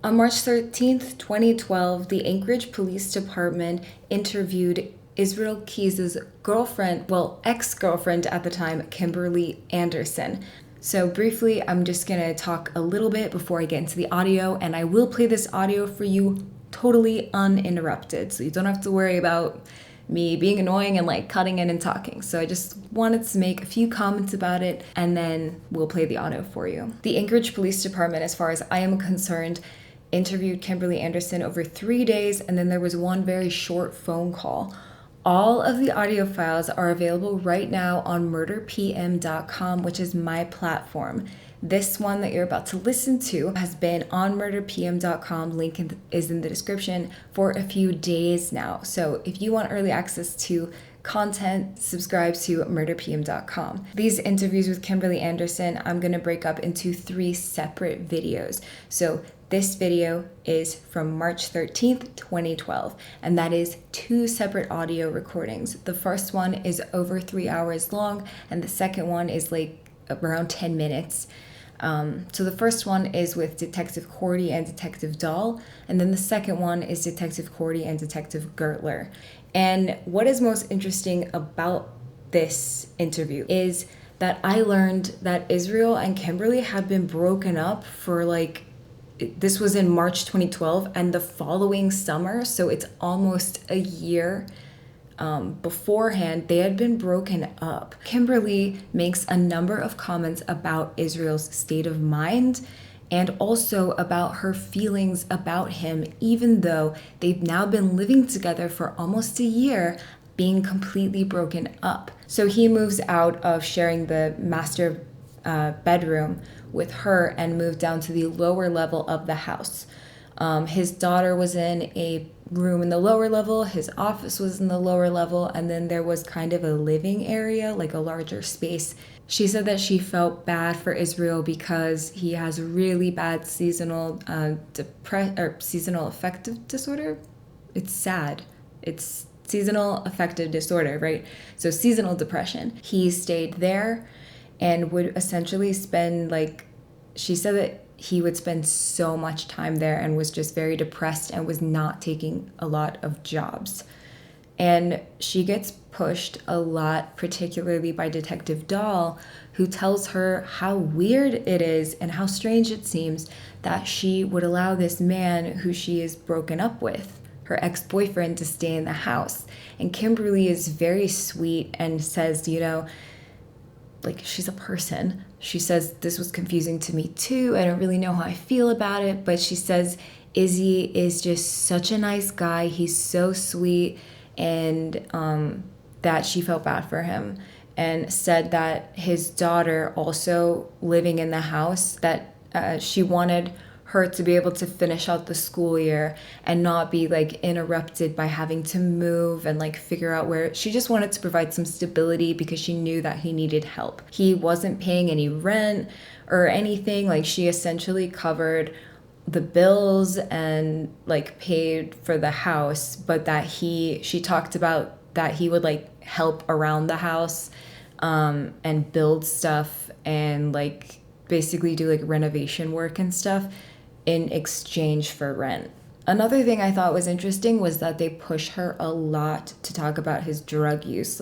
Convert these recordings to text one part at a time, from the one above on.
On March 13th, 2012, the Anchorage Police Department interviewed Israel Keys' girlfriend, well, ex-girlfriend at the time, Kimberly Anderson. So briefly, I'm just gonna talk a little bit before I get into the audio, and I will play this audio for you totally uninterrupted, so you don't have to worry about me being annoying and like cutting in and talking. So I just wanted to make a few comments about it and then we'll play the audio for you. The Anchorage Police Department, as far as I am concerned, interviewed Kimberly Anderson over 3 days, and then there was one very short phone call. All of the audio files are available right now on murderpm.com, which is my platform. This one that you're about to listen to has been on murderpm.com. Link is in the description for a few days now. So if you want early access to content, subscribe to murderpm.com. These interviews with Kimberly Anderson, I'm going to break up into 3 separate videos. So this video is from March 13th, 2012, and that is 2 separate audio recordings. The first one is over 3 hours long, and the second one is like around 10 minutes. So the first one is with Detective Cordy and Detective Dahl, and then the second one is Detective Cordy and Detective Gertler. And what is most interesting about this interview is that I learned that Israel and Kimberly had been broken up for this was in March 2012, and the following summer, so it's almost a year beforehand, they had been broken up. Kimberly makes a number of comments about Israel's state of mind and also about her feelings about him, even though they've now been living together for almost a year, being completely broken up. So he moves out of sharing the master bedroom with her and moved down to the lower level of the house. His daughter was in a room in the lower level, his office was in the lower level, and then there was kind of a living area, like a larger space. She said that she felt bad for Israel because he has really bad seasonal seasonal affective disorder. It's sad. It's seasonal affective disorder, right? So seasonal depression. He stayed there and would essentially spend she said that he would spend so much time there and was just very depressed and was not taking a lot of jobs. And she gets pushed a lot, particularly by Detective Dahl, who tells her how weird it is and how strange it seems that she would allow this man who she is broken up with, her ex-boyfriend, to stay in the house. And Kimberly is very sweet and says, she's a person. She says, this was confusing to me too. I don't really know how I feel about it. But she says, Izzy is just such a nice guy. He's so sweet. And that she felt bad for him. And said that his daughter also living in the house, that she wanted her to be able to finish out the school year and not be interrupted by having to move and figure out where. She just wanted to provide some stability because she knew that he needed help. He wasn't paying any rent or anything. She essentially covered the bills and paid for the house, but that she talked about that he would help around the house and build stuff and basically do renovation work and stuff in exchange for rent. Another thing I thought was interesting was that they push her a lot to talk about his drug use.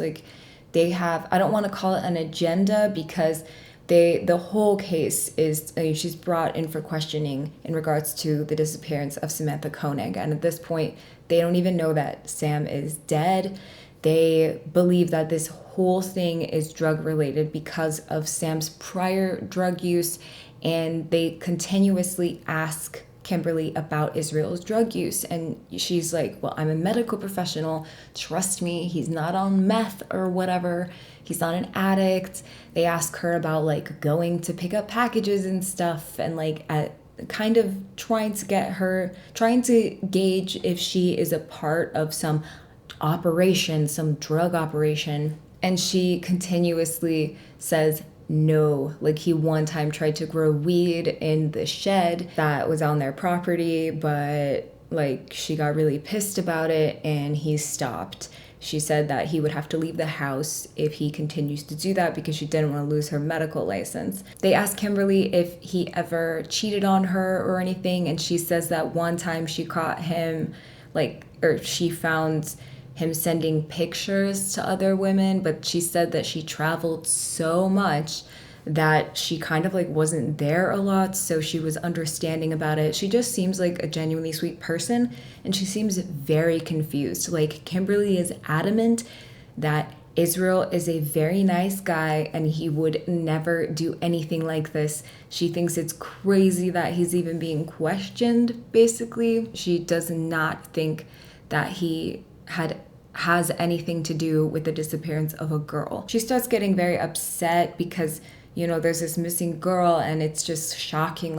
They have, I don't want to call it an agenda because the whole case is, she's brought in for questioning in regards to the disappearance of Samantha Koenig. And at this point, they don't even know that Sam is dead. They believe that this whole thing is drug related because of Sam's prior drug use, and they continuously ask Kimberly about Israel's drug use. And she's like, well, I'm a medical professional. Trust me, he's not on meth or whatever. He's not an addict. They ask her about going to pick up packages and stuff and kind of trying to gauge if she is a part of some operation, some drug operation. And she continuously says no. He one time tried to grow weed in the shed that was on their property, but she got really pissed about it and he stopped. She said that he would have to leave the house if he continues to do that because she didn't want to lose her medical license. They asked Kimberly if he ever cheated on her or anything, and she says that one time she caught him, she found him sending pictures to other women, but she said that she traveled so much that she kind of wasn't there a lot, so she was understanding about it. She just seems like a genuinely sweet person, and she seems very confused. Kimberly is adamant that Israel is a very nice guy and he would never do anything like this. She thinks it's crazy that he's even being questioned, basically. She does not think that he has anything to do with the disappearance of a girl. She starts getting very upset because there's this missing girl, and it's just shocking.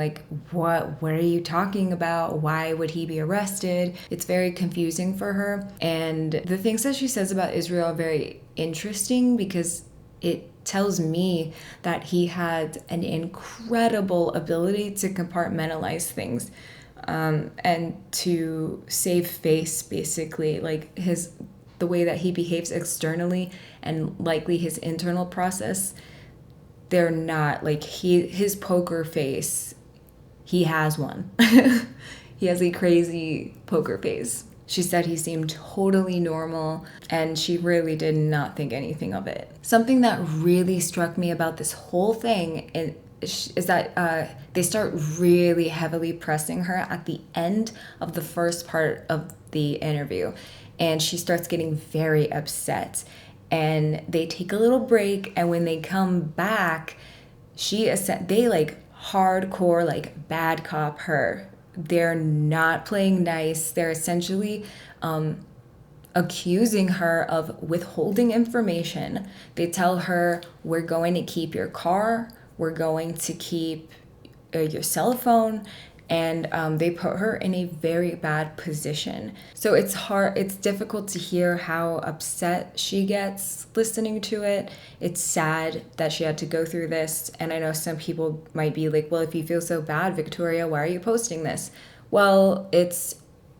What are you talking about? Why would he be arrested? It's very confusing for her. And the things that she says about Israel are very interesting because it tells me that he had an incredible ability to compartmentalize things, and to save face, basically. The way that he behaves externally and likely his internal process, they're not his poker face. He has one. He has a crazy poker face. She said he seemed totally normal, and she really did not think anything of it. Something that really struck me about this whole thing is that they start really heavily pressing her at the end of the first part of the interview, and she starts getting very upset. And they take a little break, and when they come back, they hardcore bad cop her. They're not playing nice. They're essentially accusing her of withholding information. They tell her, we're going to keep your car, we're going to keep your cell phone, and they put her in a very bad position. So it's difficult to hear how upset she gets listening to it. It's sad that she had to go through this, and I know some people might be like, well, if you feel so bad, Victoria, why are you posting this? Well, it's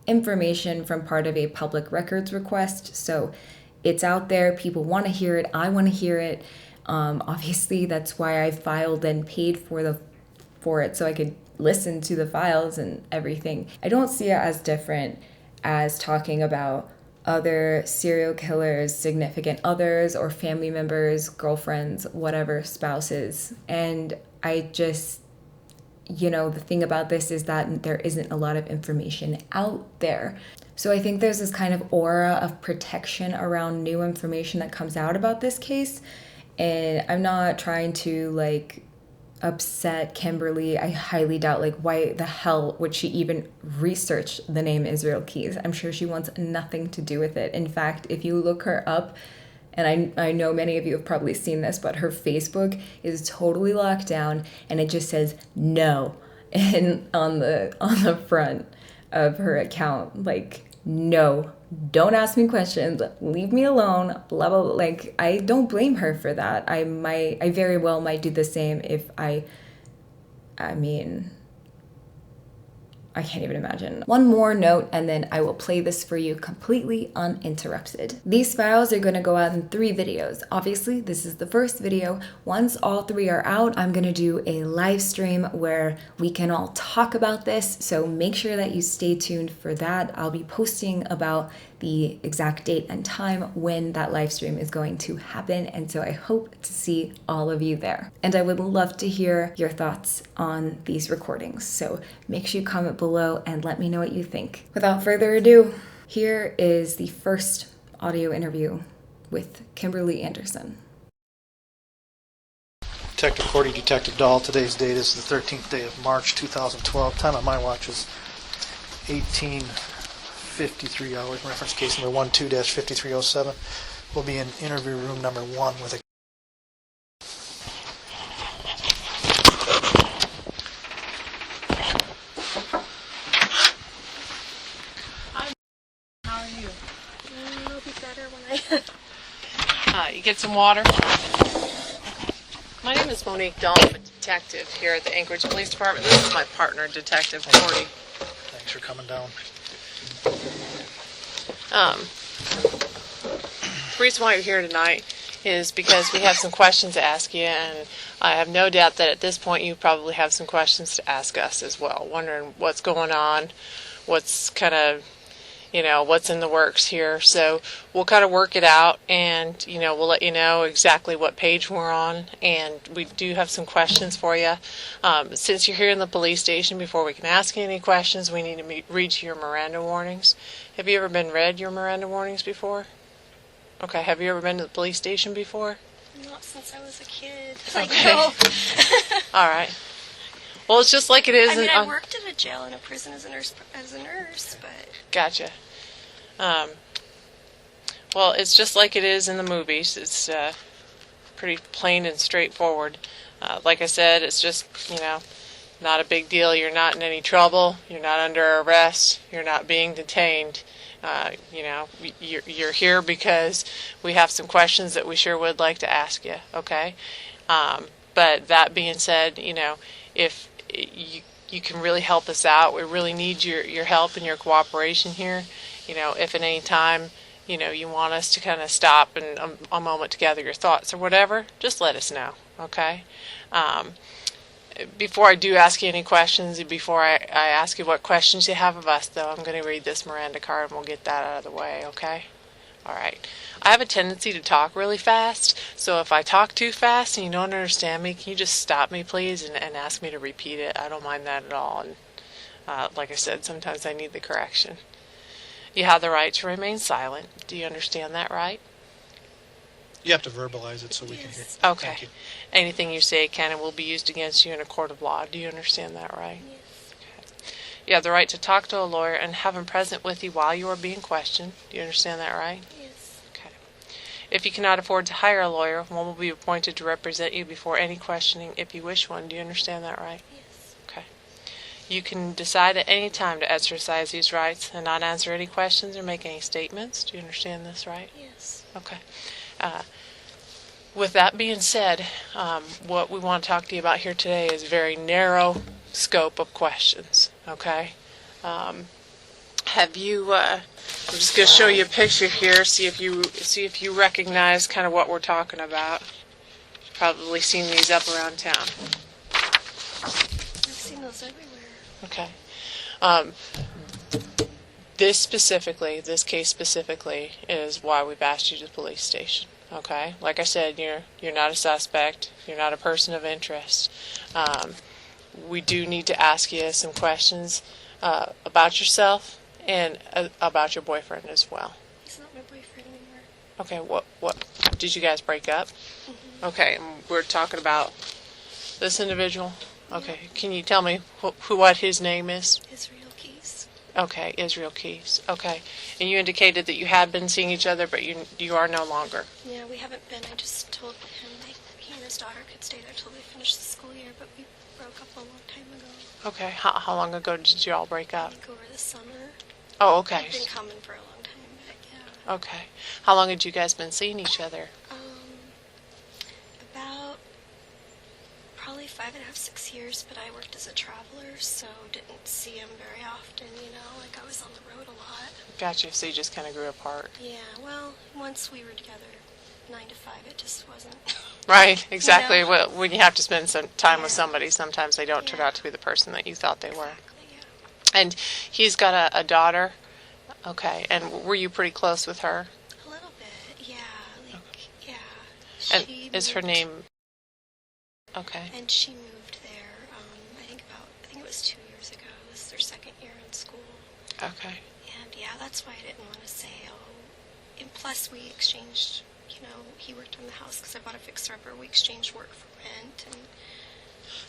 information from part of a public records request, so it's out there. People want to hear it. I want to hear it. Obviously, that's why I filed and paid for it, so I could listen to the files and everything. I don't see it as different as talking about other serial killers, significant others, or family members, girlfriends, whatever, spouses. And I just, the thing about this is that there isn't a lot of information out there. So I think there's this kind of aura of protection around new information that comes out about this case. And I'm not trying to upset Kimberly. I highly doubt why the hell would she even research the name Israel Keyes. I'm sure she wants nothing to do with it. In fact, if you look her up, and I know many of you have probably seen this, but her Facebook is totally locked down, and it just says no on the front of her account, no, don't ask me questions, leave me alone, blah, blah, blah. I don't blame her for that. I very well might do the same if I can't even imagine. One more note, and then I will play this for you completely uninterrupted. These files are gonna go out in 3 videos. Obviously, this is the first video. Once all 3 are out, I'm gonna do a live stream where we can all talk about this, so make sure that you stay tuned for that. I'll be posting about the exact date and time when that live stream is going to happen, and so I hope to see all of you there. And I would love to hear your thoughts on these recordings, so make sure you comment below and let me know what you think. Without further ado, here is the first audio interview with Kimberly Anderson. Detective Cordy, Detective Dahl. Today's date is the 13th day of March 2012. Time on my watch is 18:53 hours. Reference case number 12-5307. We'll be in interview room number 1 with a It'll be better when you get some water. My name is Monique Dahl. I'm a detective here at the Anchorage Police Department. This is my partner, Detective Cordy. Thanks for coming down. The reason why you're here tonight is because we have some questions to ask you, and I have no doubt that at this point you probably have some questions to ask us as well, wondering what's going on, what's kind of, what's in the works here. So we'll kind of work it out, and, we'll let you know exactly what page we're on, and we do have some questions for you. Since you're here in the police station, before we can ask you any questions, we need to read you your Miranda warnings. Have you ever been read your Miranda warnings before? Okay, have you ever been to the police station before? Not since I was a kid. Okay. No. All right. Well, it's just like it is. I mean, I worked at a jail and a prison as a nurse, but... Gotcha. Well, it's just like it is in the movies. It's pretty plain and straightforward. Like I said, it's just, not a big deal. You're not in any trouble. You're not under arrest. You're not being detained. You're here because we have some questions that we sure would like to ask you, okay? But that being said, if you can really help us out, we really need your help and your cooperation here. If at any time, you want us to kind of stop and a moment to gather your thoughts or whatever, just let us know, okay? Before I do ask you any questions, before I ask you what questions you have of us, though, I'm going to read this Miranda card and we'll get that out of the way, okay? All right. I have a tendency to talk really fast, so if I talk too fast and you don't understand me, can you just stop me, please, and ask me to repeat it? I don't mind that at all, and like I said, sometimes I need the correction. You have the right to remain silent. Do you understand that, right? You have to verbalize it so we can hear. Okay. Thank you. Anything you say can and will be used against you in a court of law. Do you understand that, right? Yes. Okay. You have the right to talk to a lawyer and have him present with you while you are being questioned. Do you understand that, right? Yes. Okay. If you cannot afford to hire a lawyer, one will be appointed to represent you before any questioning if you wish one. Do you understand that, right? Yes. Okay. You can decide at any time to exercise these rights and not answer any questions or make any statements. Do you understand this, right? Yes. Okay. With that being said, what we want to talk to you about here today is a very narrow scope of questions, okay? Have you, I'm just going to show you a picture here, see if you recognize kind of what we're talking about. Probably seen these up around town. I've seen those everywhere. Okay. This case specifically, is why we've asked you to the police station. Okay, like I said, you're not a suspect. You're not a person of interest. We do need to ask you some questions about yourself and about your boyfriend as well. He's not my boyfriend anymore. Okay, what did you guys break up? Mm-hmm. Okay, and we're talking about this individual. Okay, can you tell me what his name is? Israel Keys. Okay, Israel Keys. Okay, and you indicated that you had been seeing each other, but you are no longer. Yeah, we haven't been. I just told him that he and his daughter could stay there till they finish the school year, but we broke up a long time ago. Okay, how long ago did you all break I up? think over the summer. Oh, okay. I've been coming for a long time, but yeah. Okay. How long had you guys been seeing each other? About probably 5.5, 6 years, but I worked as a traveler, so didn't see him very often, like I was on the road a lot. Gotcha, so you just kind of grew apart. Yeah, well, once we were together, 9 to 5, it just wasn't. Right, exactly. You know? Well, when you have to spend some time with Yeah. somebody, sometimes they don't turn Yeah. out to be the person that you thought they were. Exactly, yeah. And he's got a daughter. Okay, and were you pretty close with her? A little bit, yeah, yeah. And She is her moved- name... Okay. And she moved there, I think it was 2 years ago. This is their second year in school. Okay. And yeah, that's why I didn't want to say, and plus we exchanged, he worked on the house because I bought a fixer-upper. We exchanged work for rent, and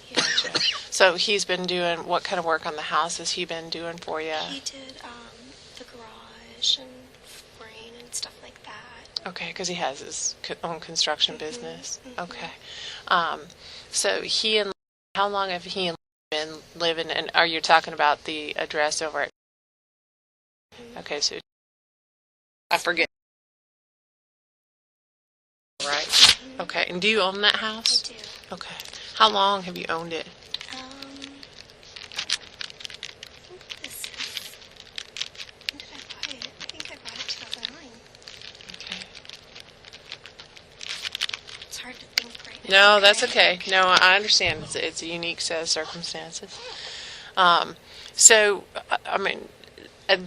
yeah. So he's been doing... What kind of work on the house has he been doing for you? He did the garage and flooring and stuff like that. Okay, because he has his own construction business. mhm. Okay. So how long have he and been living, and are you talking about the address over at... Okay, so I forget. Right. Okay, and do you own that I house? do. Okay. How long have you owned it? I think this is, when did I buy it? I think I bought it 2009. Okay. No, that's okay. No, I understand. It's a unique set of circumstances. So, I mean,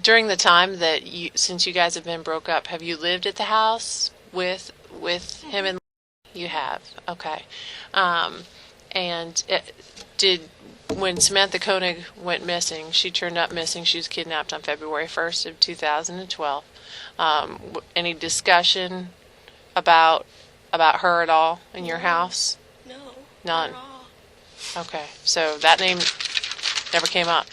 during the time that since you guys have been broke up, have you lived at the house with him and you have? Okay. And when Samantha Koenig went missing, she turned up missing. She was kidnapped on February 1st of 2012. Any discussion about her at all in your house? No. None. Not at all. Okay. So that name never came up.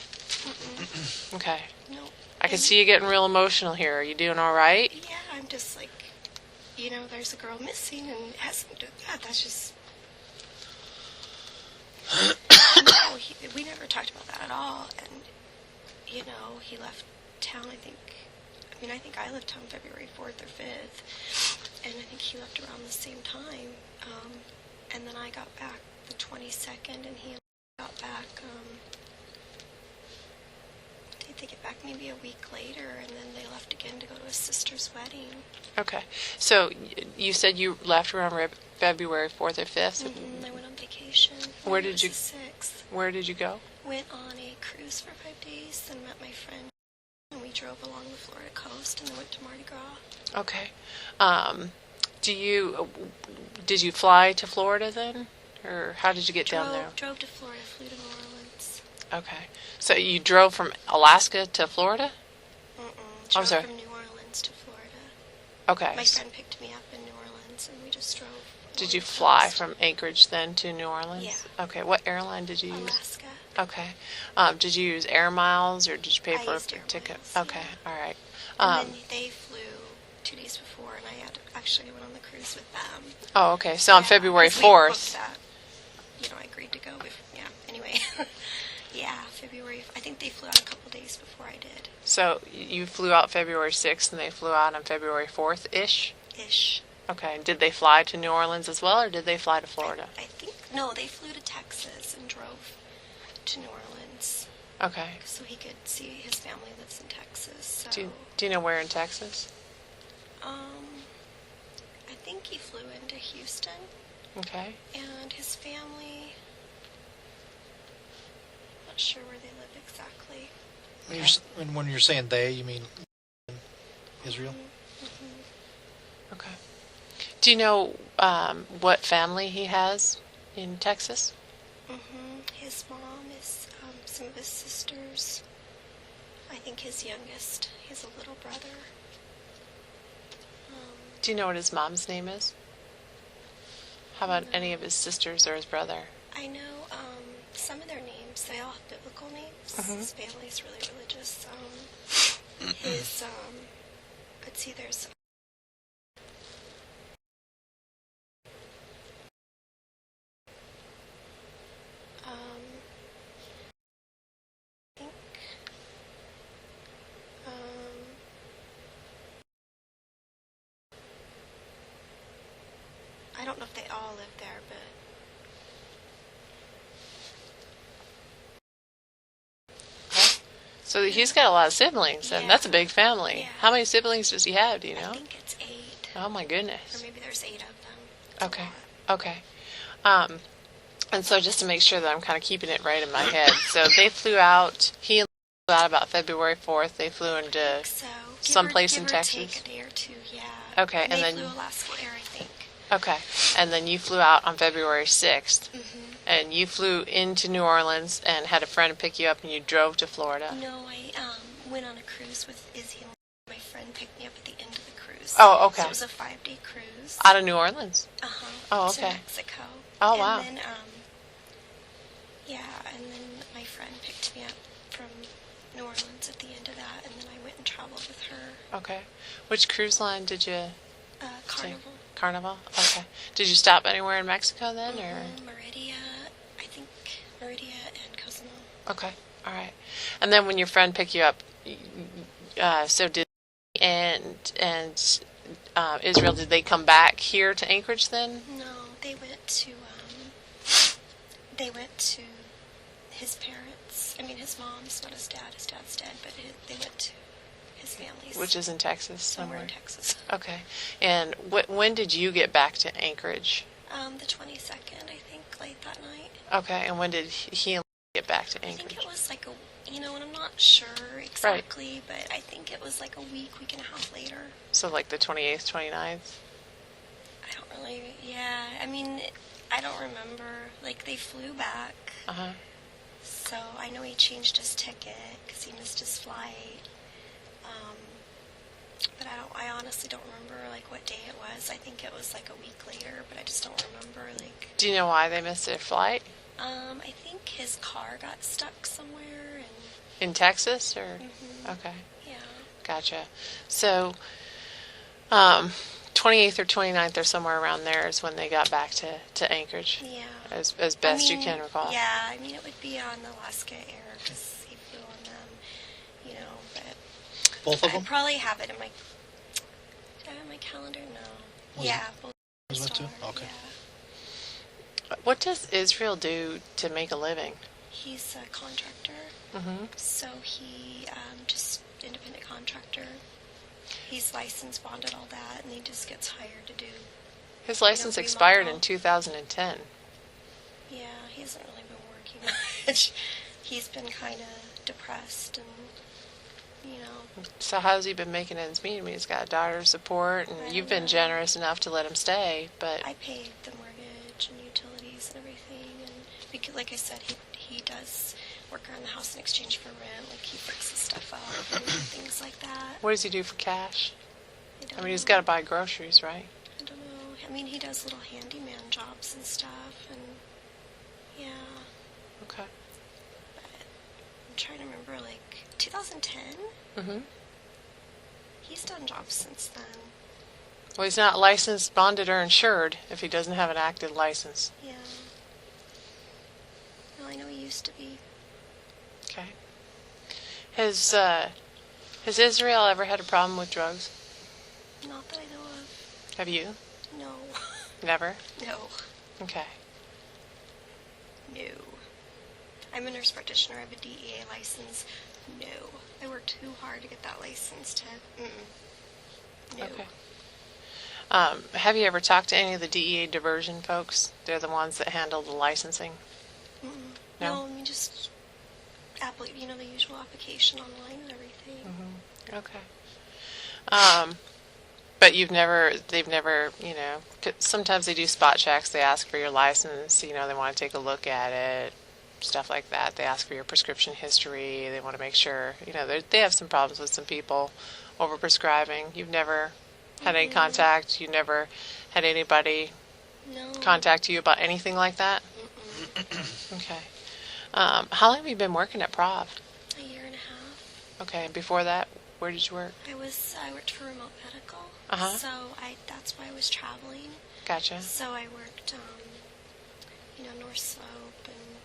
Okay. No. I can see you getting real emotional here. Are you doing all right? Yeah, I'm just like, there's a girl missing and it has something to do with that. That's just. No, we never talked about that at all. And, he left town, I think I left town February 4th or 5th. And I think he left around the same time. And then I got back the 22nd and he got back, did they get back maybe a week later, and then they left again to go to his sister's wedding. Okay. So you said you left around February 4th or 5th? I went on vacation. Where did you? 6th. Where did you go? Went on a cruise for 5 days, then met my friend, and we drove along the Florida coast, and then went to Mardi Gras. Okay. Did you fly to Florida then? Or how did you get down there? Drove to Florida, flew to New Orleans. Okay. So you drove from Alaska to Florida? Drove sorry. from New Orleans to Florida. Okay. My friend picked me up in New Orleans, and we just drove. Did you along the fly coast. from Anchorage then to New Orleans? Yeah. Okay. What airline did you use? Alaska. Okay. Did you use Air Miles or did you pay I for a used Air ticket? Miles, Okay. yeah. All right. And then they flew 2 days before, and I actually went on the cruise with them. Oh, okay. So on Yeah, February 'cause we booked 4th. that. I agreed to go. Yeah. Anyway. Yeah, February. I think they flew out a couple days before I did. So you flew out February 6th and they flew out on February 4th-ish? Ish. Okay. Did they fly to New Orleans as well or did they fly to Florida? I think no. They flew to Texas and drove to New Orleans Okay. so he could see his family that's in Texas. So, Do you know where in Texas? I think he flew into Houston, Okay. and his family. Not sure where they live exactly. When you're saying they, you mean Israel? Okay. Do you know what family he has in Texas? His mom is some of his sisters. I think his youngest. He has a little brother. Do you know what his mom's name is? How about any of his sisters or his brother? I know some of their names. They all have biblical names. His family's really religious. Let's see, there's I think I don't know if they all live there, but So he's got a lot of siblings, and Yeah. that's a big family. Yeah. How many siblings does he have, do you know? I think it's 8. Oh my Or goodness. maybe there's 8 of them. It's a Okay. lot. Okay. And so just to make sure that I'm kind of keeping it right in my head, so they flew out, he flew out about February 4th, they flew into, So someplace in give or Texas? Take a day or two, yeah. Okay, And and they then- flew Alaska Air, I think. okay, and then you flew out on February 6th, and you flew into New Orleans and had a friend pick you up and you drove to Florida. No, I went on a cruise with Izzy, and my friend picked me up at the end of the cruise. Oh, okay. So it was a 5-day cruise. Out of New Orleans? Uh-huh. Oh, To okay. Mexico. Oh, and wow. Then, and then my friend picked me up from New Orleans at the end of that, and then I went and traveled with her. Okay. Which cruise line did you Carnival. take? Carnival? Okay. Did you stop anywhere in Mexico then, or? Meridia, I think Meridia and Cozumel. Okay. All right. And then when your friend picked you up, so did Israel, did they come back here to Anchorage then? No, they went to his parents. I mean, his mom's not his dad. His dad's dead, but they went to his family's. Which is in Texas somewhere somewhere. in Texas. Okay. And when did you get back to Anchorage? The 22nd, I think, late that night. Okay, and when did he and get back to I think Anchorage? it was like and I'm not sure exactly, but I think it was like a week and a half later. So like the 28th, 29th? I don't really, yeah. I mean, I don't remember. Like, they flew back. Uh-huh. So I know he changed his ticket because he missed his flight. But I honestly don't remember, like, what day it was. I think it was like a week later, but I just don't remember, like. Do you know why they missed their flight? I think his car got stuck somewhere, and. In Texas, or? Mhm. Okay, Yeah. gotcha. So, 28th or 29th or somewhere around there is when they got back to Anchorage, Yeah. as best I you mean, can recall. Yeah, I mean, it would be on Alaska Air because he flew on them, but Both of I them? probably have it in my. Do I have it in my calendar? No. Was Yeah, it- both. was it too? Star, Okay. Yeah. What does Israel do to make a living? He's a contractor, Mm-hmm. so he just independent contractor. He's licensed, bonded, all that, and he just gets hired to do. His license remodel. expired in 2010. Yeah, he hasn't really been working much. He's been kind of depressed, and So how's he been making ends meet? I mean, he's got a daughter to support, I and don't you've been know. generous enough to let him stay, but I paid the mortgage and utilities and everything, and because, like I said, he does work around the house in exchange for rent. Like, he fixes stuff up and things like that. what does he do for cash? don't I mean, he's know. got to buy groceries, right? I don't know. I mean, he does little handyman jobs and stuff, and yeah. Okay. I'm trying to remember, like 2010. Mm-hmm. He's done jobs since then. Well, he's not licensed, bonded, or insured if he doesn't have an active license. Yeah. Well, I know he used to be. Okay. Has Israel ever had a problem with drugs? Not that I know of. Have you? No. Never? No. Okay. No. I'm a nurse practitioner. I have a DEA license. No. I worked too hard to get that license, Ted. No. Okay. Have you ever talked to any of the DEA diversion folks? They're the ones that handle the licensing. Mm-mm. No? No, I mean, just, the usual application online and everything. Okay. But they've never, 'cause sometimes they do spot checks. They ask for your license. They want to take a look at it, stuff like that. They ask for your prescription history. They want to make sure, they have some problems with some people overprescribing. You've never had any contact. You never had anybody No. contact you about anything like that? Mm-mm. Okay. How long have you been working at Prov? A year and a half. Okay, and before that, where did you work? I worked for Remote Medical. Uh-huh. So that's why I was traveling. Gotcha. So I worked, North Slope and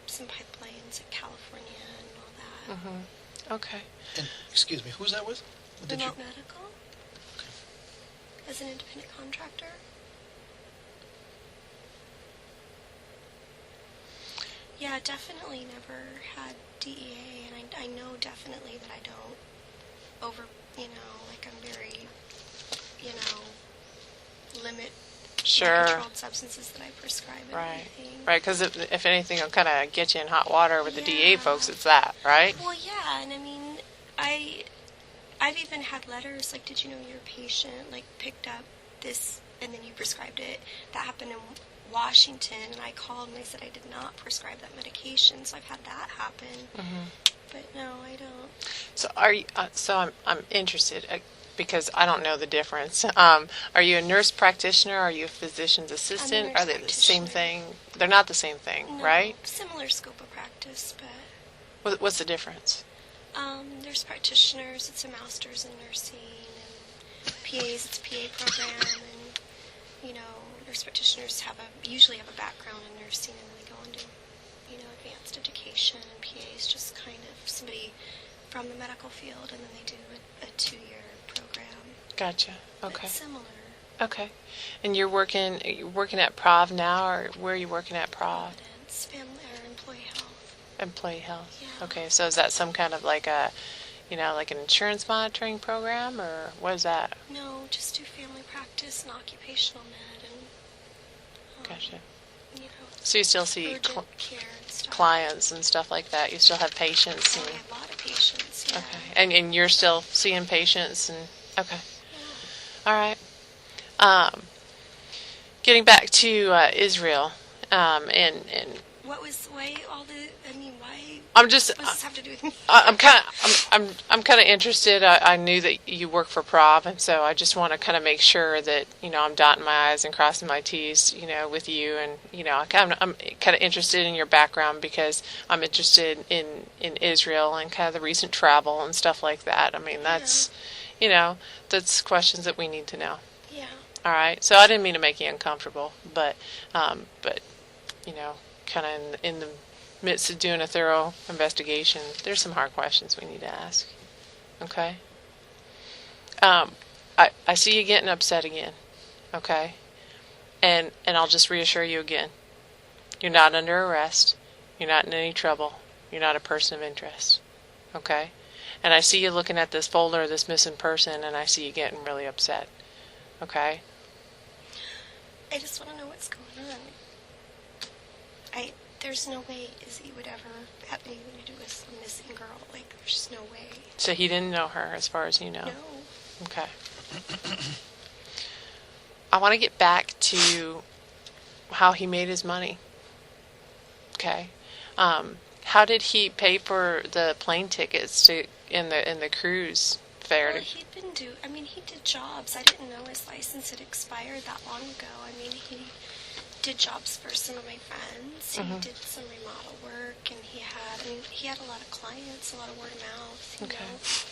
some pipelines in California and all that. Mm-hmm. Okay. And, excuse me, who's that with? Did you? Remote Medical? As an independent contractor? Yeah, definitely never had DEA, and I know definitely that I don't I'm very, limit Sure. controlled substances that I prescribe and Right. everything. Right, because if anything will kind of get you in hot water with the DA Yeah. folks, it's that, right? Well, yeah, and I mean, I've even had letters like, did you know your patient picked up this and then you prescribed it? That happened in Washington, and I called and they said I did not prescribe that medication, so I've had that happen. Mm-hmm. But no, I don't. So are you? I'm interested because I don't know the difference. Are you a nurse practitioner? Are you a physician's assistant? nurse Are they the same practitioner. thing? They're not the same thing, No, right? similar scope of practice, but What's the difference? nurse practitioners, it's a master's in nursing, and PAs, it's a PA program, and nurse practitioners usually have a background in nursing, and then they go into advanced education, and PAs just kind of somebody from the medical field, and then they do a 2-year program. Gotcha. But Okay. similar. Okay. And you're working at Prov now, or where are you working at Prov? Providence, family or employee health. Employee health. Yeah. Okay. So is that some kind of like an insurance monitoring program, or what is that? No, just do family practice and occupational med, and Gotcha. You know, So you still see urgent care and stuff. clients and stuff like that. You still have patients. Oh, And, I have a lot of patients. Yeah. okay. And you're still seeing patients and okay. Yeah. All right. Getting back to Israel, and Why all the? I mean, why? I'm just What does this have to do with me? I'm kind of interested. I knew that you work for Prov, and so I just want to kind of make sure that I'm dotting my I's and crossing my T's, with you, and I'm kind of interested in your background because I'm interested in Israel and kind of the recent travel and stuff like that. I mean, that's that's questions that we need to know. Yeah. All right. So I didn't mean to make you uncomfortable, but kind of in the midst of doing a thorough investigation, there's some hard questions we need to ask. Okay. I see you getting upset again. Okay. And I'll just reassure you again. You're not under arrest. You're not in any trouble. You're not a person of interest. Okay. And I see you looking at this folder of this missing person, and I see you getting really upset. Okay. I just want to know what's going on. There's no way Izzy would ever have anything to do with a missing girl. Like, there's just no way. So he didn't know her, as far as you know. No. Okay. I want to get back to how he made his money. Okay. How did he pay for the plane tickets in the cruise fare? Well, he did jobs. I didn't know his license had expired that long ago. I mean, he did jobs for some of my friends. He did some remodel work, and he had a lot of clients, a lot of word of mouth, you know.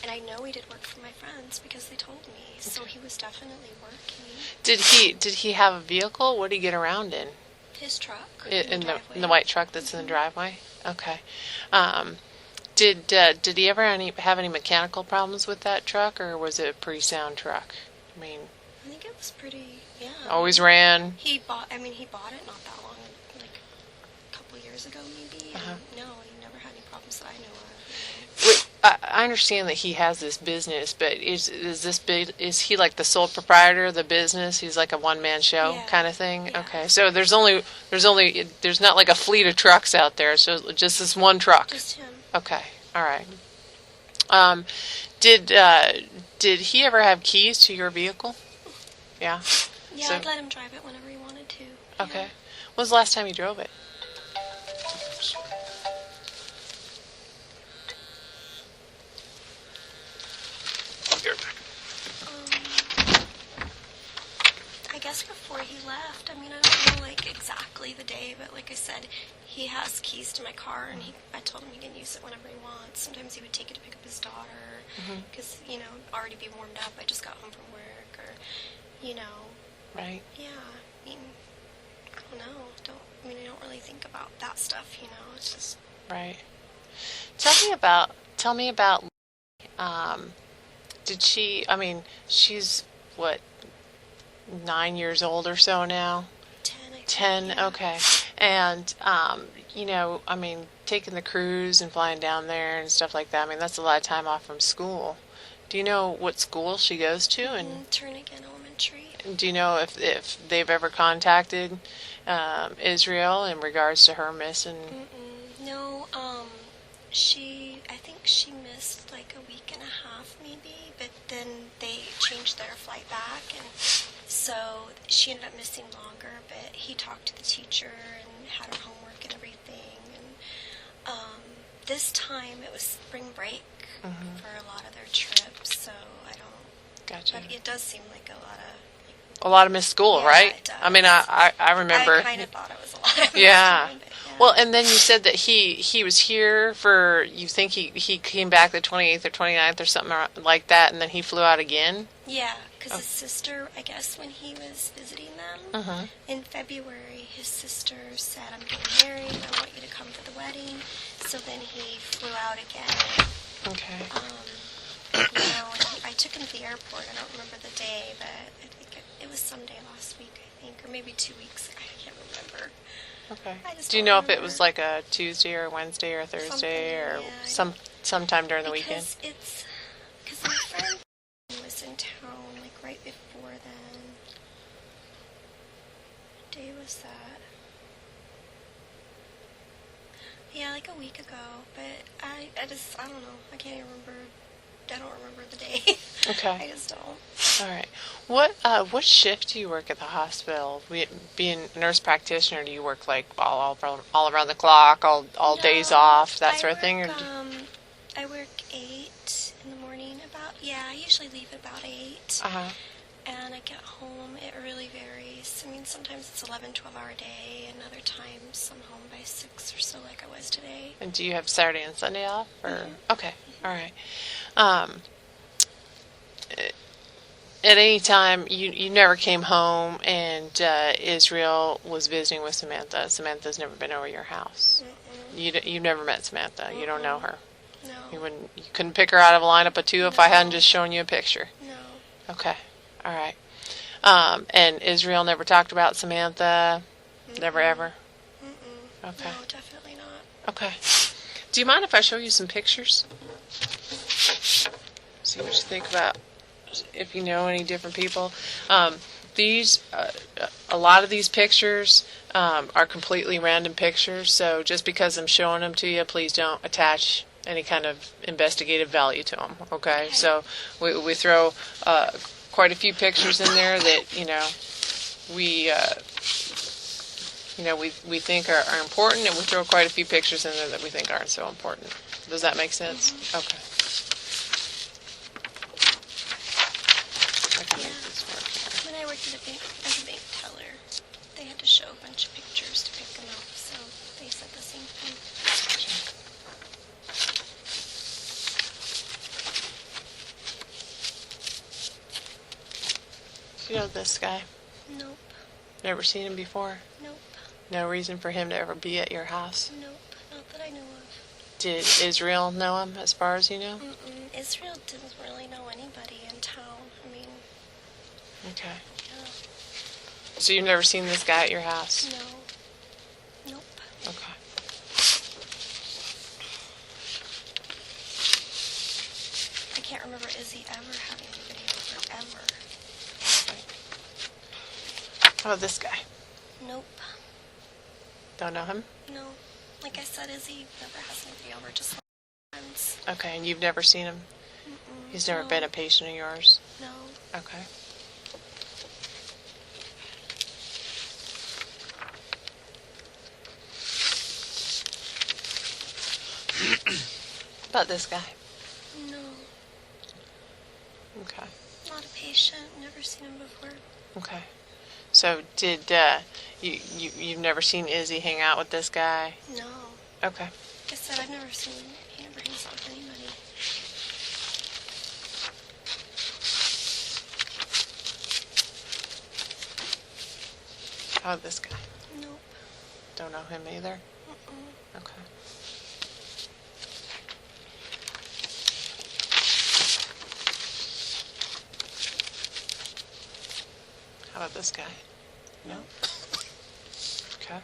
And I know he did work for my friends because they told me. So he was definitely working. Did he have a vehicle? What did he get around in? His truck. In the white truck that's in the driveway? Okay. Did he ever have any mechanical problems with that truck, or was it a pretty sound truck? I mean, I think it was pretty, yeah. Always ran. He bought it not that long, like a couple years ago maybe. And no, he never had any problems that I know of. Wait, I understand that he has this business, but is he like the sole proprietor of the business? He's like a one-man show kind of thing. Yeah. Okay, so there's not like a fleet of trucks out there. So just this one truck. Just him. Okay, all right. Did he ever have keys to your vehicle? Yeah. Yeah, So- I'd let him drive it whenever he wanted to. Okay. Yeah. When was the last time you drove it? I guess before he left. I mean, I don't know like exactly the day, but like I said, he has keys to my car, and I told him he can use it whenever he wants. Sometimes he would take it to pick up his daughter because already be warmed up. I just got home from work, or Right. yeah. I mean, I don't know. I don't really think about that stuff. It's just Right. Tell me about. Did she? I mean, she's what, 9 years old or so now. 10. I think, 10. yeah. Okay. And I mean, taking the cruise and flying down there and stuff like that. I mean, that's a lot of time off from school. Do you know what school she goes to? And Turnigan Elementary. do you know if they've ever contacted Israel in regards to her missing? No, I think she missed like a week and a half maybe, but then they changed their flight back, and so she ended up missing longer, but he talked to the teacher and had her homework and everything, and this time it was spring break for a lot of their trips, so I don't, Gotcha. but it does seem like A lot of missed school, Yeah, right? it does. I mean, I remember. I kind of thought it was a lot of Yeah. time, but yeah. Well, and then you said that he was here for, you think he came back the 28th or 29th or something like that, and then he flew out again? Yeah, because his sister, I guess when he was visiting them in February, his sister said, I'm getting married, I want you to come to the wedding. So then he flew out again. Okay. And I took him to the airport. I don't remember the day, but I think it was someday last week, I think, or maybe 2 weeks ago. I can't remember. Okay. I just Do you don't know if it remember. was like a Tuesday or Wednesday or Thursday or Something, sometime during the weekend? Because my friend was in town, like, right before then. day was that? Yeah, like a week ago, but I don't know. I can't even remember. I don't remember the day. I Okay. just don't. All right. What shift do you work at the hospital? Being a nurse practitioner, do you work like all around the clock, all days No, off, that I sort of thing? Or work, I work 8 in the morning about, yeah, I usually leave at about 8. uh-huh. And I get home, it really varies. I mean, sometimes it's 11, 12-hour day, and other times I'm home by 6 or so like I was today. And do you have Saturday and Sunday off? Or Mhm. okay. All right. At any time, you never came home, and Israel was visiting with Samantha. Samantha's never been over your house. You've never met Samantha. You don't know her. No. You couldn't pick her out of a lineup of two if I hadn't No. just shown you a picture. No. Okay. All right. And Israel never talked about Samantha? Never ever? Mm-mm. Okay. No, definitely not. Okay. Do you mind if I show you some pictures? See what you think about, if you know any different people. A lot of these pictures are completely random pictures, so just because I'm showing them to you, please don't attach any kind of investigative value to them, okay? So we throw quite a few pictures in there that, we think are important, and we throw quite a few pictures in there that we think aren't so important. Does that make sense? Okay. I can make this work here. When I worked at a bank as a bank teller, they had to show a bunch of pictures to pick them up, so they said the same thing. You know this guy? Nope. Never seen him before? Nope. No reason for him to ever be at your house? Nope. Not that I know of. Did Israel know him, as far as you know? Mm-mm. Israel didn't really know anybody in town. I mean, Okay. yeah. So you've never seen this guy at your house? No. Nope. Okay. I can't remember Izzy ever having anybody over, ever. How about this guy? Nope. Don't know him? No. Like I said, Izzy never has anybody over, just friends. Okay, and you've never seen him? Mm-mm. He's never No. been a patient of yours? No. Okay. About this guy? No. Okay. Not a patient. Never seen him before. Okay. So did you've never seen Izzy hang out with this guy? No. Okay. Like I said, I've never seen him. He never hangs out with anybody. How about this guy? Nope. Don't know him either? Mm-mm. Okay. How about this guy? No? Okay.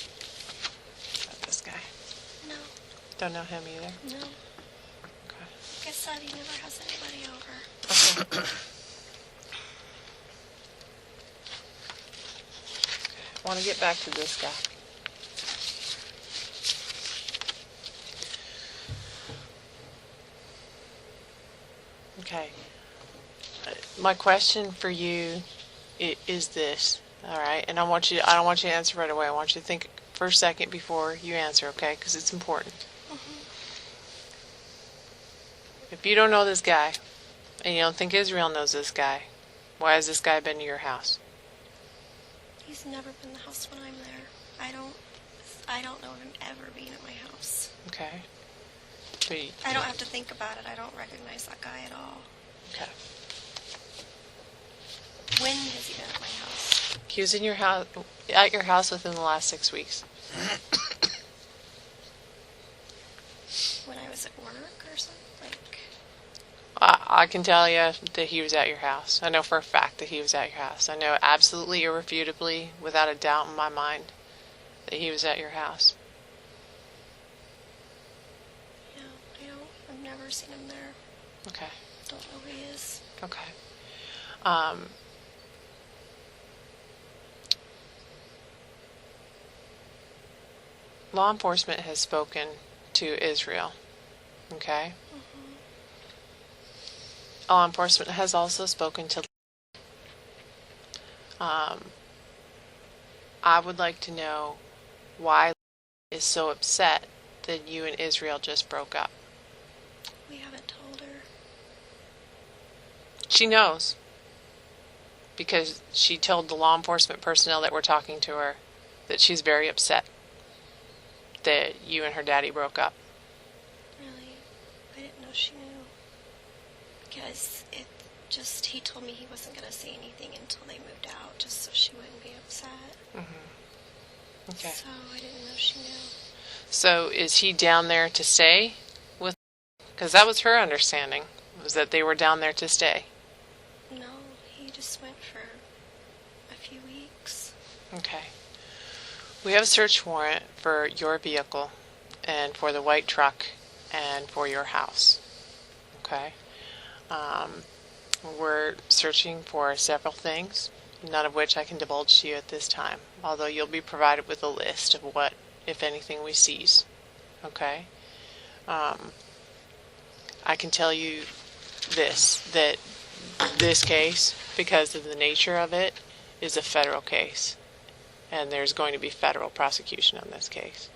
How about this guy? No. Don't know him either? No. Okay. Like I said, he never has anybody over. Okay. I want to get back to this guy. Okay. My question for you is this, all right? And I don't want you to answer right away. I want you to think for a second before you answer, okay? Because it's important. If you don't know this guy, and you don't think Israel knows this guy, why has this guy been to your house? He's never been in the house when I'm there. I don't know him ever being at my house. Okay. So you, I don't have to think about it. I don't recognize that guy at all. okay. When has he been at my house? He was in your house, at your house within the last 6 weeks. When I was at work or something? Like, I can tell you that he was at your house. I know for a fact that he was at your house. I know absolutely, irrefutably, without a doubt in my mind, that he was at your house. never seen him there. Okay. Don't know who he is. Okay. Law enforcement has spoken to Israel. Okay? Law enforcement has also spoken to. I would like to know why is so upset that you and Israel just broke up. We haven't told her. She knows. Because she told the law enforcement personnel that were talking to her that she's very upset that you and her daddy broke up. Really? I didn't know she knew. Because he told me he wasn't going to say anything until they moved out, just so she wouldn't be upset. Okay. So I didn't know she knew. So is he down there to stay with? Because that was her understanding, was that they were down there to stay. No, he just went for a few weeks. Okay. We have a search warrant for your vehicle and for the white truck and for your house. Okay. We're searching for several things, none of which I can divulge to you at this time, although you'll be provided with a list of what, if anything, we seize. Okay? I can tell you that this case, because of the nature of it, is a federal case, and there's going to be federal prosecution on this case.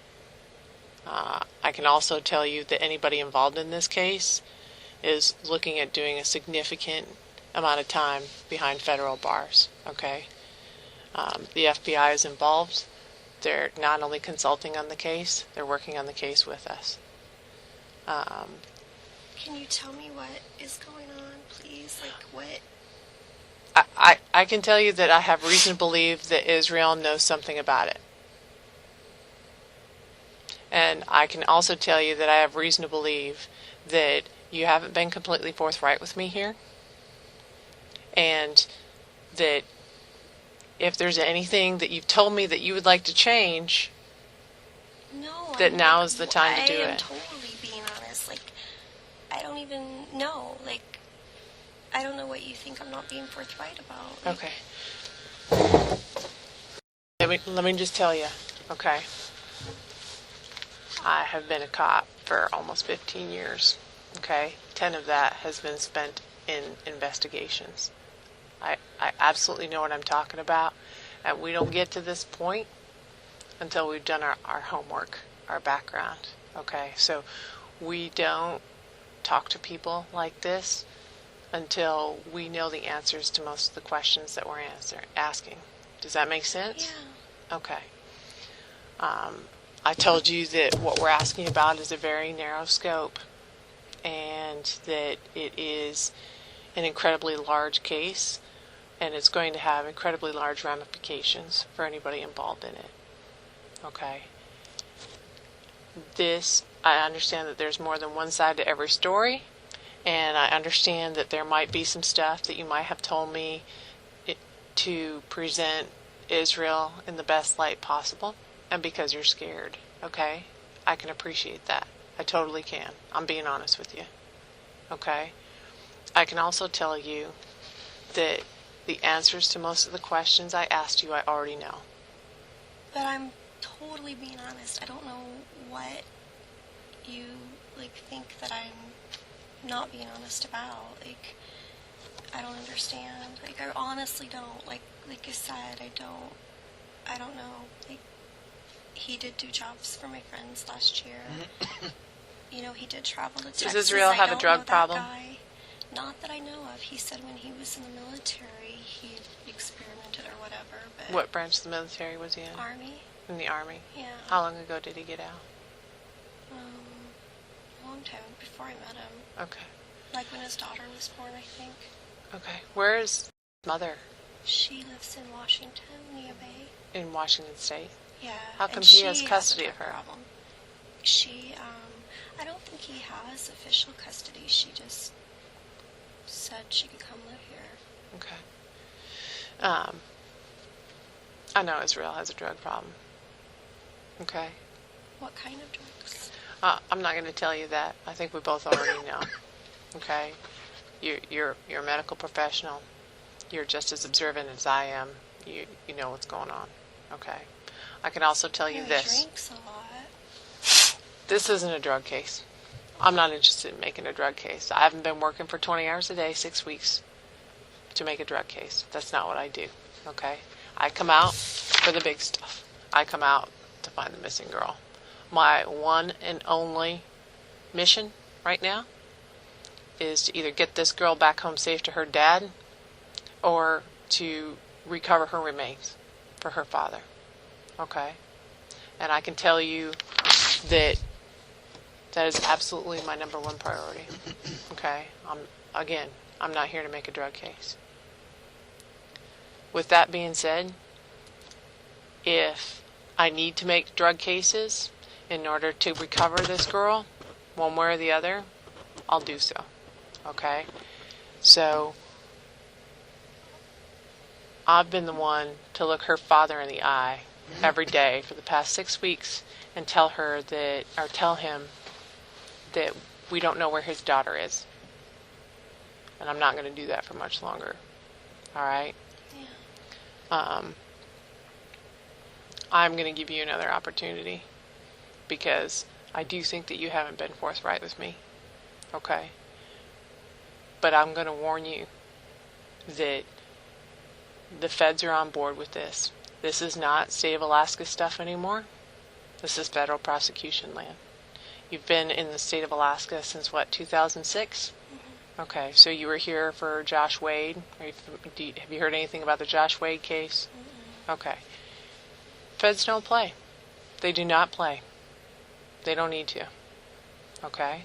I can also tell you that anybody involved in this case is looking at doing a significant amount of time behind federal bars. Okay? The FBI is involved. They're not only consulting on the case, they're working on the case with us. Can you tell me what is going on, please? Like, what? I can tell you that I have reason to believe that Israel knows something about it. And I can also tell you that I have reason to believe that you haven't been completely forthright with me here. And that if there's anything that you've told me that you would like to change, No. that now is the time to do I am it. totally being honest. Like, I don't even know. Like, I don't know what you think I'm not being forthright about. Like, Okay. Let me just tell you, okay? I have been a cop for almost 15 years, okay? 10 of that has been spent in investigations. I absolutely know what I'm talking about, and we don't get to this point until we've done our homework, our background, okay? So we don't talk to people like this until we know the answers to most of the questions that we're asking. Does that make sense? Yeah. Okay. I told you that what we're asking about is a very narrow scope, and that it is an incredibly large case, and it's going to have incredibly large ramifications for anybody involved in it. Okay? I understand that there's more than one side to every story, and I understand that there might be some stuff that you might have told me to present Israel in the best light possible, and because you're scared, okay? I can appreciate that. I totally can. I'm being honest with you, okay? I can also tell you that the answers to most of the questions I asked you, I already know. But I'm totally being honest. I don't know what you, think that I'm not being honest about. I don't understand. I honestly don't. Like I said, I don't know. He did do jobs for my friends last year. He did travel to Texas. Does Israel have a drug problem? Guy. Not that I know of. He said when he was in the military, he experimented or whatever. But What branch of the military was he in? Army? In the Army. Yeah. How long ago did he get out? A long time before I met him. Okay. Like when his daughter was born, I think. Okay. Where is his mother? She lives in Washington, Nia Bay. In Washington State. Yeah. How come and he has she custody a of her? drug problem. She, I don't think he has official custody. She just said she could come live here. Okay. I know Israel has a drug problem. Okay. What kind of drugs? I'm not going to tell you that. I think we both already know. Okay? You're a medical professional. You're just as observant as I am. You know what's going on. Okay? I can also tell you He this. drinks a lot. This isn't a drug case. I'm not interested in making a drug case. I haven't been working for 20 hours a day, 6 weeks, to make a drug case. That's not what I do. Okay? I come out for the big stuff. I come out to find the missing girl. My one and only mission right now is to either get this girl back home safe to her dad or to recover her remains for her father. Okay? And I can tell you that that is absolutely my number one priority. Okay? I'm not here to make a drug case. With that being said, if I need to make drug cases in order to recover this girl, one way or the other, I'll do so. Okay? So, I've been the one to look her father in the eye every day for the past 6 weeks and tell him that we don't know where his daughter is. And I'm not going to do that for much longer. All right? Yeah. I'm going to give you another opportunity because I do think that you haven't been forthright with me. Okay? But I'm going to warn you that the feds are on board with this. This is not state of Alaska stuff anymore. This is federal prosecution land. You've been in the state of Alaska since what, 2006? Mm-hmm. Okay, so you were here for Josh Wade. Have you heard anything about the Josh Wade case? Mm-hmm. Okay. Feds don't play. They do not play. They don't need to. Okay?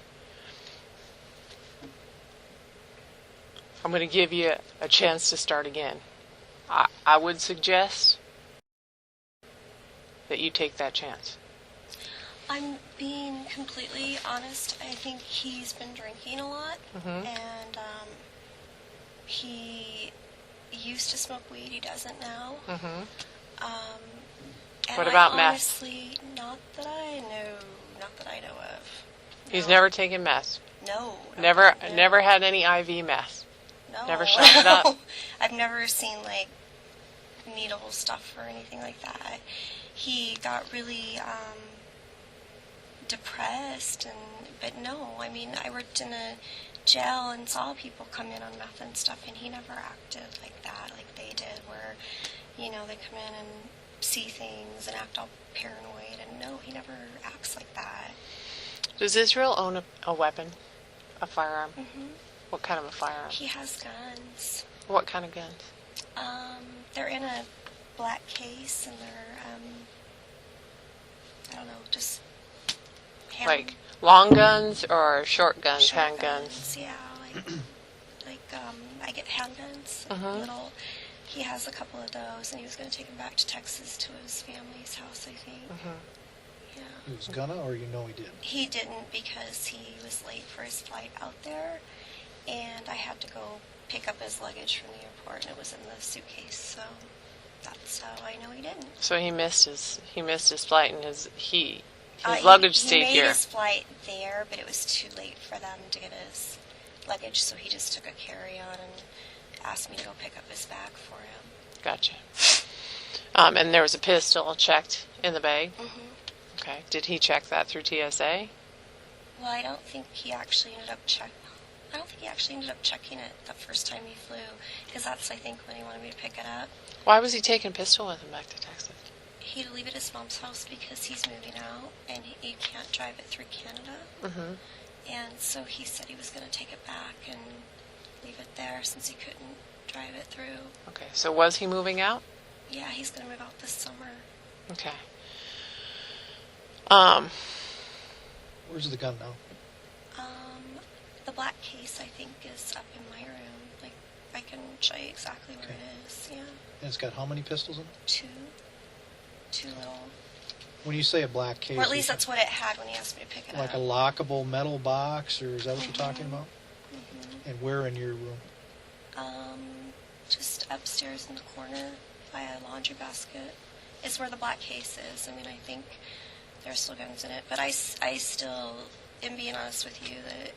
I'm going to give you a chance to start again. I would suggest that you take that chance. I'm being completely honest. I think he's been drinking a lot, Mhm. and he used to smoke weed. He doesn't now. Mm-hmm. And What about I meth? honestly, not that I know of. He's No. never taken meth. No. Never, no. never had any IV meth. No. never shot it up. I've never seen like needle stuff or anything like that. He got really depressed, but no, I mean, I worked in a jail and saw people come in on meth and stuff, and he never acted like that, like they did, where, you know, they come in and see things and act all paranoid, and no, he never acts like that. Does Israel own a weapon? A firearm? Hmm. What kind of a firearm? He has guns. What kind of guns? They're in a black case, and they're, I don't know, just Like long guns or short guns, short handguns? Yeah, I get handguns, Mhm. little. He has a couple of those, and he was going to take them back to Texas to his family's house, I think. Mhm. Yeah. He was gonna, or you know he did? He didn't because he was late for his flight out there, and I had to go pick up his luggage from the airport, and it was in the suitcase, so that's how I know he didn't. So he missed his flight, and his He luggage stayed made here. his flight there, but it was too late for them to get his luggage, so he just took a carry-on and asked me to go pick up his bag for him. Gotcha. And there was a pistol checked in the bag. Mm-hmm. Okay. Did he check that through TSA? Well, I don't think he actually ended up checking it the first time he flew, because that's, I think, when he wanted me to pick it up. Why was he taking pistol with him back to Texas? He'd leave it at his mom's house because he's moving out, and he can't drive it through Canada. Mm-hmm. And so he said he was going to take it back and leave it there since he couldn't drive it through. Okay. So was he moving out? Yeah, he's going to move out this summer. Okay. Where's the gun now? The black case, I think, is up in my room. Like, I can show you exactly where Okay. it is. Yeah. And it's got how many pistols in it? Two little. When you say a black case, Or at least that's what it had when he asked me to pick it like up. a lockable metal box, or is that what you're talking Mhm. about? Mm-hmm. And where in your room? Just upstairs in the corner by a laundry basket is where the black case is. I mean, I think There's still guns in it. But I still am being honest with you that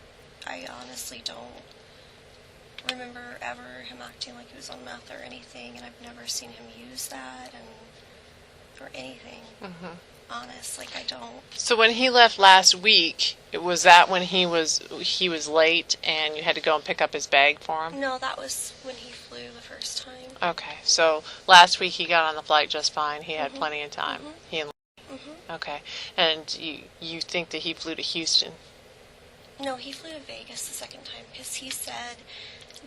I honestly don't remember ever him acting like he was on meth or anything, and I've never seen him use that or anything. Honest, like I don't. So when he left last week, was that when he was late and you had to go and pick up his bag for him? No, that was when he flew the first time. Okay, so last week he got on the flight just fine. He had plenty of time. He and okay, and you think that he flew to Houston? No, he flew to Vegas the second time because he said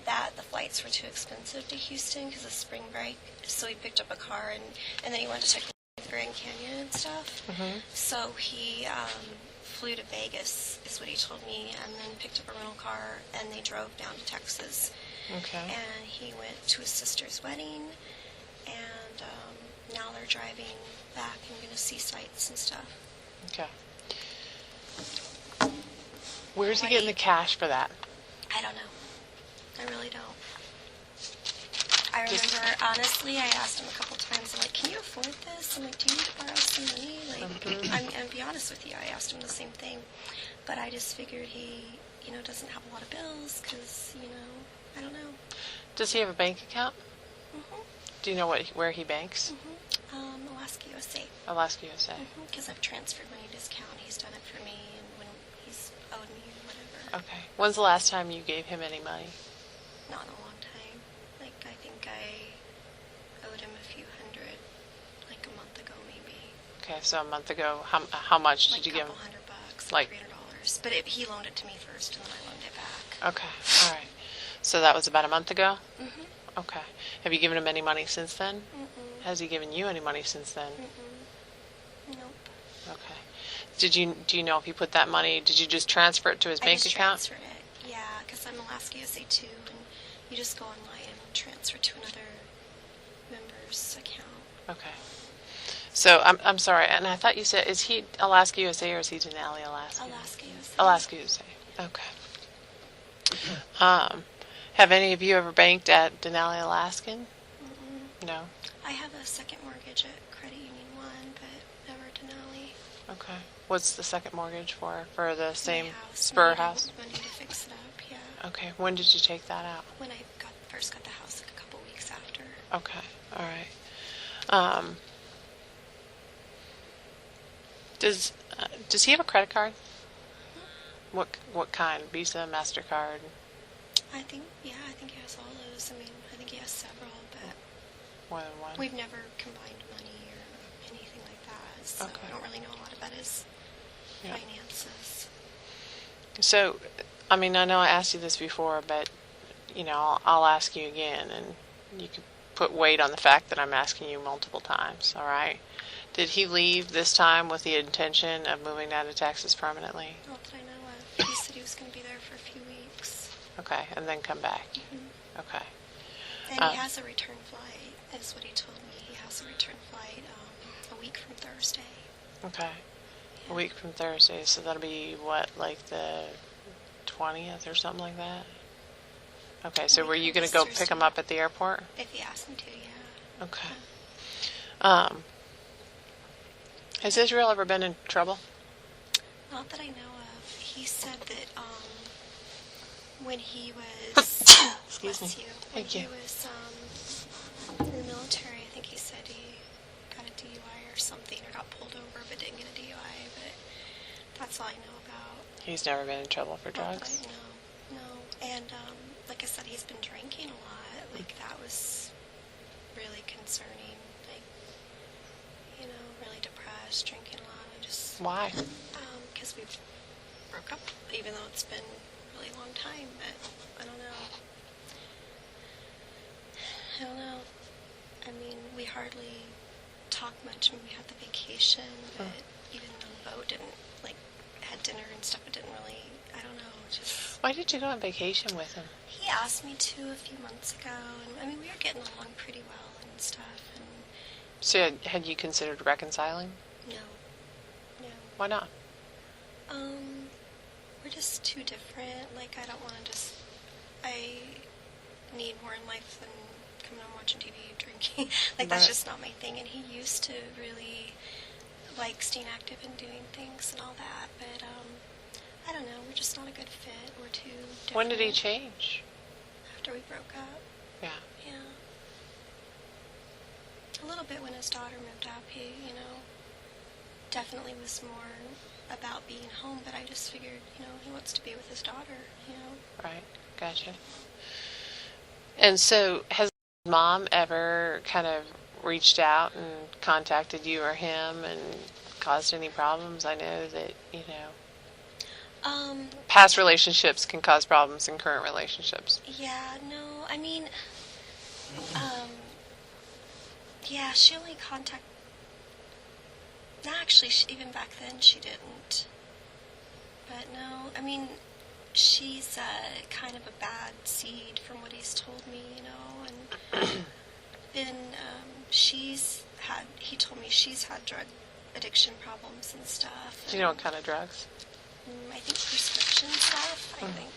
that the flights were too expensive to Houston because of spring break. So he picked up a car and then he went to check the Grand Canyon and stuff. So he flew to Vegas, is what he told me, and then picked up a rental car and they drove down to Texas. Okay. And he went to his sister's wedding, and now they're driving back and going to see sights and stuff. Okay. Where's he getting the cash for that? I don't know. I really don't. I remember, honestly, I asked him a couple times, I'm like, can you afford this? I'm like, do you need to borrow some money? Like, I'm be honest with you, I asked him the same thing. But I just figured he, doesn't have a lot of bills because, I don't know. Does he have a bank account? Do you know where he banks? Alaska USA. Alaska USA. Because I've transferred money to his account. He's done it for me, and when he's owed me or whatever. Okay. When's the last time you gave him any money? Not in a long time. Like, I think I owed him a few hundred, like a month ago maybe. Okay, so a month ago, how much Like did you give him? $200, Like $300. But he loaned it to me first, and then I loaned it back. Okay, all right. So that was about a month ago? Okay. Have you given him any money since then? Has he given you any money since then? Nope. Okay. Do you know if he put that money, did you just transfer it to his bank account? I just transferred it, yeah, because I'm Alaska USA too, and you just go online and transfer to another member's account. Okay. So I'm sorry, and I thought you said, is he Alaska USA or is he Denali, Alaska? Alaska USA. Alaska USA. Okay. Have any of you ever banked at Denali, Alaskan? No. I have a second mortgage at Credit Union 1, but never Denali. Okay. What's the second mortgage for? For the same My house. spur Money to- house? Money to fix it up, yeah. Okay. When did you take that out? When I first got the house, like a couple weeks after. Okay. All right. Does he have a credit card? What kind? Visa, MasterCard? I think he has all those. I mean, I think he has several, but More than one? we've never combined money or anything like that, so Okay. I don't really know a lot about his Yeah. finances. So, I mean, I know I asked you this before, but, I'll ask you again, and you can put weight on the fact that I'm asking you multiple times, all right? Did he leave this time with the intention of moving down to Texas permanently? Not that I know of. He said he was going to be there for a few weeks. Okay, and then come back? Okay. And he has a return flight, is what he told me. He has a return flight a week from Thursday. Okay. A week from Thursday, so that'll be what, like the 20th or something like that? Okay, so week were you from going to go Thursday. pick him up at the airport? If he asked me to, yeah. Okay. Has Israel ever been in trouble? Not that I know of. He said that when he was Excuse me. bless you, when Thank he you. was in the military, I think he said he got a DUI or something, or got pulled over but didn't get a DUI. But that's all I know about. He's never been in trouble for Not that drugs? No. And like I said, he's been drinking a lot. Like that was really concerning. Like, really depressed, drinking a lot. Why? Because we broke up, even though it's been a really long time. But I don't know. I mean, we hardly talk much when we had the vacation, but even on the boat, had dinner and stuff, it didn't really, I don't know, just... Why did you go on vacation with him? He asked me to a few months ago, and I mean, we were getting along pretty well and stuff, and... So had you considered reconciling? No. Why not? We're just too different. Like, I don't want to I need more in life than coming home watching TV, drinking. Like, that's Right. just not my thing. And he used to really like staying active and doing things and all that, but I don't know. We're just not a good fit. We're too different. When did he change? After we broke up. Yeah. Yeah. A little bit when his daughter moved up. He, definitely was more about being home, but I just figured, he wants to be with his daughter. Right. Gotcha. And so has Mom ever kind of reached out and contacted you or him and caused any problems? I know that, past relationships can cause problems in current relationships. Yeah, no, I mean, yeah, she only contacted, no, actually, even back then she didn't, but no, I mean, she's kind of a bad seed from what he's told me, and then he told me she's had drug addiction problems and stuff. Do you know what kind of drugs? I think prescription stuff. I think,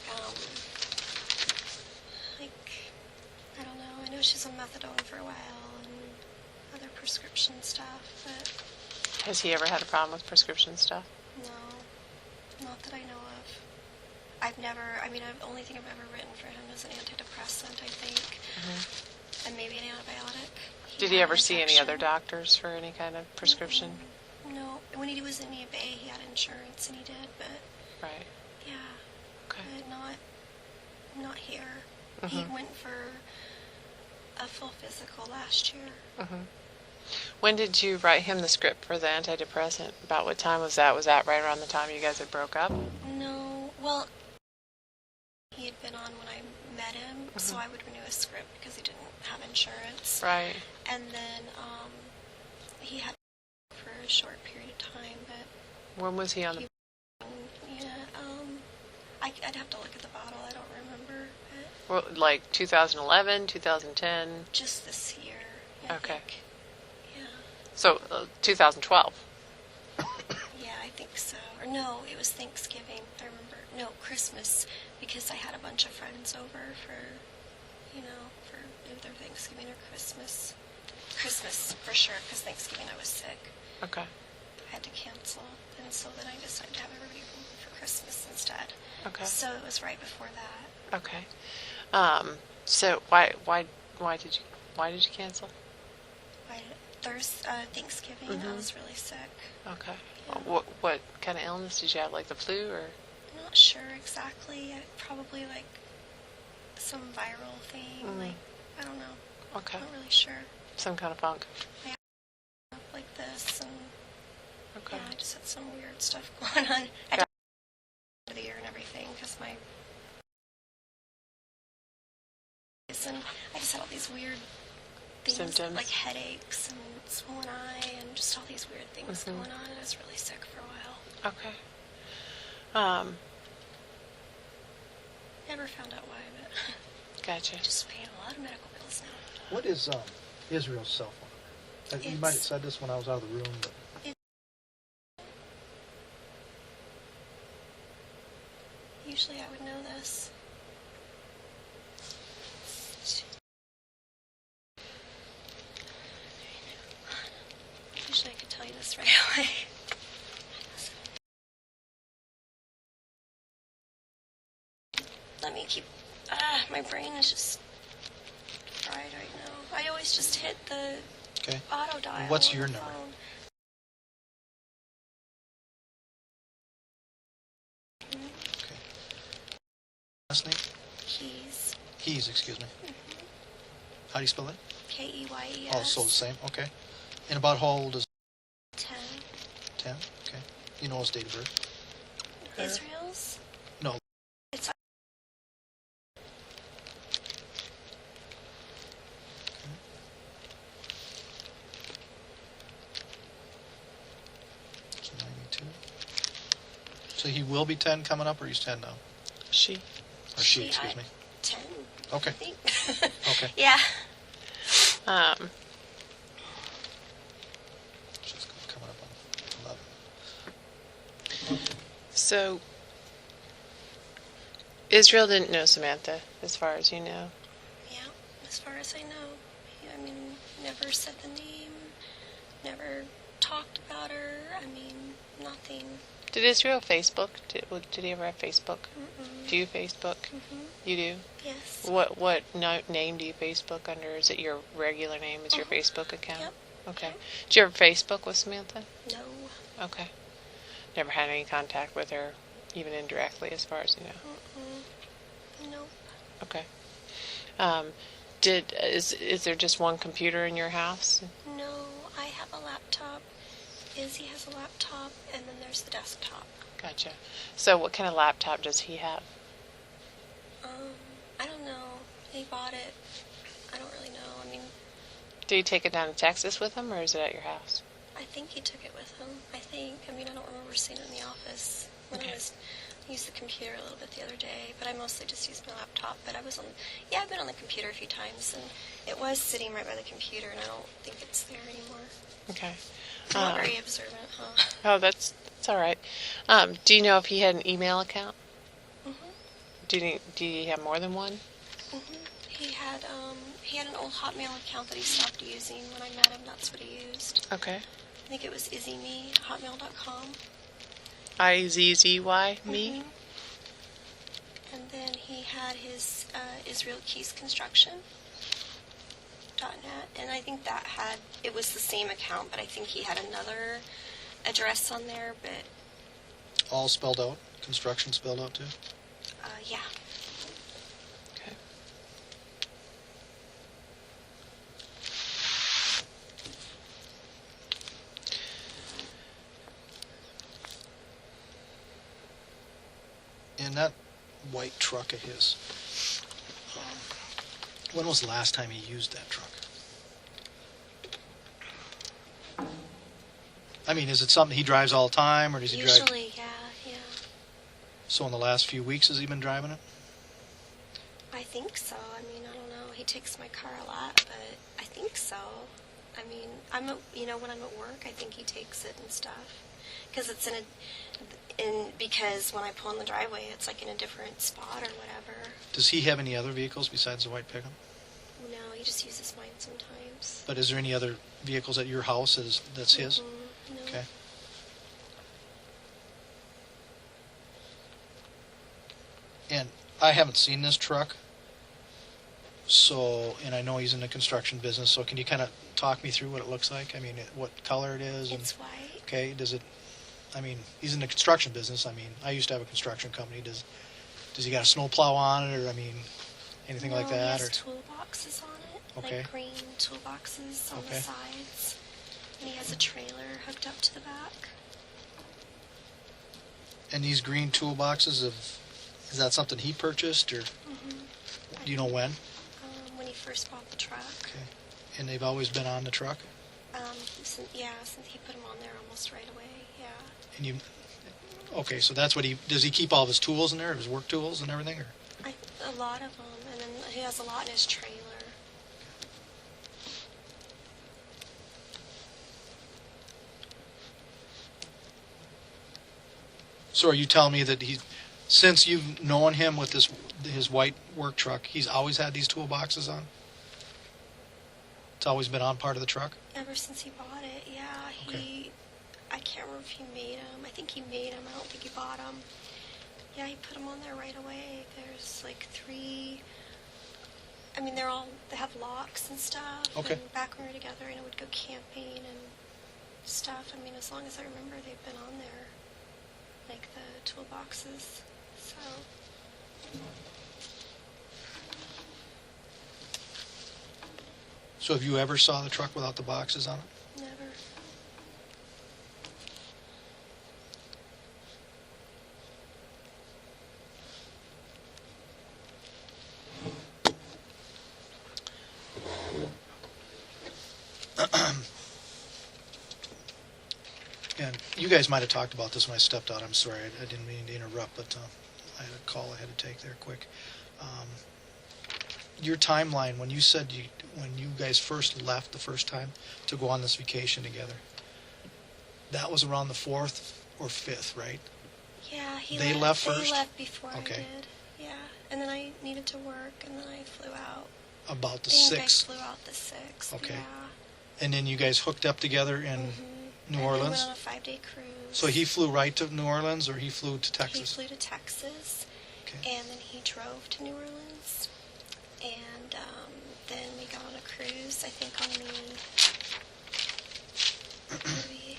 I don't know. I know she's on methadone for a while and other prescription stuff, but Has he ever had a problem with prescription stuff? no, not that I know of. The only thing I've ever written for him is an antidepressant, I think, and maybe an antibiotic. Did he had ever an see any infection. other doctors for any kind of prescription? No. When he was in East Bay, he had insurance, and he did, but Right. yeah, Okay. but not here. He went for a full physical last year. When did you write him the script for the antidepressant? About what time was that? Was that right around the time you guys had broke up? No, well, he had been on when I met him, so I would renew his script because he didn't have insurance. Right. And then he had for a short period of time, but When was he on the... I'd have to look at the bottle. I don't remember, but Well, like 2011, 2010? just this year. Okay. I think. Yeah. So 2012. Yeah, I think so. Or no, it was Thanksgiving. I remember. No, Christmas, because I had a bunch of friends over for either Thanksgiving or Christmas. Christmas, for sure, because Thanksgiving I was sick. Okay. I had to cancel, and so then I decided to have everybody over for Christmas instead. Okay. So it was right before that. Okay. So why did you cancel? Thanksgiving, I was really sick. Okay. Yeah. What kind of illness did you have? Like the flu or? I'm not sure exactly. Probably like some viral thing. Like, I don't know. Okay. I'm not really sure. Some kind of funk. Like this, and Okay. yeah, I just had some weird stuff going on. I had to of the year and everything because and I just had all these weird things, Symptoms. like headaches and swollen eye and just all these weird things going on, and I was really sick for a while. Okay. Never found out why, but Gotcha. just paying a lot of medical bills now. What is Israel's cell phone number? You might have said this when I was out of the room, but Usually I would know this. Usually I could tell you this right away. Let me keep... my brain is just fried right now. I always just hit the okay. auto dial. What's on your the number? phone. Okay. Last name? Keys. Keys, excuse me. How do you spell that? Keyes. Oh, so the same. Okay. And about how old is 10. 10? Okay. You know his date of birth? Israel's? No. It's It's 92. So he will be 10 coming up, or he's 10 now? She. Or she, excuse me. 10. Okay. I think. Okay. Yeah. She's coming up on 11. So Israel didn't know Samantha, as far as you know. Yeah, as far as I know. I mean, never said the name, never talked about her. I mean, nothing. Did Israel Facebook? Did he ever have Facebook? Mm-mm. Do you Facebook? Mm-hmm. You do? Yes. What name do you Facebook under? Is it your regular name? Is your Facebook account? Yep. Okay. Did you ever Facebook with Samantha? No. Okay. Never had any contact with her, even indirectly, as far as you know. Mm-mm. Nope. Okay. Is there just one computer in your house? No, I have a laptop. Izzy has a laptop, and then there's the desktop. Gotcha. So what kind of laptop does he have? I don't know. He bought it. I don't really know. I mean, Did he take it down to Texas with him, or is it at your house? I think he took it with him. I mean, I don't remember seeing it in the office when Okay. I used the computer a little bit the other day, but I mostly just used my laptop. But I've been on the computer a few times, and it was sitting right by the computer, and I don't think it's there anymore. Okay. I'm not very observant, huh? Oh, that's all right. Do you know if he had an email account? Mm-hmm. Do you have more than one? Mm-hmm. He had an old Hotmail account that he stopped using. When I met him, that's what he used. Okay. I think it was izzyme@hotmail.com. IZZY me? Mhm. And then he had his Israel Keys Construction .net, and I think it was the same account, but I think he had another address on there, but All spelled out? Construction spelled out too? yeah. Okay. And that white truck of his, when was the last time he used that truck? I mean, is it something he drives all the time, or does he drive? Usually, yeah. So in the last few weeks, has he been driving it? I think so. I mean, I don't know. He takes my car a lot, but I think so. I mean, when I'm at work, I think he takes it and stuff, because it's because when I pull in the driveway, it's like in a different spot or whatever. Does he have any other vehicles besides the white pickup? No, he just uses mine sometimes. But is there any other vehicles at your house that's his? Mm-hmm. No. Okay. And I haven't seen this truck, and I know he's in the construction business, so can you kind of talk me through what it looks like? I mean, what color it is? It's white. Okay, he's in the construction business. I mean, I used to have a construction company. Does he got a snow plow on it, or, anything like that? He Or has toolboxes on it, Okay. like green toolboxes on the Okay. sides. And he has a trailer hooked up to the back. And these green toolboxes, is that something he purchased, or do you know when? When he first bought the truck. Okay. And they've always been on the truck? Since he put them on there almost right away, yeah. And okay, so that's what does he keep all of his tools in there, his work tools and everything, or? A lot of them, and then he has a lot in his trailer. So are you telling me that since you've known him with his white work truck, he's always had these toolboxes on? It's always been on part of the truck? Ever since he bought it, yeah. Okay. I can't remember if he made them. I think he made them. I don't think he bought them. Yeah, he put them on there right away. There's like 3. I mean, they have locks and stuff. Okay. And back when we were together, and I would go camping and stuff. I mean, as long as I remember, they've been on there, like the toolboxes. So. So have you ever saw the truck without the boxes on it? Never. And you guys might have talked about this when I stepped out. I'm sorry, I didn't mean to interrupt, but I had a call I had to take there quick. Your timeline, when you said when you guys first left the first time to go on this vacation together, that was around the 4th or 5th, right? Yeah, They left They first? left before Okay. I did. Yeah, and then I needed to work, and then I flew out. About the I think I 6th. flew out the 6th. Okay. Yeah. And then you guys hooked up together and New And we went Orleans? on a 5-day cruise. So he flew right to New Orleans, or he flew to He Texas? flew to Texas, Okay. and then he drove to New Orleans, and then we got on a cruise. I think on the maybe,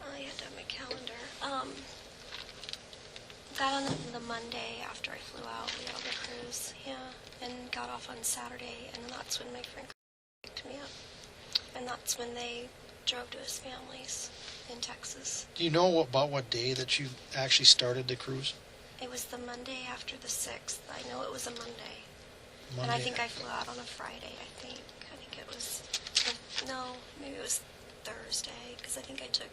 I had to have my calendar. Got on the Monday after I flew out. We got on the cruise, yeah, and got off on Saturday, and that's when my friend picked me up, and that's when they drove to his family's in Texas. Do you know about what day that you actually started the cruise? It was the Monday after the 6th. I know it was a Monday. And I Monday. think I flew out on a Friday, I think it was, no, maybe it was Thursday, because I think I took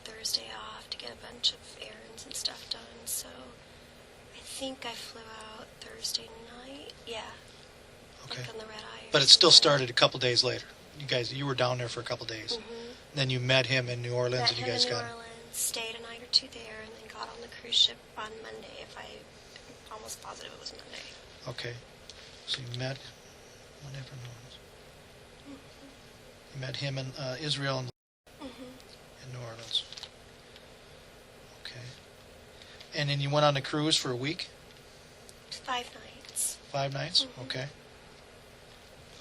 Thursday off to get a bunch of errands and stuff done, so I think I flew out Thursday night, yeah, Okay. like on the red eye. But it still started a couple days later. You were down there for a couple days. Mm-hmm. Then you met him in New Orleans, Met and you him guys in New got Orleans, stayed a night or two there, and then got on the cruise ship on Monday, I'm almost positive it was Monday. okay. So you met whenever New Orleans. You met him in Israel and Mm-hmm. in New Orleans. Okay. And then you went on the cruise for a week, 5 nights. 5 nights. Mhm. Okay.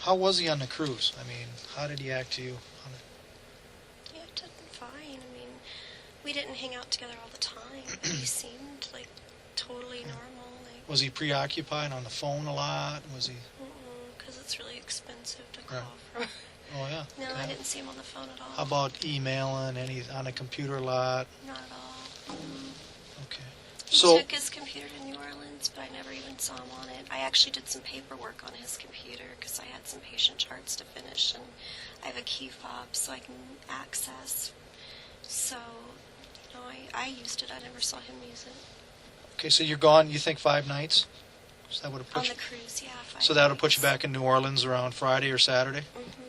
How was he on the cruise? I mean, how did he act to you on it? Yeah, it did fine. I mean, we didn't hang out together all the time, but he seemed like totally normal. Like, Was he preoccupied on the phone a lot? Was he? because it's really expensive to Right. call from. Oh yeah. No, Okay. I didn't see him on the phone at all. How about emailing? On a computer a lot? Not at all. Okay. He So took his computer to New Orleans, but I never even saw him on it. I actually did some paperwork on his computer because I had some patient charts to finish, and I have a key fob so I can access. So, I used it. I never saw him use it. okay, so you're gone. You think 5 nights? So that would have On put the you. cruise, yeah. 5 So that'll put you nights. back in New Orleans around Friday or Saturday. Mm-hmm.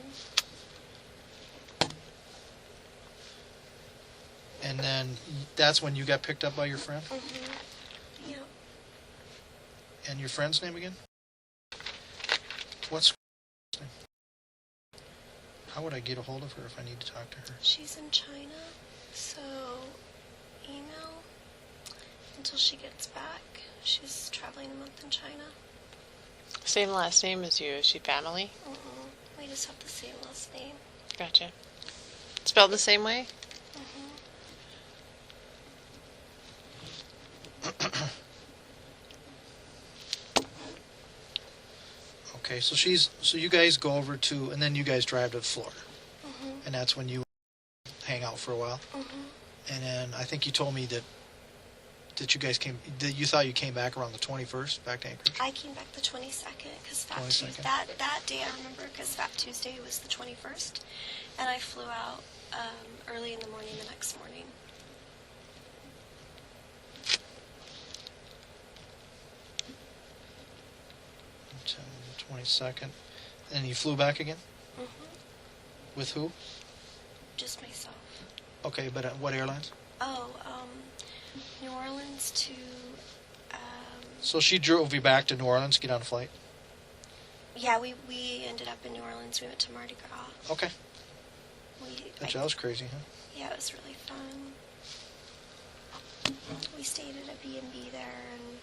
And then that's when you got picked up by your friend. Mm-hmm. Yeah. And your friend's name again? What's her name? How would I get a hold of her if I need to talk to her? She's in China, so email until she gets back. She's traveling a month in China. Same last name as you. Is she family? We just have the same last name. Gotcha. Spelled the same way? Okay, so you guys go over to, and then you guys drive to Florida, and that's when you hang out for a while. And then I think you told me that you guys you thought you came back around the 21st, back to Anchorage. I came back the 22nd because 22nd. that day I remember because Fat Tuesday was the 21st, and I flew out early in the morning the next morning. Until the 22nd, and you flew back again with who? Just myself. Okay, but what airlines? Oh, New Orleans to So she drove you back to New Orleans to get on a flight. yeah, we ended up in New Orleans. We went to Mardi Gras. Okay, that was crazy, huh? Yeah, it was really fun. We stayed at a B&B there, and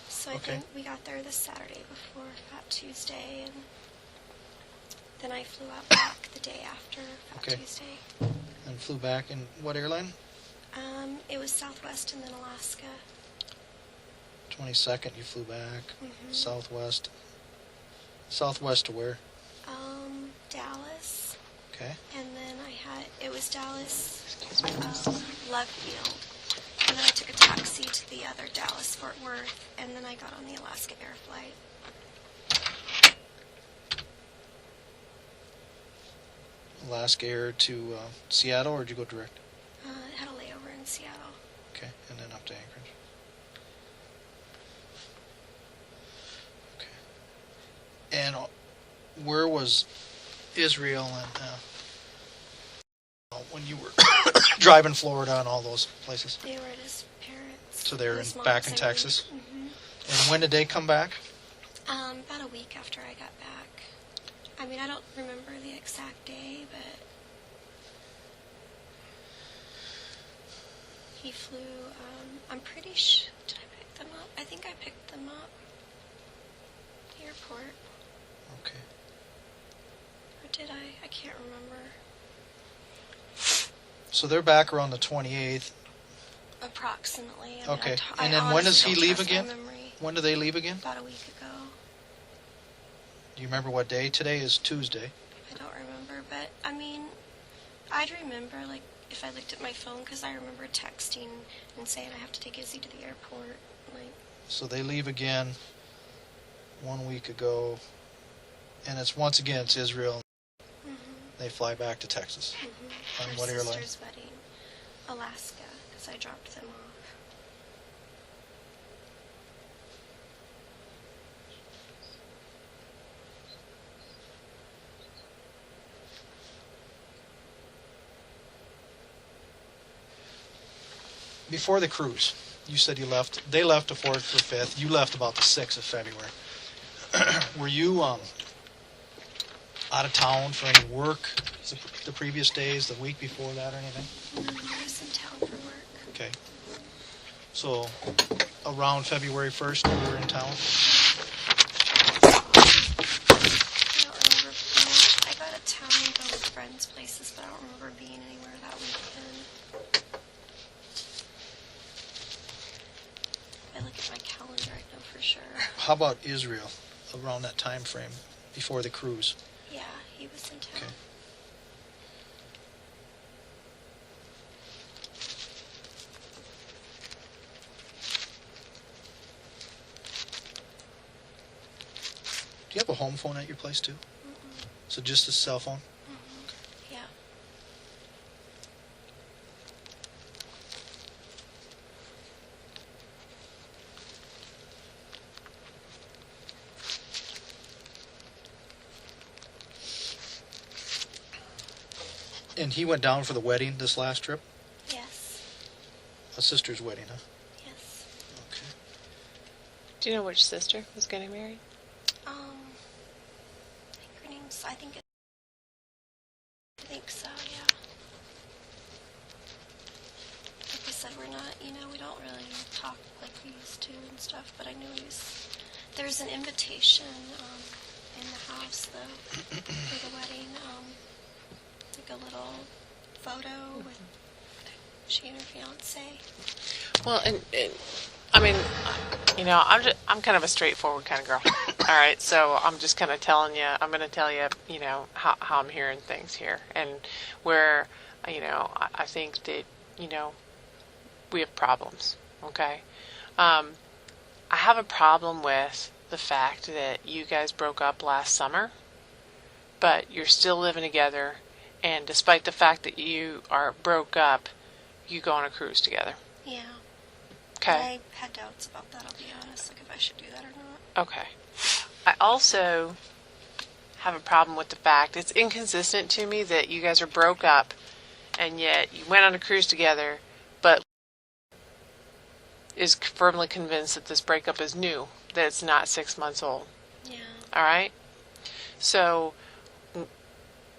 so I Okay. think we got there the Saturday before Fat Tuesday, and then I flew out back the day after Fat Okay. Tuesday. And flew back in what airline? It was Southwest and then Alaska. 22nd, you flew back. Mhm. Southwest. Southwest to where? Dallas, Okay. and then it was Dallas, Love Field, and then I took a taxi to the other Dallas, Fort Worth, and then I got on the Alaska Air flight. Alaska Air to Seattle, or did you go direct? It had a layover in Seattle. Okay, and then up to Anchorage. Okay. And where was Israel and when you were driving Florida and all those places? They were at his parents. So they were his back mom's, in I mean. Texas? Mhm. And when did they come back? About a week after I got back. I mean, I don't remember the exact day, but he flew, I'm pretty sure, did I pick them up? I think I picked them up at the airport. Okay. Or did I? I can't remember. So they're back around the 28th. Approximately. I mean, Okay. I And then when does honestly he don't leave trust my again? memory. When do they leave again? About a week ago. Do you remember what day? Today is Tuesday. I don't remember, but I mean, I'd remember, like, if I looked at my phone, because I remember texting and saying I have to take Izzy to the airport. Like, So they leave again 1 week ago. And it's once again, it's Israel. They fly back to Texas. On Her what airline? sister's wedding, Alaska, because I dropped them off. Before the cruise, you said you left. They left the 4th or 5th. You left about the 6th of February. Were you out of town for any work the previous days, the week before that, or anything? I was in town for work. Okay. So around February 1st, you were in town? I don't remember being, I got out of town and go to friends' places, but I don't remember being anywhere that weekend. If I look at my calendar, I know for sure. How about Israel around that time frame before the cruise? Yeah, he was in town. Okay. Do you have a home phone at your place too? So just a cell phone? Yeah. And he went down for the wedding this last trip? Yes. A sister's wedding, huh? Yes. Okay. Do you know which sister was getting married? I think her name's, I think so, yeah. Like I said, we're not, we don't really talk like we used to and stuff, but I knew there's an invitation, in the house, though, for the wedding, like a little photo with she and her fiance. Well, and I mean, I'm kind of a straightforward kind of girl. All right, so I'm just kind of telling you. I'm going to tell you, how I'm hearing things here, and where, I think that, we have problems. Okay, I have a problem with the fact that you guys broke up last summer, but you're still living together, and despite the fact that you are broke up, you go on a cruise together. Yeah. Okay. I had doubts about that, I'll be honest, like if I should do that or not. Okay. I also have a problem with the fact it's inconsistent to me that you guys are broke up and yet you went on a cruise together, but is firmly convinced that this breakup is new, that it's not 6 months old. Yeah. All right? So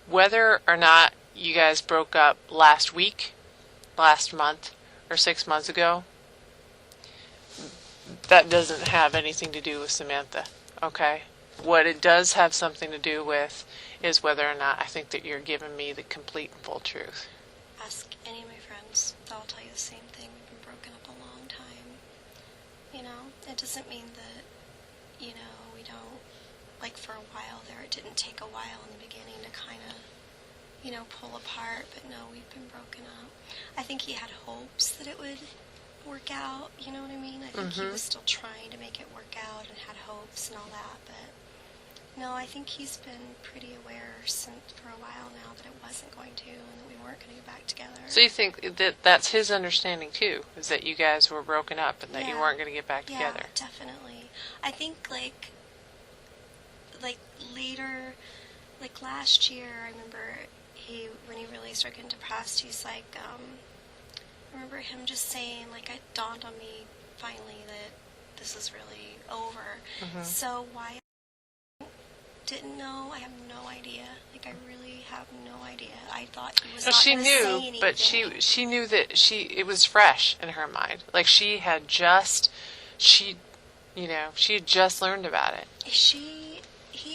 whether or not you guys broke up last week, last month, or 6 months ago, that doesn't have anything to do with Samantha, okay? What it does have something to do with is whether or not I think that you're giving me the complete and full truth. Ask any of my friends, they'll all tell you the same thing. We've been broken up a long time. It doesn't mean that, we don't, like for a while there, it didn't take a while in the beginning to kind of, pull apart, but no, we've been broken up. I think he had hopes that it would work out, you know what I mean? I think he was still trying to make it work out and had hopes and all that, but no, I think he's been pretty aware for a while now that it wasn't going to and that we weren't going to get back together. So you think that that's his understanding too, is that you guys were broken up and that you Yeah. weren't going to get back Yeah, together? definitely. I think like later, like last year, I remember when he really started getting depressed, he's like, I remember him just saying, like, it dawned on me finally that this is really over. So why I didn't know, I have no idea. Like, I really have no idea. I thought he was No, not she going to say knew, anything. but she knew that it was fresh in her mind. Like she had just she had just learned about it. He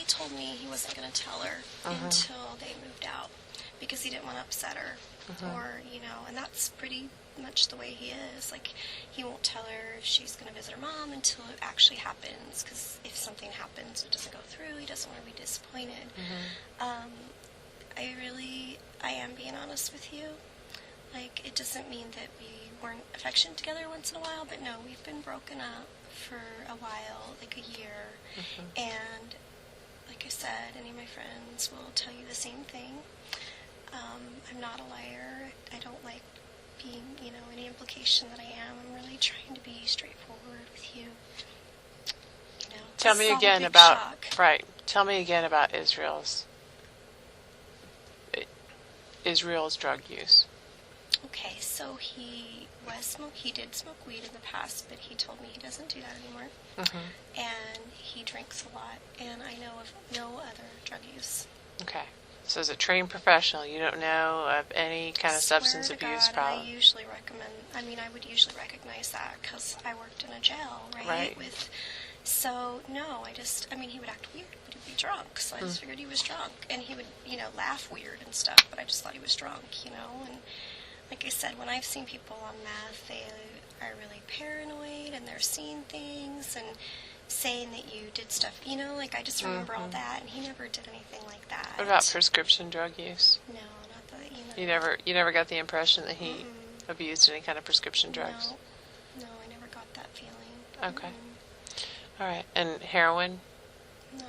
told me he wasn't going to tell her until they moved out because he didn't want to upset her. Or, and that's pretty much the way he is. Like, he won't tell her if she's going to visit her mom until it actually happens, because if something happens and it doesn't go through, he doesn't want to be disappointed. I am being honest with you. Like, it doesn't mean that we weren't affectionate together once in a while, but no, we've been broken up for a while, like a year. And like I said, any of my friends will tell you the same thing. I'm not a liar. I don't like being, any implication that I am. I'm really trying to be straightforward with you. Tell it's me not a again big about shock. right. Tell me again about Israel's drug use. Okay, so he did smoke weed in the past, but he told me he doesn't do that anymore. And he drinks a lot, and I know of no other drug use. Okay. So as a trained professional, you don't know of any kind of substance abuse problem? I would usually recognize that because I worked in a jail, right? So, no, he would act weird, but he'd be drunk, so I just figured he was drunk. And he would, laugh weird and stuff, but I just thought he was drunk, and like I said, when I've seen people on meth, they are really paranoid, and they're seeing things, and saying that you did stuff, I just remember all that, and he never did anything like that. What about prescription drug use? No, not that, You never got the impression that he abused any kind of prescription drugs? No, I never got that feeling. Okay. All right. And heroin? No.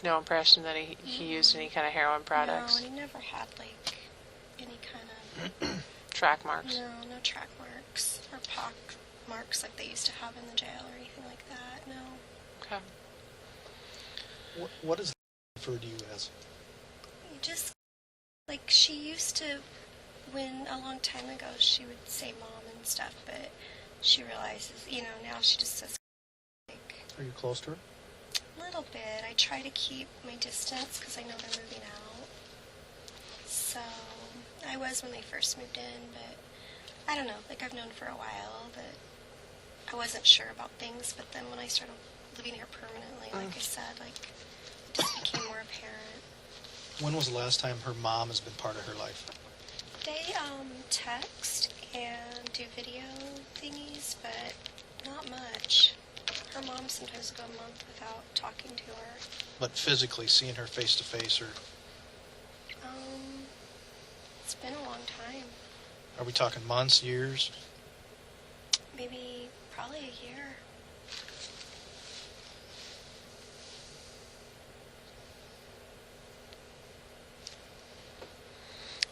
No impression that he used any kind of heroin products? No, and he never had, any kind of... Track marks? No track marks or pock marks like they used to have in the jail or anything like that, no. Okay. What does that refer to you as? You just, she used to, a long time ago, she would say mom and stuff, but she realizes, now she just says, Are you close to her? a little bit. I try to keep my distance because I know they're moving out. So, I was when they first moved in, but I don't know, I've known for a while that I wasn't sure about things, but then when I started living here permanently, like I said, it just became more apparent. When was the last time her mom has been part of her life? They text and do video thingies, but not much. Her mom sometimes will go a month without talking to her. But physically seeing her face to face, or it's been a long time. are we talking months, years? Maybe probably a year.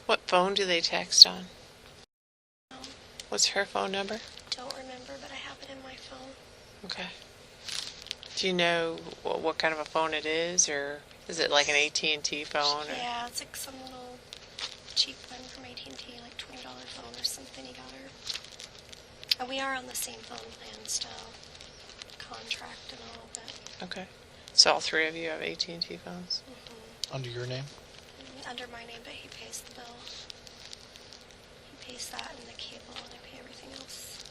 What phone do they text on? No, What's her phone number? don't remember, but I have it in my phone. Okay. Do you know what kind of a phone it is, or is it like an AT&T phone? Or? Yeah, it's some little cheap one from AT&T, $20 phone or something he got her. And we are on the same phone plan still, contract and all, but Okay. So all three of you have AT&T phones? Under your name? under my name, but he pays the bill. He pays that and the cable, and I pay everything else.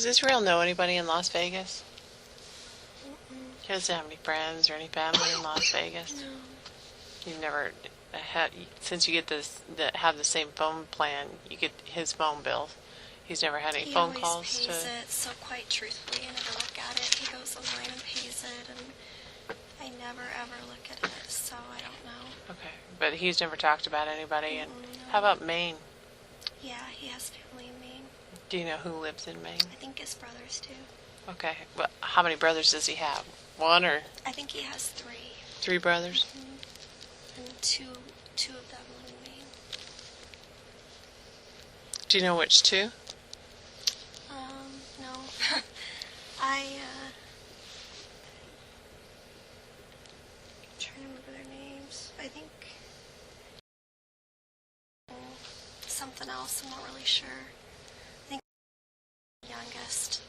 Does Israel know anybody in Las Vegas? He doesn't have any friends or any family in Las Vegas? No. You've never had, since you get have the same phone plan, you get his phone bill. He's never had any He phone always calls pays to... it, so quite truthfully, I never look at it. He goes online and pays it, and I never ever look at it, so I don't know. Okay, but he's never talked about anybody. And No. how about Maine? Yeah, he has family in Maine. Do you know who lives in Maine? I think his brothers do. Okay. Well, how many brothers does he have? One or I think he has 3. 3 brothers? And two of them live in Maine. Do you know which 2? No. I'm trying to remember their names. I think something else, I'm not really sure. I think youngest.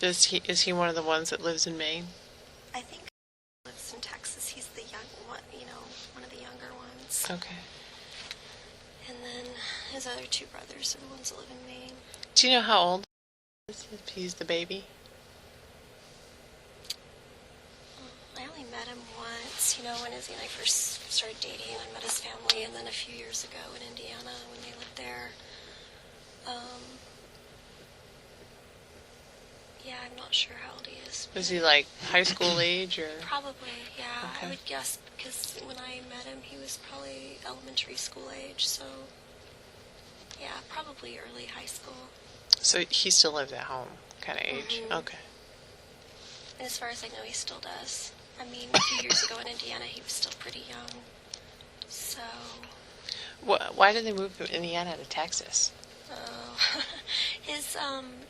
Is he one of the ones that lives in Maine? I think he lives in Texas. He's the young one, one of the younger ones. Okay. And then his other 2 brothers are the ones that live in Maine. Do you know how old he is if he's the baby? I only met him once, when Izzy and I first started dating. I met his family, and then a few years ago in Indiana when they lived there. Yeah, I'm not sure how old he is. Is he like high school age or? Probably, yeah. Okay. I would guess, because when I met him, he was probably elementary school age, so yeah, probably early high school. So he still lives at home kind of age? Mhm. Okay. And as far as I know, he still does. I mean, a few years ago in Indiana, he was still pretty young. So, Why did they move from Indiana to Texas? his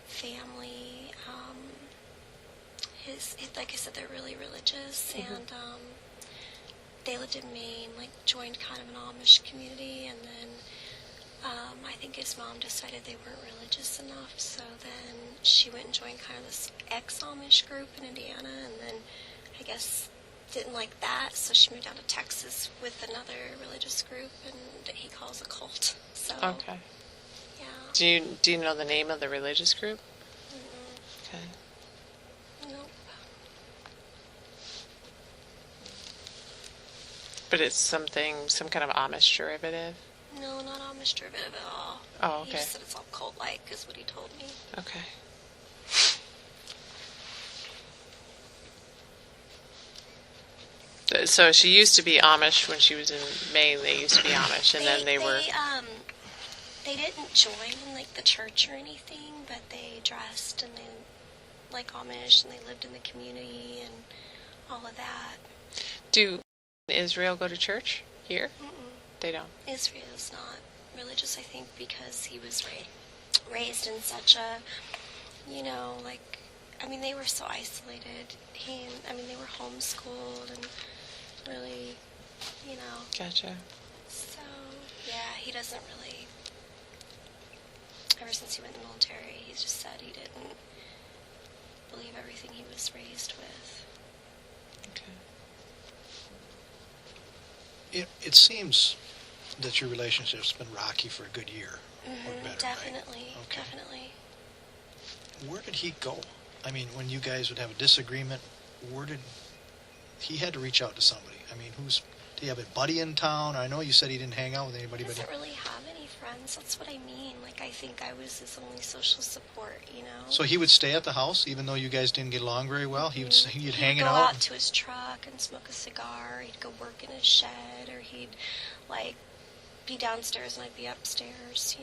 family, like I said, they're really religious, and they lived in Maine, like joined kind of an Amish community, and then I think his mom decided they weren't religious enough, so then she went and joined kind of this ex-Amish group in Indiana, and then I guess didn't like that, so she moved down to Texas with another religious group, and that he calls a cult. So, Okay. yeah. Do you know the name of the religious group? Mm-mm. Okay. Nope. But it's some kind of Amish derivative? No, not Amish derivative at all. Oh, He okay. just said it's all cult-like, is what he told me. Okay. So she used to be Amish when she was in Maine. They used to be Amish, and then they were. They didn't join like the church or anything, but they dressed and they like Amish, and they lived in the community and all of that. Do Israel go to church here? Mm-mm. They don't. Israel is not religious, I think, because he was raised in such a, they were so isolated. They were homeschooled and really, Gotcha. So, yeah, he doesn't really, ever since he went in the military, he just said he didn't believe everything he was raised with. Okay. It seems that your relationship's been rocky for a good year or better, Definitely, right? Okay. definitely. Where did he go? I mean, when you guys would have a disagreement, he had to reach out to somebody? I mean, do you have a buddy in town? I know you said he didn't hang out with anybody, He but doesn't really have any friends. That's what I mean. Like, I think I was his only social support, so he would stay at the house even though you guys didn't get along very well. He'd hang go out. out to his truck and smoke a cigar. He'd go work in his shed, or he'd be downstairs and I'd be upstairs.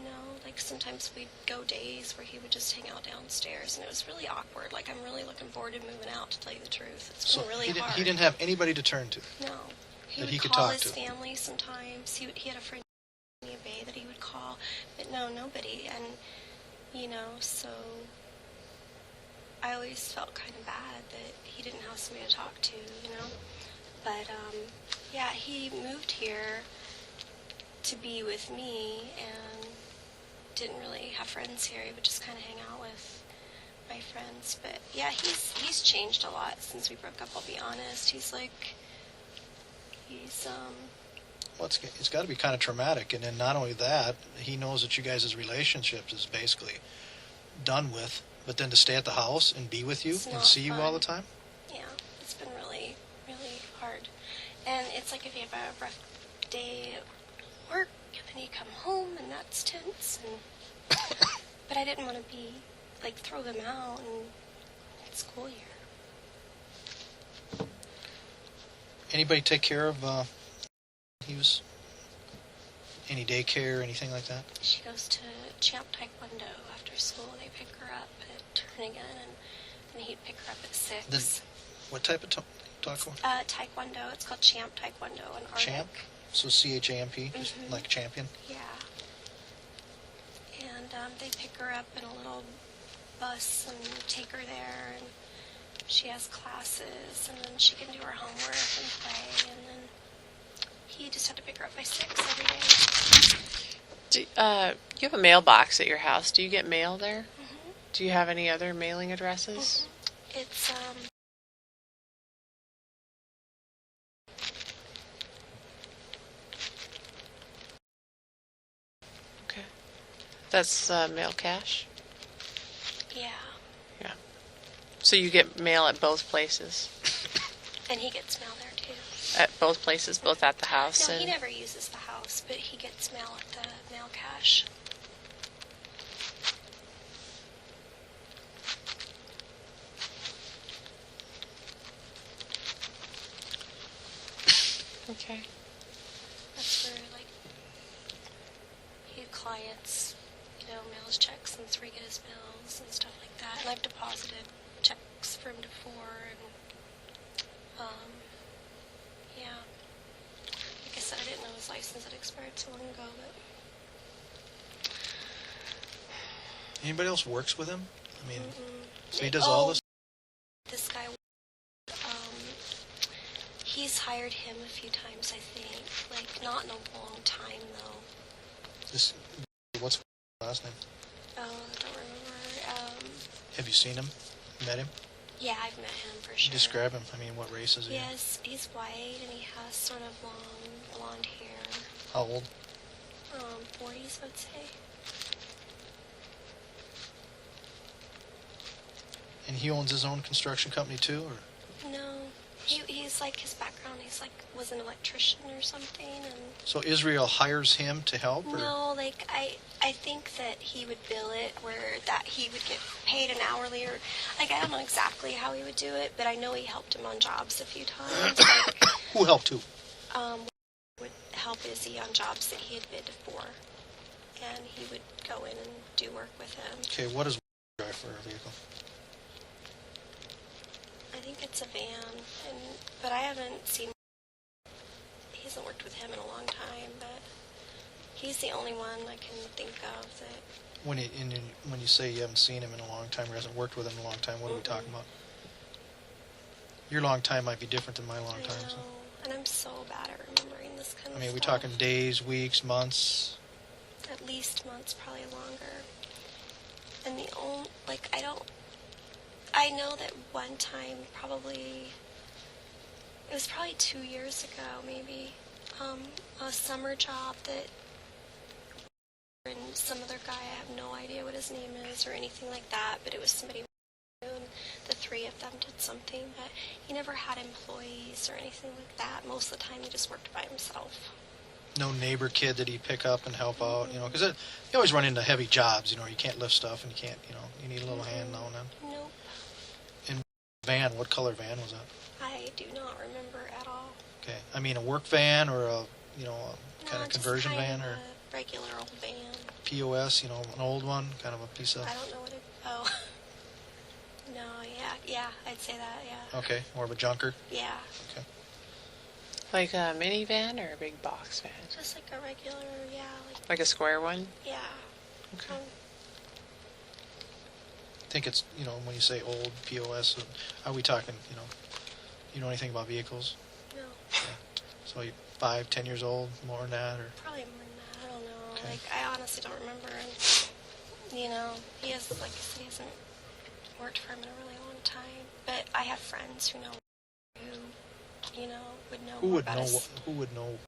Like sometimes we'd go days where he would just hang out downstairs, and it was really awkward. Like, I'm really looking forward to moving out, to tell you the truth. It's So been really hard. he didn't have anybody to turn to. No. He that would he could call talk his to. family sometimes. He had a friend in the Bay that he would call, but no, nobody. And, so I always felt kind of bad that he didn't have somebody to talk to, But, yeah, he moved here to be with me and didn't really have friends here. He would just kind of hang out with my friends. But, yeah, he's changed a lot since we broke up, I'll be honest. Well, it's got to be kind of traumatic. And then not only that, he knows that you guys' relationship is basically done with, but then to stay at the house and be with you It's and not see you all fun. the time? Yeah, it's been really, really hard. And it's like if you have a rough day at work, and then you come home, and that's tense. But I didn't want to throw them out in school year. Anybody take care of, he was any daycare or anything like that? She goes to Champ Taekwondo after school. They pick her up at Turnigan, and he'd pick her up at 6. Then what type of taekwondo? Taekwondo. It's called Champ Taekwondo in Arctic. Champ? So CHAMP, Mhm. like champion? Yeah. And they pick her up in a little bus and take her there, and she has classes, and then she can do her homework and play, and then he just had to pick her up by 6 every day. You have a mailbox at your house. Do you get mail there? Mm-hmm. Do you have any other mailing addresses? It's Okay. That's mail cash? yeah, Yeah. So you get mail at both places? and he gets mail there too. At both places, both at the house No, and... he never uses the house, but he gets mail at the mail cache. Okay. That's where, like, he had clients, mails checks, and that's where he get his bills and stuff like that. And I've deposited checks for him before, and, yeah. Like I said, I didn't know his license had expired so long ago, but... Anybody else works with him? I mean, Mm-mm. so he does all this? This guy, he's hired him a few times, I think. Like, not in a long time, though. This, what's his last name? Oh, I don't remember. Have you seen him? Met him? Yeah, I've met him for sure. Describe him. I mean, what race is he? Yes, he's white and he has sort of long blonde hair. How old? 40s, I would say. And he owns his own construction company too, or? No, he's like, his background, he's like, was an electrician or something, and... So Israel hires him to help, or? No, like, I think that he would bill it where that he would get paid an hourly, or, like, I don't know exactly how he would do it, but I know he helped him on jobs a few times. Like, Who helped who? would help Izzy on jobs that he had bid for, and he would go in and do work with him. Okay, what does drive for a vehicle? I think it's a van, but I haven't seen... He hasn't worked with him in a long time, but he's the only one I can think of that... When you say you haven't seen him in a long time or hasn't worked with him in a long time, what are we talking about? Your long time might be different than my long I time. know, So. and I'm so bad at remembering this kind of I mean, stuff. we talking days, weeks, months? At least months, probably longer. And the only... Like, I know that one time, probably... It was probably 2 years ago, maybe. A summer job that... And some other guy, I have no idea what his name is or anything like that, but it was somebody... And the three of them did something, but he never had employees or anything like that. Most of the time, he just worked by himself. No neighbor kid that he'd pick up and help out, because you always run into heavy jobs, you can't lift stuff and you can't, you need a little hand now and then. Nope. And van, what color van was that? I do not remember at all. Okay, I mean a work van or a kind of Just conversion kind van of or a regular old van. POS, an old one, kind of a piece of. I don't know what it... Oh. No, yeah, I'd say that, yeah. Okay, more of a junker. Yeah, Okay. Like a minivan or a big box van? just like a regular, yeah, Like a square one? yeah. Okay. I think it's when you say old POS, are we talking you know anything about vehicles? No, So 5-10 years old, more than that, or probably more than that, I don't know. Okay. Like, I honestly don't remember, and, he has, like I said, he hasn't worked for him in a really long time. But I have friends who know, would know who more would about know his... who would know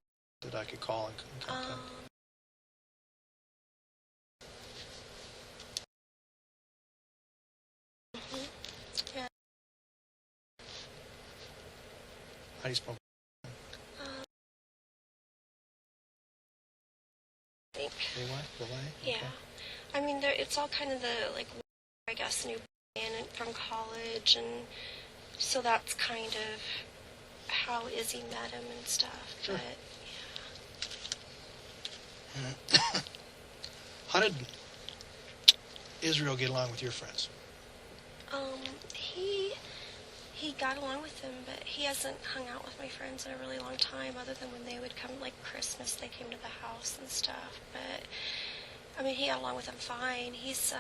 that I could call and contact? Yeah. How do you spell? I think. Belay? Yeah. Okay. I mean, it's all kind of the, like, I guess, new band from college, and so that's kind of how Izzy met him and stuff. Sure. But, How did Israel get along with your friends? He got along with them, but he hasn't hung out with my friends in a really long time, other than when they would come, like Christmas, they came to the house and stuff. But I mean, he got along with them fine. He's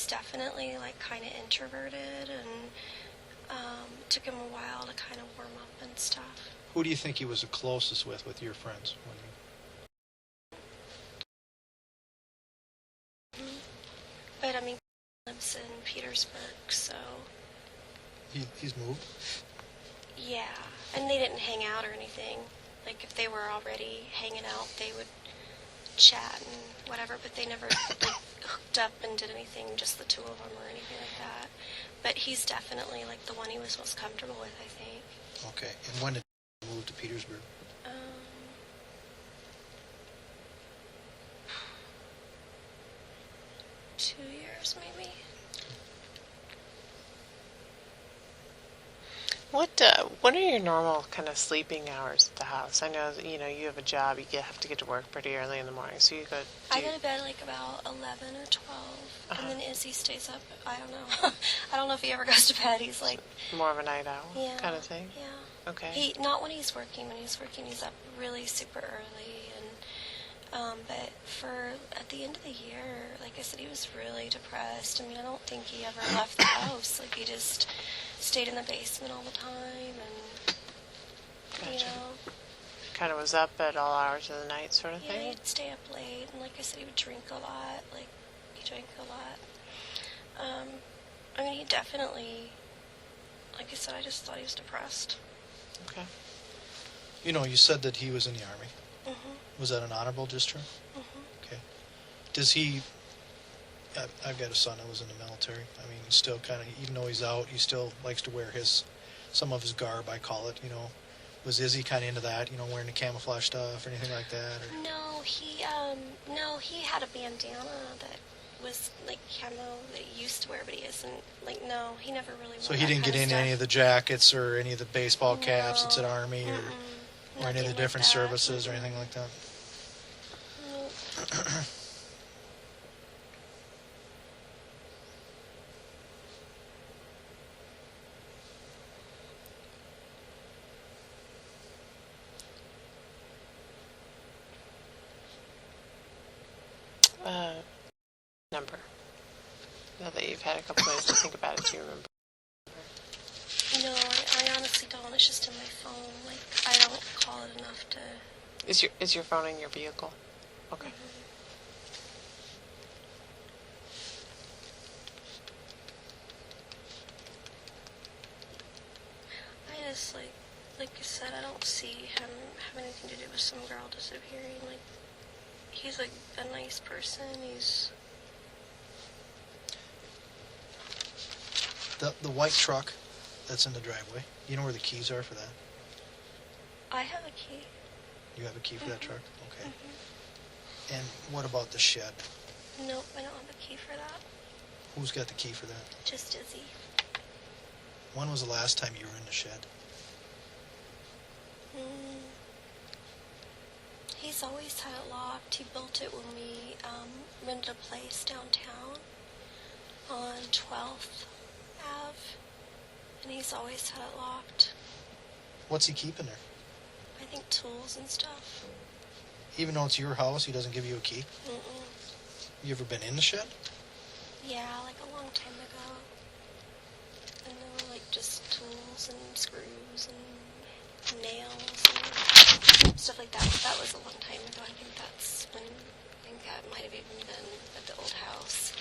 definitely like kind of introverted, and took him a while to kind of warm up and stuff. Who do you think he was the closest with your friends? But I mean, he lives in Petersburg, so He's moved? yeah. And they didn't hang out or anything. Like if they were already hanging out, they would chat and whatever. But they never like hooked up and did anything, just the two of them or anything like that. But he's definitely like the one he was most comfortable with, I think. Okay. And when did he move to Petersburg? 2 years maybe. What are your normal kind of sleeping hours at the house? I know that, you know, you have a job, have to get to work pretty early in the morning, so you go. I go to bed like about 11 or 12, and then Izzy stays up. I don't know. I don't know if he ever goes to bed. He's like More of a night owl kind of thing. Yeah. Okay. Not when he's working. When he's working, he's up really super early, and but at the end of the year, like I said, he was really depressed. I mean, I don't think he ever left the house. Like he just stayed in the basement all the time, and Gotcha. you know. Kind of was up at all hours of the night, sort of Yeah, thing. he'd stay up late, and like I said, he would drink a lot. Like, he drank a lot. I mean, he definitely, like I said, I just thought he was depressed. Okay. You know, you said that he was in the Army. Mm-hmm. Was that an honorable discharge? Mm-hmm. Okay. Does he... I've got a son that was in the military. I mean, he's still kind of, even though he's out, he still likes to wear some of his garb, I call it, you know. Was Izzy kind of into that, you know, wearing the camouflage stuff or anything like that? Or? No, he had a bandana that was like camo that he used to wear, but he isn't, like, no, he never really wore So he that didn't kind get into stuff. any of the jackets or any of the baseball caps that said No. Army or any of Nothing the like different that. services or anything like that? Nope. Number. Now that you've had a couple days to think about it, do you remember? No, I honestly don't. It's just in my phone. Like, I don't call it enough to... Is your phone in your vehicle? Okay. I just, like I said, I don't see him having anything to do with some girl disappearing. Like, he's, like, a nice person. He's... The white truck that's in the driveway, you know where the keys are for that? I have a key. You have a key for that truck? Okay. Mm-hmm. And what about the shed? Nope, I don't have a key for that. Who's got the key for that? Just Izzy. When was the last time you were in the shed? He's always had it locked. He built it when we rented a place downtown on 12th Ave, and he's always had it locked. What's he keeping there? I think tools and stuff. Even though it's your house, he doesn't give you a key? Mm-mm. You ever been in the shed? Yeah, like a long time ago. And there were like just tools and screws and nails and stuff like that. But that was a long time ago. I think that might have even been at the old house.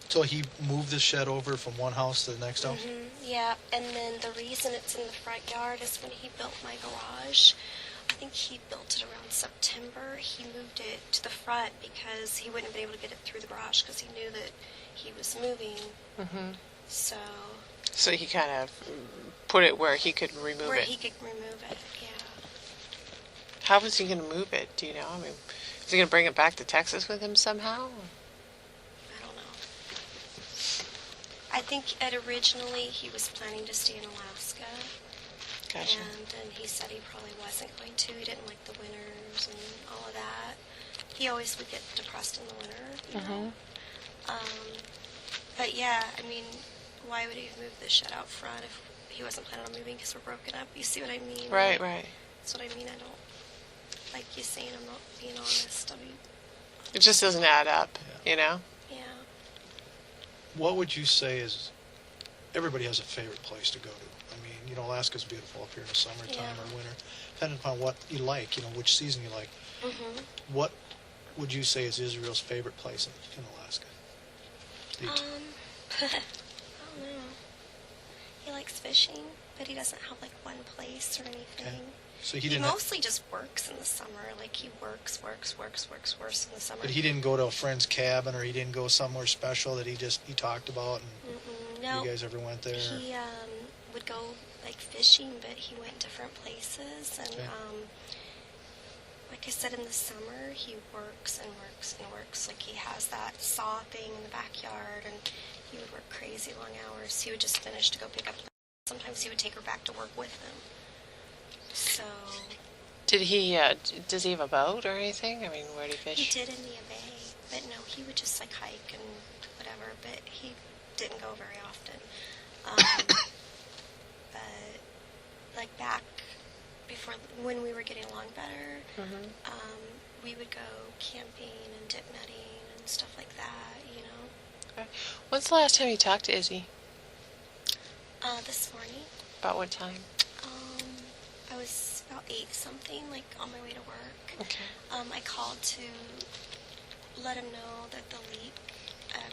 So he moved the shed over from one house to the next house? Yeah, and then the reason it's in the front yard is when he built my garage. I think he built it around September. He moved it to the front because he wouldn't have been able to get it through the garage because he knew that he was moving. Mm-hmm. So So he kind of put it where he could remove where it. he could remove it, yeah. How was he going to move it? Do you know? I mean, is he going to bring it back to Texas with him somehow? I don't know. I think originally he was planning to stay in Alaska. Gotcha. And then he said he probably wasn't going to. He didn't like the winters and all of that. He always would get depressed in the winter, you know. But yeah, I mean, why would he have moved the shed out front if he wasn't planning on moving because we're broken up? You see what I mean? Right, right. That's what I mean. I don't like you saying I'm not being honest. I mean, It just doesn't add up, Yeah. you know? yeah. What would you say is, everybody has a favorite place to go to. I mean, you know, Alaska's beautiful up here in the summertime Yeah. or winter, depending upon what you like, you know, which season you like. What would you say is Israel's favorite place in Alaska? I don't know. He likes fishing, but he doesn't have like one place or anything. So he He didn't, mostly just works in the summer. Like he works in the summer. but he didn't go to a friend's cabin, or he didn't go somewhere special that he talked about, and No, you guys ever went there? he would go like fishing, but he went different places. And Okay. like I said, in the summer he works and works and works. Like he has that saw thing in the backyard, and he would work crazy long hours. He would just finish to go pick up. Sometimes he would take her back to work with him. So Did he, does he have a boat or anything? I mean, where do he fish? he did in the bay, but no, he would just like hike and whatever. But he didn't go very often. But like back before, when we were getting along better, we would go camping and dip netting and stuff like that. You know, Okay. When's the last time you talked to Izzy? this morning. About what time? I was about 8 something, like on my way to work. Okay. I called to let him know that the leak,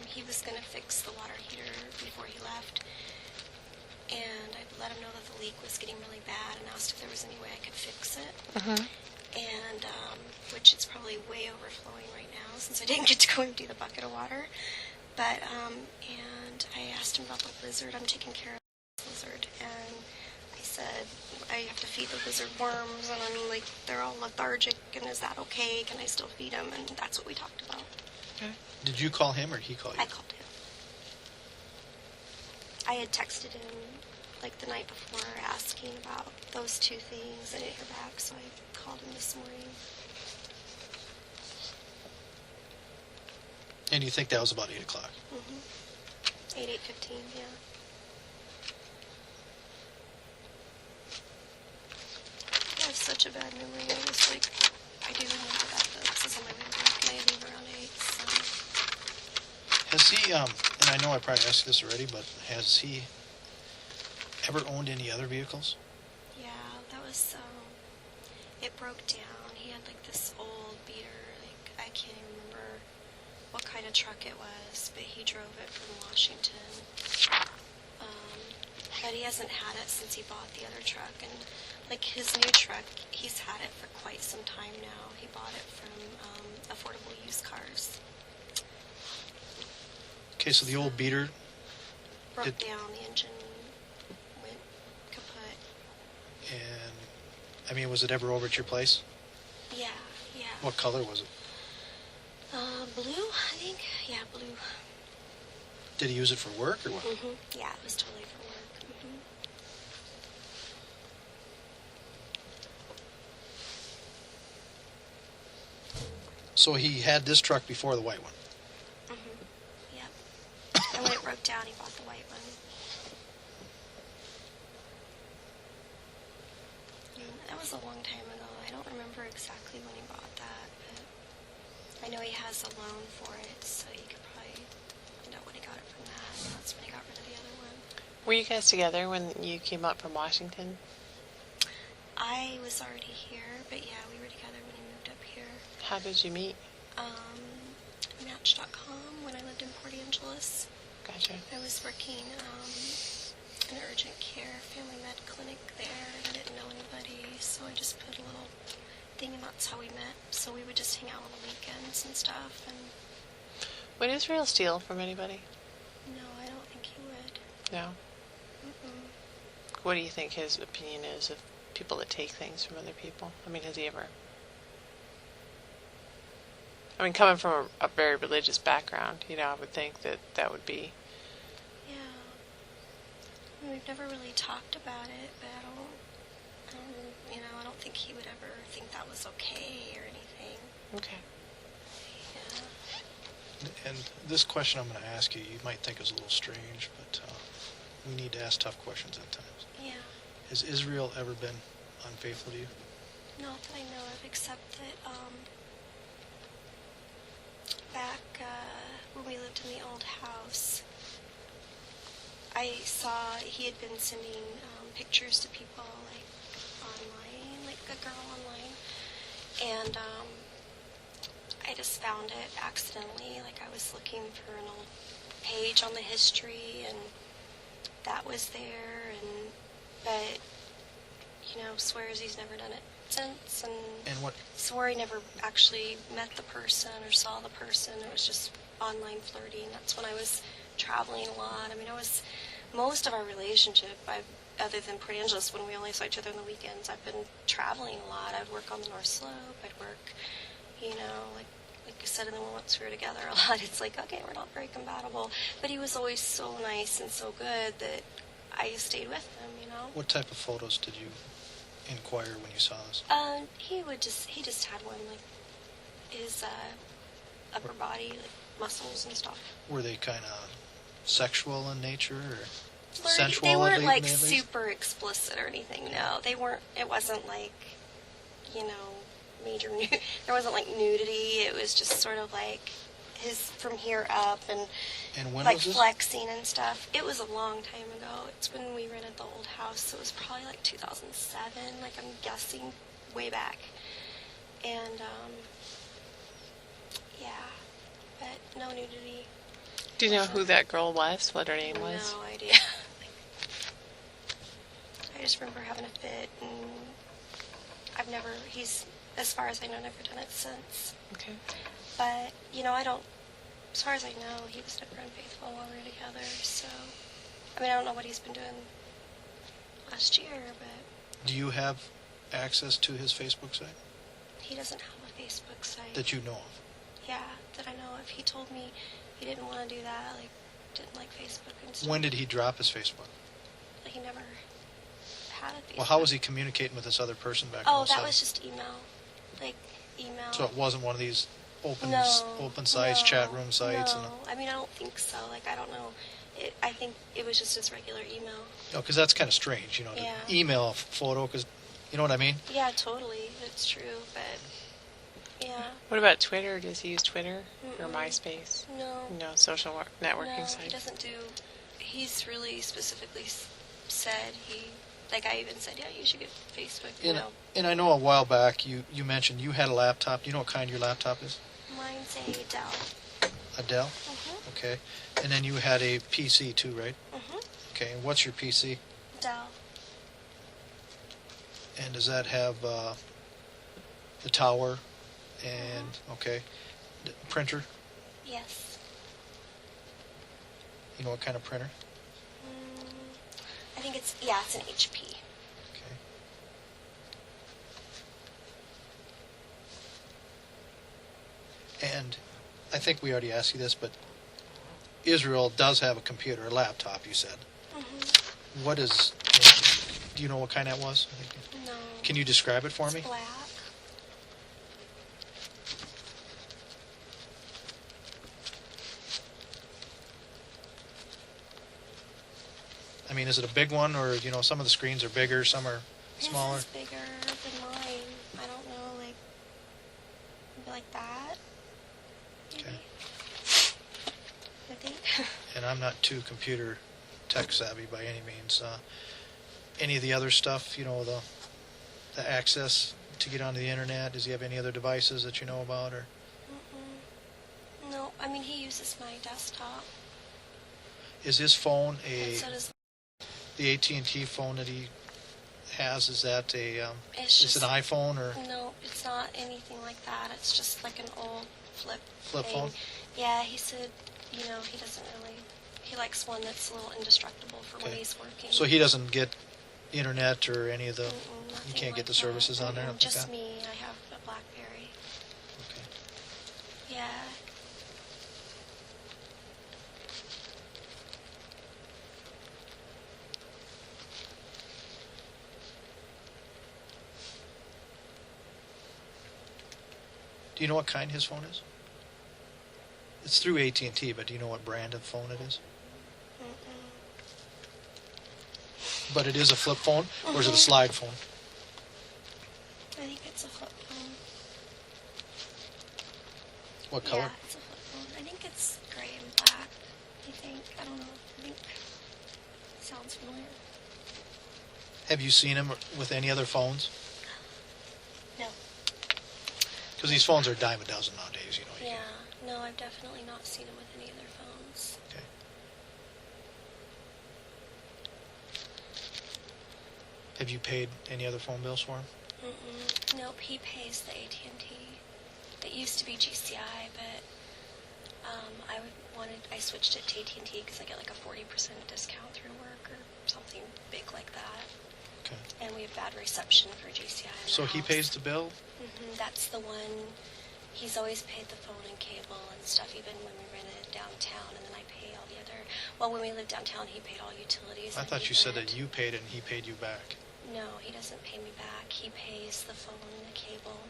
he was going to fix the water heater before he left. And I let him know that the leak was getting really bad and asked if there was any way I could fix it. And, which it's probably way overflowing right now since I didn't get to go and do the bucket of water. But, and I asked him about the lizard. I'm taking care of the lizard. And I said, I have to feed the lizard worms, and I'm like, they're all lethargic, and is that okay? Can I still feed them? And that's what we talked about. Okay. Did you call him, or did he call you? I called him. I had texted him like the night before asking about those two things. I didn't hear back, so I called him this morning. And you think that was about 8 o'clock? 8:15, yeah. I have such a bad memory. I was like, I do remember that though, because it's on my way to work, and I leave around 8, so. Has he, and I know I probably asked this already, but has he ever owned any other vehicles? Yeah, that was, it broke down. He had like this old beater, like, I can't even remember what kind of truck it was, but he drove it from Washington. But he hasn't had it since he bought the other truck, and like his new truck, he's had it for quite some time now. He bought it from Affordable Used Cars. Okay, so the old beater, Broke down, the engine went kaput. and, I mean, was it ever over at your place? Yeah, yeah. What color was it? Blue, I think. Yeah, blue. Did he use it for work, or what? Yeah, it was totally for work. So he had this truck before the white one. Yep. And when it broke down, he bought the white one. And that was a long time ago. I don't remember exactly when he bought that, but I know he has a loan for it, so you could probably find out when he got it from that. And that's when he got rid of the other one. Were you guys together when you came up from Washington? I was already here, but yeah, we were together when he moved up here. How did you meet? Match.com when I lived in Port Angeles. Gotcha. I was working in an urgent care family med clinic there, and I didn't know anybody, so I just put a little thing, and that's how we met. So we would just hang out on the weekends and stuff. And Would Israel steal from anybody? no, I don't think he would. No. Mm-mm. What do you think his opinion is of people that take things from other people? I mean, has he ever... I mean, coming from a very religious background, you know, I would think that that would be... Yeah. I mean, we've never really talked about it, but I don't I don't think he would ever think that was okay or anything. Okay. Yeah. And this question I'm going to ask you, you might think is a little strange, but we need to ask tough questions at times. Yeah. Has Israel ever been unfaithful to you? Not that I know of, except that back when we lived in the old house, I saw he had been sending pictures to people like online, like a girl online, and I just found it accidentally. Like I was looking for an old page on the history, and that was there, but swears he's never done it since, And what? swore he never actually met the person or saw the person. It was just online flirting. That's when I was traveling a lot. I mean, it was most of our relationship. Other than Port Angeles, when we only saw each other on the weekends, I've been traveling a lot. I'd work on the North Slope. I'd work, like I said, and then once we were together a lot, it's like, okay, we're not very compatible. But he was always so nice and so good that I stayed with him. What type of photos did you inquire when you saw this? He just had one, like his upper body, like muscles and stuff. Were they kind of sexual in nature or Flirty. sensual? They weren't at like least? super explicit or anything. No, they weren't. It wasn't like, major. There wasn't like nudity. It was just sort of like his from here up and And when like was this? flexing and stuff. It was a long time ago. It's when we rented the old house. So it was probably like 2007. Like I'm guessing way back. And yeah, but no nudity. Do you know who that girl was? What her name was? No idea. I just remember having a fit, and he's, as far as I know, never done it since. Okay. But, as far as I know, he was never unfaithful while we were together, so, I don't know what he's been doing last year, but Do you have access to his Facebook site he doesn't have a Facebook site. that you know of? Yeah, that I know of. He told me he didn't want to do that, like, didn't like Facebook and stuff. When did he drop his Facebook? He never had a Facebook. Well, how was he communicating with this other person back in Oh, that 07? was just email. Like, email. So it wasn't one of these open sites, no, chat room sites? No, I don't think so. Like, I don't know. I think it was just his regular email. Because that's kind of strange, to Yeah. email a photo, because, you know what I mean? Yeah, totally. It's true, but yeah. What about Twitter? Does he use Twitter or Mm-mm. MySpace? No. No social networking No, site. he doesn't do. He's really specifically said like I even said, yeah, you should get Facebook. And I know a while back you mentioned you had a laptop. Do you know what kind your laptop is? Mine's a Dell. A Dell? Mhm. Okay. And then you had a PC too, right? Mhm. Okay. And what's your PC? Dell. And does that have the tower and, okay, printer? Yes. You know what kind of printer? I think it's an HP. Okay. And I think we already asked you this, but Israel does have a computer, a laptop, you said. Mhm. What is, do you know what kind that was? No. Can you describe it for me? It's black. I mean, is it a big one, or, some of the screens are bigger, some are smaller? His is bigger than mine. I don't know, maybe like that. Maybe. Okay. I think. And I'm not too computer tech savvy by any means. Any of the other stuff, the access to get onto the internet, does he have any other devices that you know about? Or Mm-mm. No, he uses my desktop. is his phone And so does. the AT&T phone that he has, is that It's is just it an iPhone or No, it's not anything like that. It's just like an old flip flip thing. phone? Yeah, he said, he doesn't really. He likes one that's a little indestructible for when Okay. he's working. So he doesn't get internet or any of the, Mm-mm, you nothing can't like get the that. services on there? Mm-mm, Nothing like just that? me. I have a BlackBerry. Okay. Yeah. Do you know what kind his phone is? It's through AT&T, but do you know what brand of phone it is? But it is a flip phone, or is it a slide phone? I think it's a flip phone. What color? Yeah, it's a flip phone. I think it's gray and black. I don't know. I think it sounds familiar. Have you seen him with any other phones? No. Because these phones are a dime a dozen nowadays, you know. Yeah. No, I've definitely not seen him with any other phones. Okay. Have you paid any other phone bills for him? Nope, he pays the AT&T. It used to be GCI, but I switched it to AT&T because I get like a 40% discount through work or something big like that. Okay. And we have bad reception for GCI. So he pays the bill? That's the one. He's always paid the phone and cable and stuff, even when we rented downtown, and then I pay all the other. Well, when we lived downtown, he paid all utilities. I thought you said that you paid it and he paid you back. No, he doesn't pay me back. He pays the phone and the cable.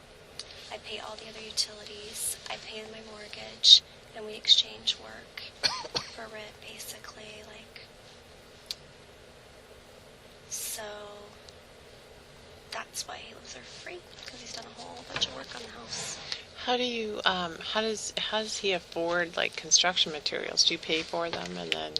I pay all the other utilities. I pay my mortgage, and we exchange work for rent, basically. So that's why he lives there free, because he's done a whole bunch of work on the house. How do you, how does he afford, like, construction materials? Do you pay for them and then?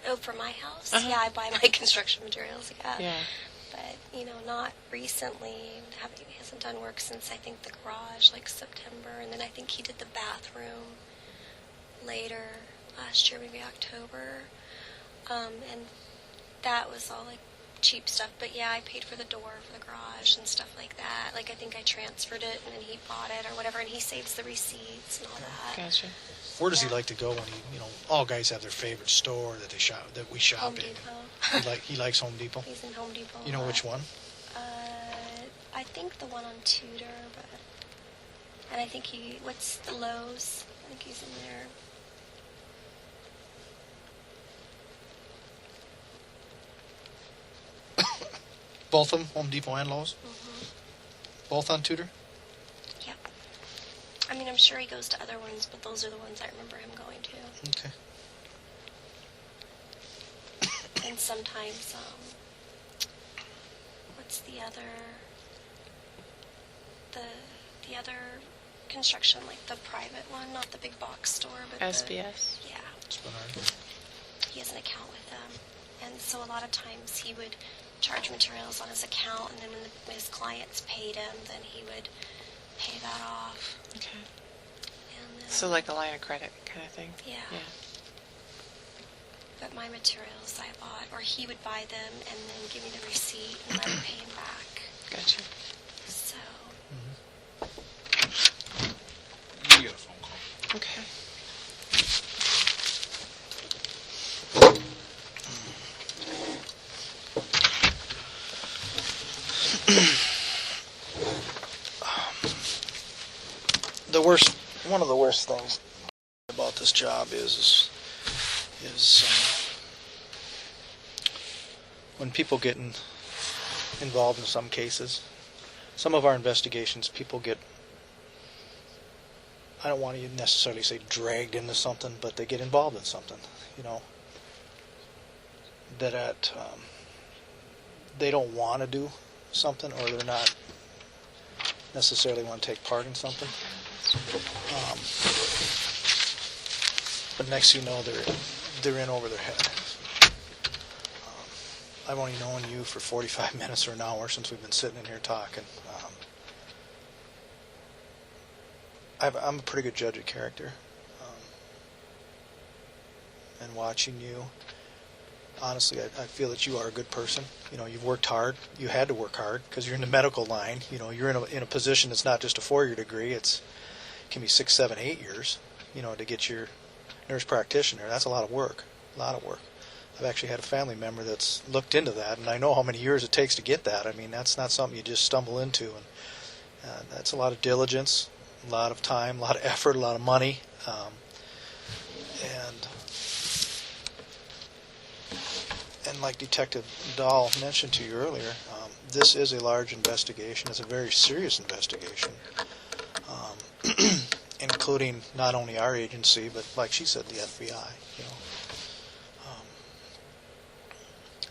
No, for my house? Uh-huh. Yeah, I buy my construction materials, Yeah. But, not recently. He hasn't done work since, I think, the garage, like September. And then I think he did the bathroom later last year, maybe October. And that was all, like, cheap stuff. But, yeah, I paid for the door for the garage and stuff like that. Like, I think I transferred it, and then he bought it or whatever. And he saves the receipts and all that. Gotcha. Where does he like to go when he, all guys have their favorite store that we shop Home in. Depot. He likes Home Depot? He's in Home Depot. You know which one? I think the one on Tudor, and I think what's the Lowe's? I think he's in there. Both of them, Home Depot and Lowe's? Mm-hmm. Both on Tudor? Yep. I mean, I'm sure he goes to other ones, but those are the ones I remember him going to. Okay. And sometimes, what's the other construction, like the private one, not the big box store, but SBS? Yeah. Spinard. He has an account with them. And so a lot of times he would charge materials on his account, and then when his clients paid him, then he would pay that off. Okay. And then, So like a line of credit kind of thing? Yeah. Yeah. But my materials I bought, or he would buy them and then give me the receipt, and I would pay him back. Gotcha. So, You get a phone call. Okay. One of the worst things about this job is when people get involved in some cases. Some of our investigations, people get, I don't want to necessarily say dragged into something, but they get involved in something, that they don't want to do something, or they're not necessarily want to take part in something. But next thing you know, they're in over their head. I've only known you for 45 minutes or an hour since we've been sitting in here talking. I'm a pretty good judge of character. And watching you, honestly, I feel that you are a good person. You've worked hard. You had to work hard because you're in the medical line. You're in a position that's not just a 4-year degree. It can be 6, 7, 8 years, to get your nurse practitioner. That's a lot of work. I've actually had a family member that's looked into that, and I know how many years it takes to get that. I mean, that's not something you just stumble into, and that's a lot of diligence, a lot of time, a lot of effort, a lot of money, and like Detective Dahl mentioned to you earlier, this is a large investigation. It's a very serious investigation, including not only our agency, but like she said, the FBI. You know,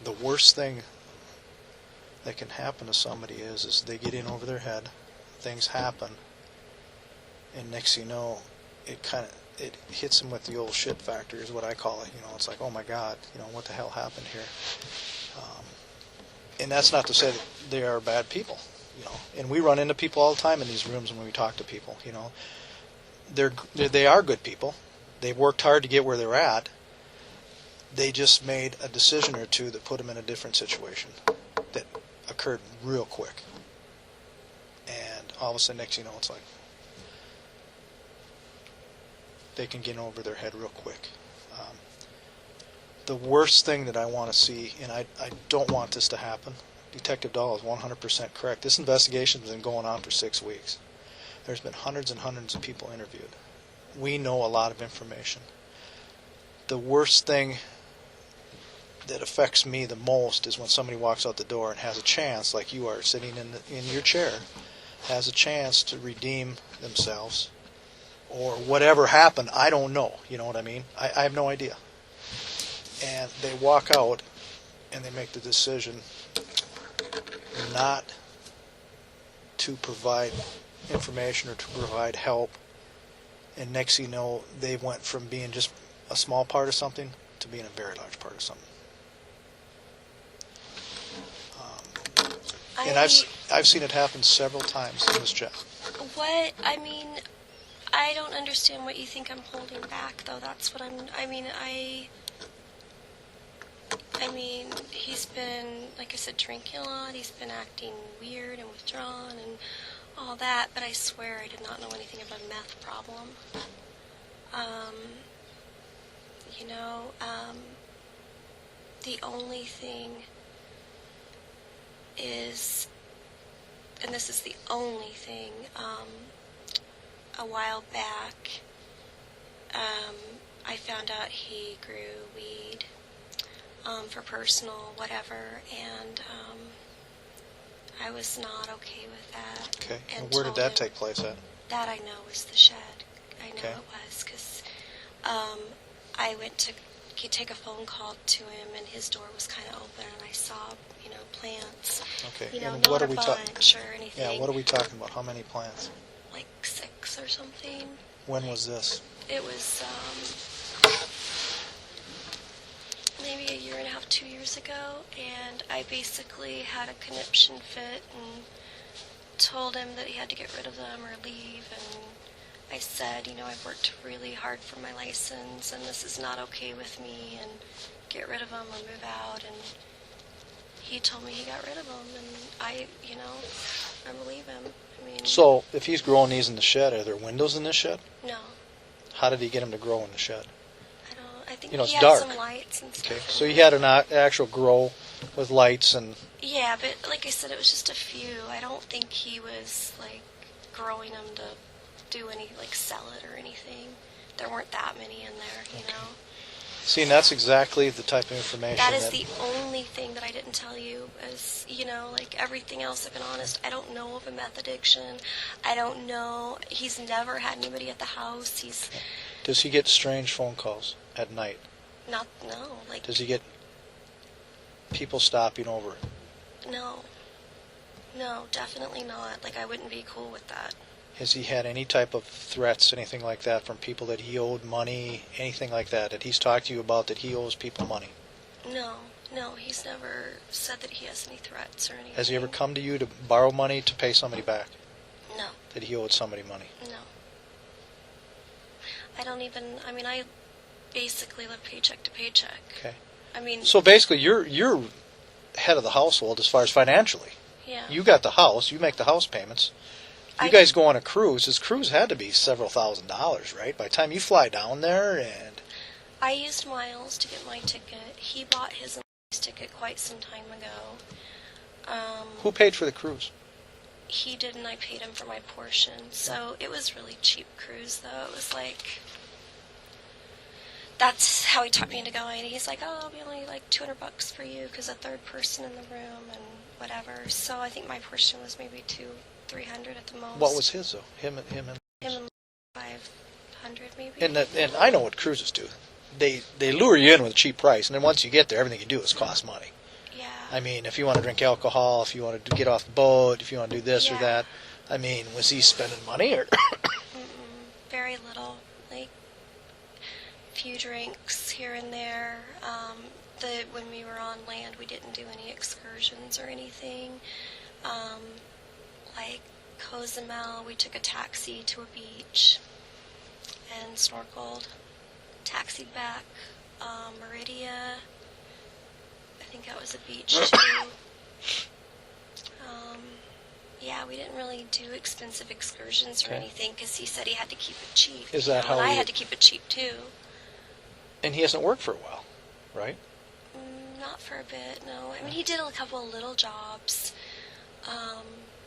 the worst thing that can happen to somebody is they get in over their head, things happen, and next thing you know, it hits them with the old shit factor, is what I call it. You know, it's like, oh my God, you know, what the hell happened here? And that's not to say that they are bad people, you know. And we run into people all the time in these rooms when we talk to people. You know, they are good people. They've worked hard to get where they're at. They just made a decision or two that put them in a different situation that occurred real quick. And all of a sudden, next thing you know, it's like they can get over their head real quick. The worst thing that I want to see, and I don't want this to happen, Detective Dahl is 100% correct. This investigation has been going on for 6 weeks. There's been hundreds and hundreds of people interviewed. We know a lot of information. The worst thing that affects me the most is when somebody walks out the door and has a chance, like you are sitting in your chair, has a chance to redeem themselves, or whatever happened, I don't know. You know what I mean? I have no idea. And they walk out and they make the decision not to provide information or to provide help. And next thing you know, they went from being just a small part of something to being a very large part of something. And I've seen it happen several times in this job. What, I mean, I don't understand what you think I'm holding back, though. That's what I mean, he's been, like I said, drinking a lot. He's been acting weird and withdrawn and all that, but I swear I did not know anything about a meth problem. The only thing is, and this is the only thing, a while back, I found out he grew weed for personal whatever, and I was not okay with that. Okay. And And where did told that him take place at? that I know was the shed. I know Okay. it was, because I went to take a phone call to him, and his door was kind of open, and I saw, plants. Okay. And And what not are a we talking? bunch or anything. Yeah. What are we talking about? How many plants? Like 6 or something. When was this? It was maybe a year and a half, 2 years ago, and I basically had a conniption fit and told him that he had to get rid of them or leave, and I said, I've worked really hard for my license, and this is not okay with me, and get rid of them or move out, and he told me he got rid of them, and I believe him. I mean, So, if he's growing these in the shed, are there windows in this shed? no, How did he get them to grow in the shed? I think It's he had dark. some lights and stuff. Okay. in So he there. had an actual grow with lights and. Yeah, but like I said, it was just a few. I don't think he was, growing them to do any, sell it or anything. There weren't that many in there, See, and that's exactly the type of information That is the only thing that I didn't tell you, is, everything else, I've been honest, I don't know of a meth addiction. I don't know. He's never had anybody at the house. He's Does he get strange phone calls at night? no, Does he get people stopping over? no, definitely not. I wouldn't be cool with that. Has he had any type of threats, anything like that, from people that he owed money, anything like that, that he's talked to you about that he owes people money? No, he's never said that he has any threats or anything. Has he ever come to you to borrow money to pay somebody back? No, That he owed somebody money? no. I basically live paycheck to paycheck. Okay. I mean, So basically, you're head of the household as far as financially. yeah. You got the house. You make the house payments. You guys go on a cruise. His cruise had to be several $1,000s, right? By the time you fly down there, and I used miles to get my ticket. He bought his ticket quite some time ago. who paid for the cruise? He did, and I paid him for my portion. So it was really cheap cruise, though. It was that's how he talked me into going. He's like, oh, it'll be only like $200 for you because a third person in the room and whatever. So I think my portion was maybe $300 at the most. What was his, though? Him and... Him and 500 maybe. And I know what cruises do. They lure you in with a cheap price, and then once you get there, everything you do is cost money. Yeah. I mean, if you want to drink alcohol, if you want to get off the boat, if you want to do this or Yeah. that, I mean, was he spending money or? Very little, like a few drinks here and there. When we were on land, we didn't do any excursions or anything. Like Cozumel, we took a taxi to a beach and snorkeled. Taxied back. Meridia, I think that was a beach too. Yeah, we didn't really do expensive excursions or Okay. anything because he said he had to keep it cheap. Is that how And I you- had to keep it cheap too. And he hasn't worked for a while, right? Not for a bit, no. I mean, he did a couple of little jobs.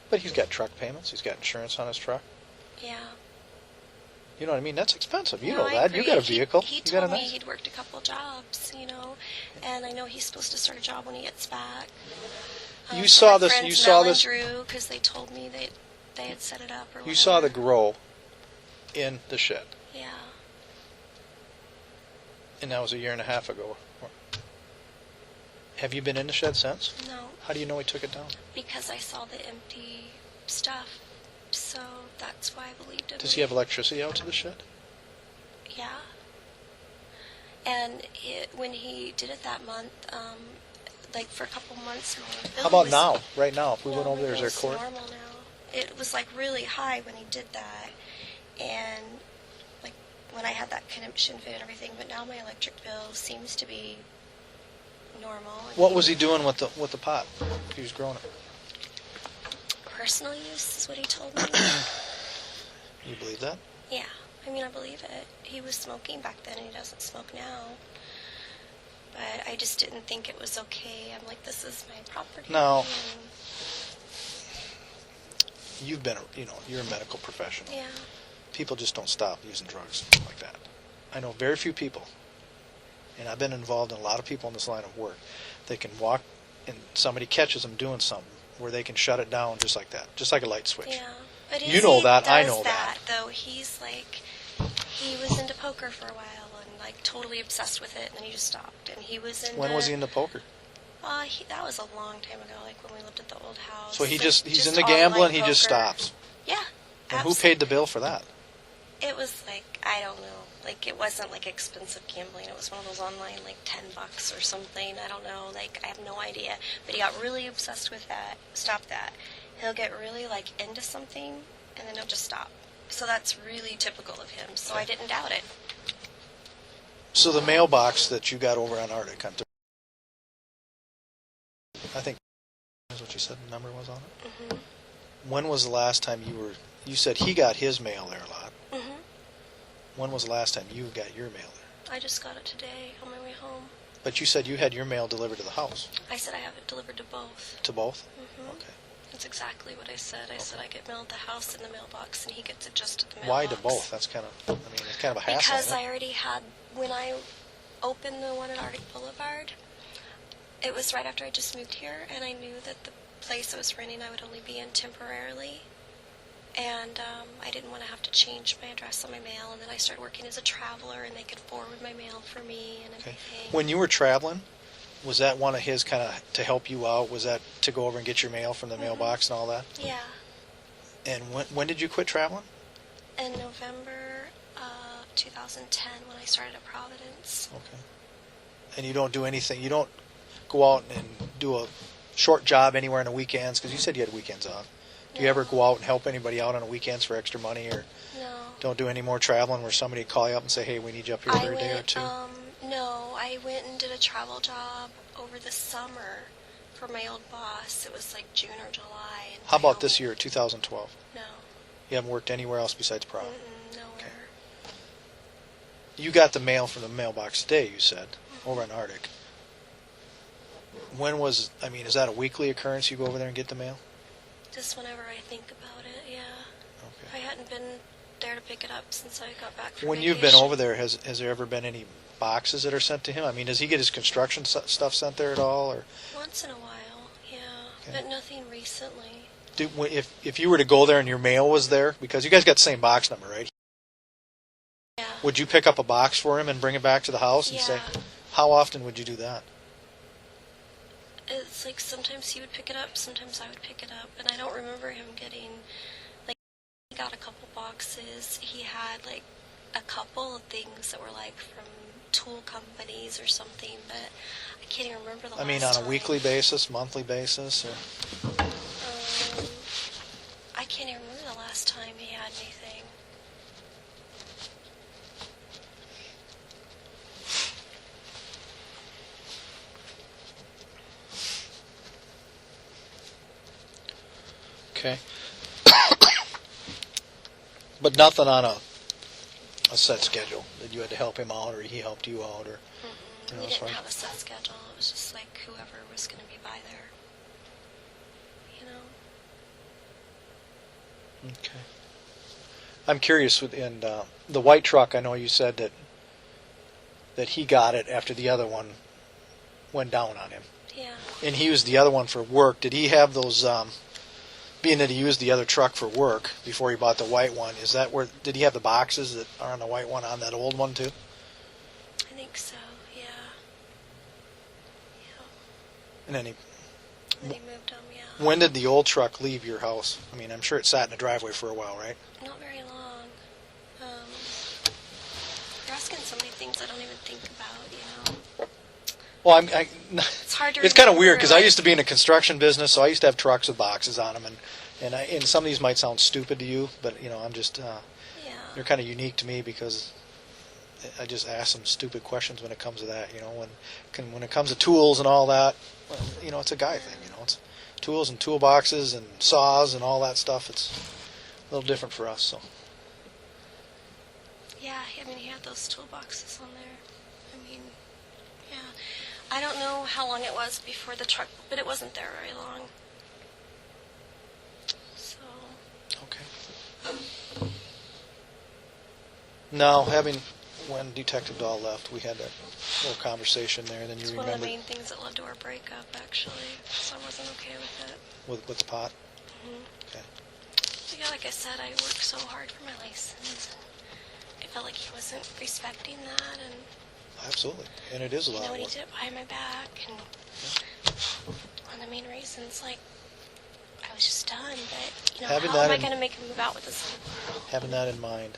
But he's got truck payments. He's got insurance on his truck. Yeah. You know what I mean? That's expensive. You No, know I that. You agree. got a vehicle. He You got told a me nice. he'd worked a couple jobs, and I know he's supposed to start a job when he gets back. You So saw my this. friends You saw Mel and this. Drew, because they told me they had set it up or You saw the whatever. grow in the shed, Yeah. and that was a year and a half ago. Have you been in the shed since? No, How do you know he took it down? because I saw the empty stuff, so that's why I believed him. Does he have electricity out to the shed? Yeah. And when he did it that month, like for a couple months more. How about now? Right now, if we went over there, is there It's court? normal now. It was like really high when he did that, and like when I had that conniption fit and everything. But now my electric bill seems to be normal. What was he doing with the pot? He was growing it. Personal use is what he told me. You believe that? Yeah, I mean I believe it. He was smoking back then, and he doesn't smoke now. But I just didn't think it was okay. I'm like, this is my property. No. and- You've been, you're a medical professional. Yeah. People just don't stop using drugs like that. I know very few people, and I've been involved in a lot of people in this line of work. They can walk, and somebody catches them doing something where they can shut it down just like that, just like a light switch. Yeah. But You know that, I does know that. Though he's like, he was into poker for a while and like totally obsessed with it, and then he just stopped. And he was into. When was he into poker? That was a long time ago, like when we lived at the old house. So he Like, he's into online gambling. He just poker. stops. Yeah. And who paid the bill for that? It was like, I don't know. Like it wasn't like expensive gambling. It was one of those online like $10 or something. I don't know. Like I have no idea. But he got really obsessed with that. Stop that. He'll get really like into something and then he'll just stop. So that's really typical of him. So I didn't doubt it. So the mailbox that you got over on Arctic, I think is what you said the number was on it. Mm-hmm. When was the last time you said he got his mail there a lot. Mm-hmm. When was the last time you got your mail there? I just got it today on my way home. But you said you had your mail delivered to the house. I said I have it delivered to both. To both? Mm-hmm. Okay. That's exactly what I said. I said I get mail at the house in the mailbox, and he gets it just at the mailbox. Why to both? That's kind of, it's kind of a hassle. Because isn't it? I already had, when I opened the one at Arctic Boulevard, it was right after I just moved here, and I knew that the place I was renting I would only be in temporarily. And I didn't want to have to change my address on my mail, and then I started working as a traveler, and they could forward my mail for me and Okay. everything. When you were traveling, was that one of his kind of to help you out? Was that to go over and get your mail from the mailbox and all that? Yeah. And when did you quit traveling? In November of 2010, when I started at Providence. Okay. And you don't do anything. You don't go out and do a short job anywhere on the weekends because you said you had weekends off. Do you ever go out and help anybody out on the weekends for extra money, or No. don't do any more traveling where somebody call you up and say, "Hey, we need you up here for a day or two"? No, I went and did a travel job over the summer for my old boss. It was like June or July. In How about this Wyoming. year, 2012? No. You haven't worked anywhere else besides Providence. Nowhere. You got the mail from the mailbox today, you said, over in Arctic. When was, is that a weekly occurrence you go over there and get the mail? Just whenever I think about it, yeah. I Okay. hadn't been there to pick it up since I got back from When you've been vacation. over there, has there ever been any boxes that are sent to him? I mean, does he get his construction stuff sent there at all, or Once in a while, yeah, Okay. but nothing recently. if you were to go there and your mail was there, because you guys got the same box number, right? Yeah. Would you pick up a box for him and bring it back to the house and say, Yeah. how often would you do that? It's like sometimes he would pick it up, sometimes I would pick it up, and I don't remember him getting, like, he got a couple boxes. He had, like, a couple of things that were, like, from tool companies or something, but I can't even remember the I last mean, on a time. weekly basis, monthly basis, or I can't even remember the last time he had anything. okay. But nothing on a set schedule that you had to help him out, or he helped you out, or you know, We as far didn't as- have a set schedule. It was just like whoever was going to be by there. You know? Okay. I'm curious with the white truck. I know you said that he got it after the other one went down on him, Yeah. and he used the other one for work. Did he have those? Being that he used the other truck for work before he bought the white one, is that where? Did he have the boxes that are on the white one on that old one too? I think so, yeah. Yeah. And then And he moved them, yeah. when did the old truck leave your house? I mean, I'm sure it sat in the driveway for a while, right? Not very long. You're asking so many things I don't even think about, you know? Well, It's hard to it's kind of remember, weird because I like- used to be in a construction business, so I used to have trucks with boxes on them, and some of these might sound stupid to you, but you know, I'm just Yeah. they're kind of unique to me because I just ask some stupid questions when it comes to that. You know, when it comes to tools and all that, well, you know, it's a guy thing. You know, it's tools and toolboxes and saws and all that stuff. It's a little different for us. So Yeah, I mean, he had those toolboxes on there. I mean, yeah. I don't know how long it was before the truck, but it wasn't there very long. So, okay. Now, when Detective Dahl left, we had that little conversation there, and then you it's one of the remember main things that led to our breakup, actually. So I wasn't okay with it. with the pot. Okay. So, yeah, like I said, I worked so hard for my license, and I felt like he wasn't respecting that, and Absolutely, and it is a you lot know, of and he work. did it behind my back, and one of the main reasons, like, I was just done, but, you know, Having how that am I in- going to make him move out with this? Having that in mind,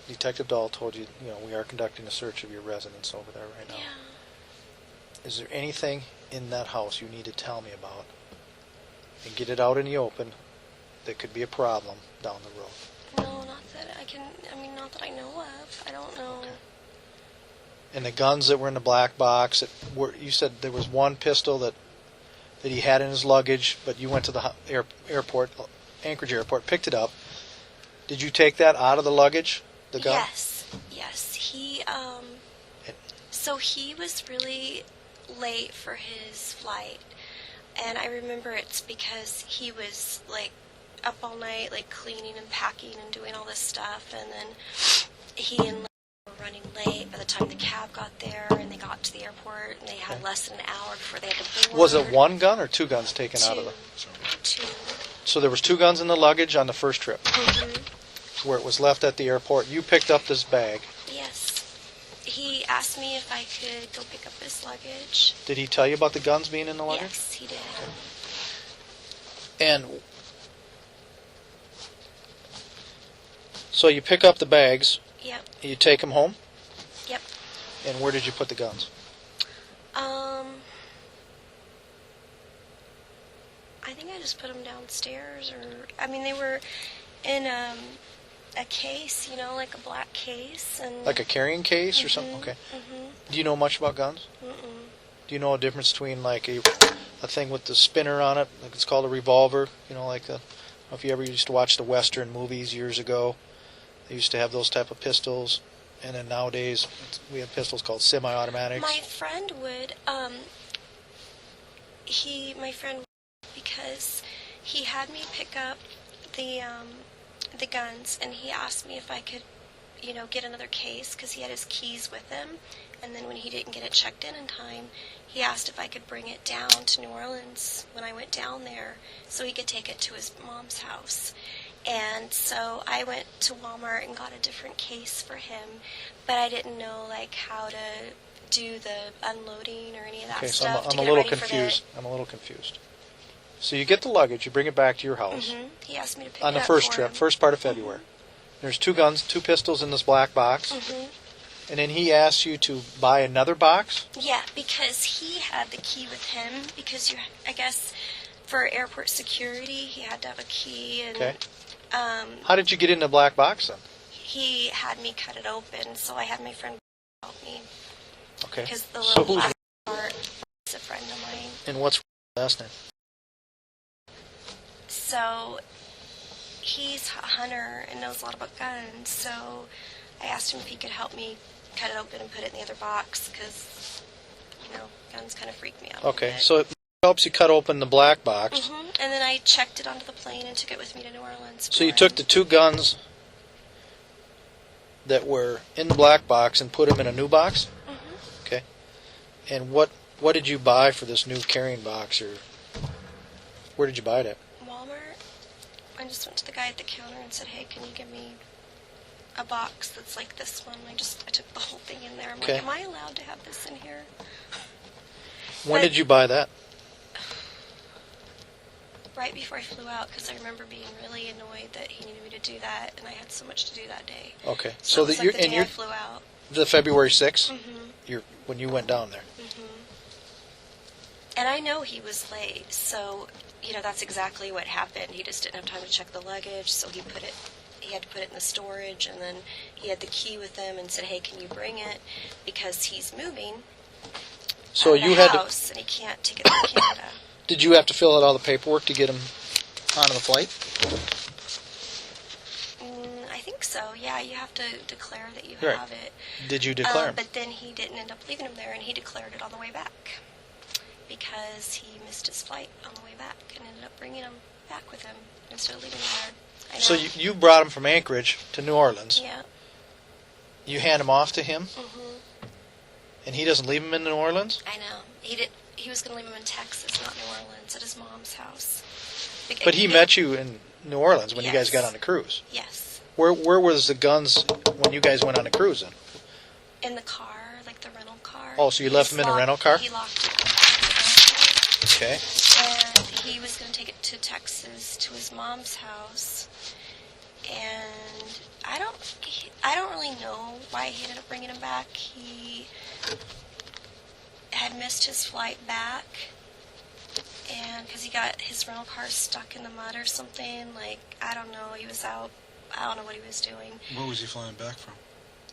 Detective Dahl told you, we are conducting a search of your residence over there right now. Yeah. Is there anything in that house you need to tell me about and get it out in the open that could be a problem down the road? No, not that not that I know of. I don't know. And the guns that were in the black box, you said there was one pistol that he had in his luggage, but you went to the airport, Anchorage Airport, picked it up. Did you take that out of the luggage, the gun? Yes. So he was really late for his flight, and I remember it's because he was like up all night, like cleaning and packing and doing all this stuff, and then he and Lynn were running late by the time the cab got there, and they got to the airport, and they had Okay. less than an hour before they had to board. Was it one gun or two guns taken out of the? Two. So there was two guns in the luggage on the first trip, where it was left at the airport. You picked up this bag. Yes. He asked me if I could go pick up his luggage. Did he tell you about the guns being in the luggage? Yes, he did. And so you pick up the bags, Yep. you take them home, Yep. and where did you put the guns? I think I just put them downstairs, they were in a case, like a black case, and Like a carrying case or something? Okay. Do you know much about guns? Do you know a difference between like a thing with the spinner on it, like it's called a revolver? I don't know if you ever used to watch the Western movies years ago. They used to have those type of pistols, and then nowadays we have pistols called semi-automatics. my friend would, because he had me pick up the guns, and he asked me if I could, get another case, because he had his keys with him, And then when he didn't get it checked in time, he asked if I could bring it down to New Orleans when I went down there so he could take it to his mom's house. And so I went to Walmart and got a different case for him, but I didn't know like how to do the unloading or any of that Okay, so stuff. I'm to a get little ready for confused. I'm a little confused. So you get the luggage, you bring it back to your house He asked me to pick on it the up first for trip, him. first part of February. There's 2 guns, 2 pistols in this black box, and then he asks you to buy another box. Yeah, because he had the key with him. Because I guess, for airport security, he had to have a key, and Okay. How did you get in the black box then? he had me cut it open. So I had my friend help me Okay. because the So little who's black part is a friend of mine. and what's last name? So he's a hunter and knows a lot about guns. So I asked him if he could help me cut it open and put it in the other box because, guns kind of freak me out. a little Okay, bit. so it helps you cut open the black box. And then I checked it onto the plane and took it with me to New Orleans. So you for took him. the 2 guns that were in the black box and put them in a new box? Okay. And what did you buy for this new carrying box, or where did you buy it at? Walmart. I just went to the guy at the counter and said, "Hey, can you give me a box that's like this one?" I took the whole thing in there. I'm Okay. like, "Am I allowed to have this in here?" When But- did you buy that? Right before I flew out, because I remember being really annoyed that he needed me to do that, and I had so much to do that day. Okay. So it was that like the day I flew out. the February 6th, Mm-hmm. when you went down there. And I know he was late, so that's exactly what happened. He just didn't have time to check the luggage, so he had to put it in the storage, and then he had the key with him and said, "Hey, can you bring it?" Because he's moving So out of you the had to, house, and he can't take it to Canada. did you have to fill out all the paperwork to get him onto the flight? I think so. Yeah, you have to declare that you Right. have it. Did you declare him? But then he didn't end up leaving him there, and he declared it on the way back because he missed his flight on the way back and ended up bringing him back with him instead of leaving him there. I know. So you brought him from Anchorage to New Orleans. Yeah. You hand him off to him, Mhm. and he doesn't leave him in New Orleans? I know. He was going to leave him in Texas, not New Orleans, at his mom's house. But he met you in New Orleans when you guys Yes. got on the cruise. Yes. Where was the guns when you guys went on the cruise then? In the car, like the rental car. Oh, so you left him in a rental car? He locked it in the back of the Okay. and he was going to take it to Texas to his mom's house, and I don't really know why he ended up bringing him back. He had missed his flight back, and because he got his rental car stuck in the mud or something, like I don't know, he was out. I don't know what he was doing. Where was he flying back from?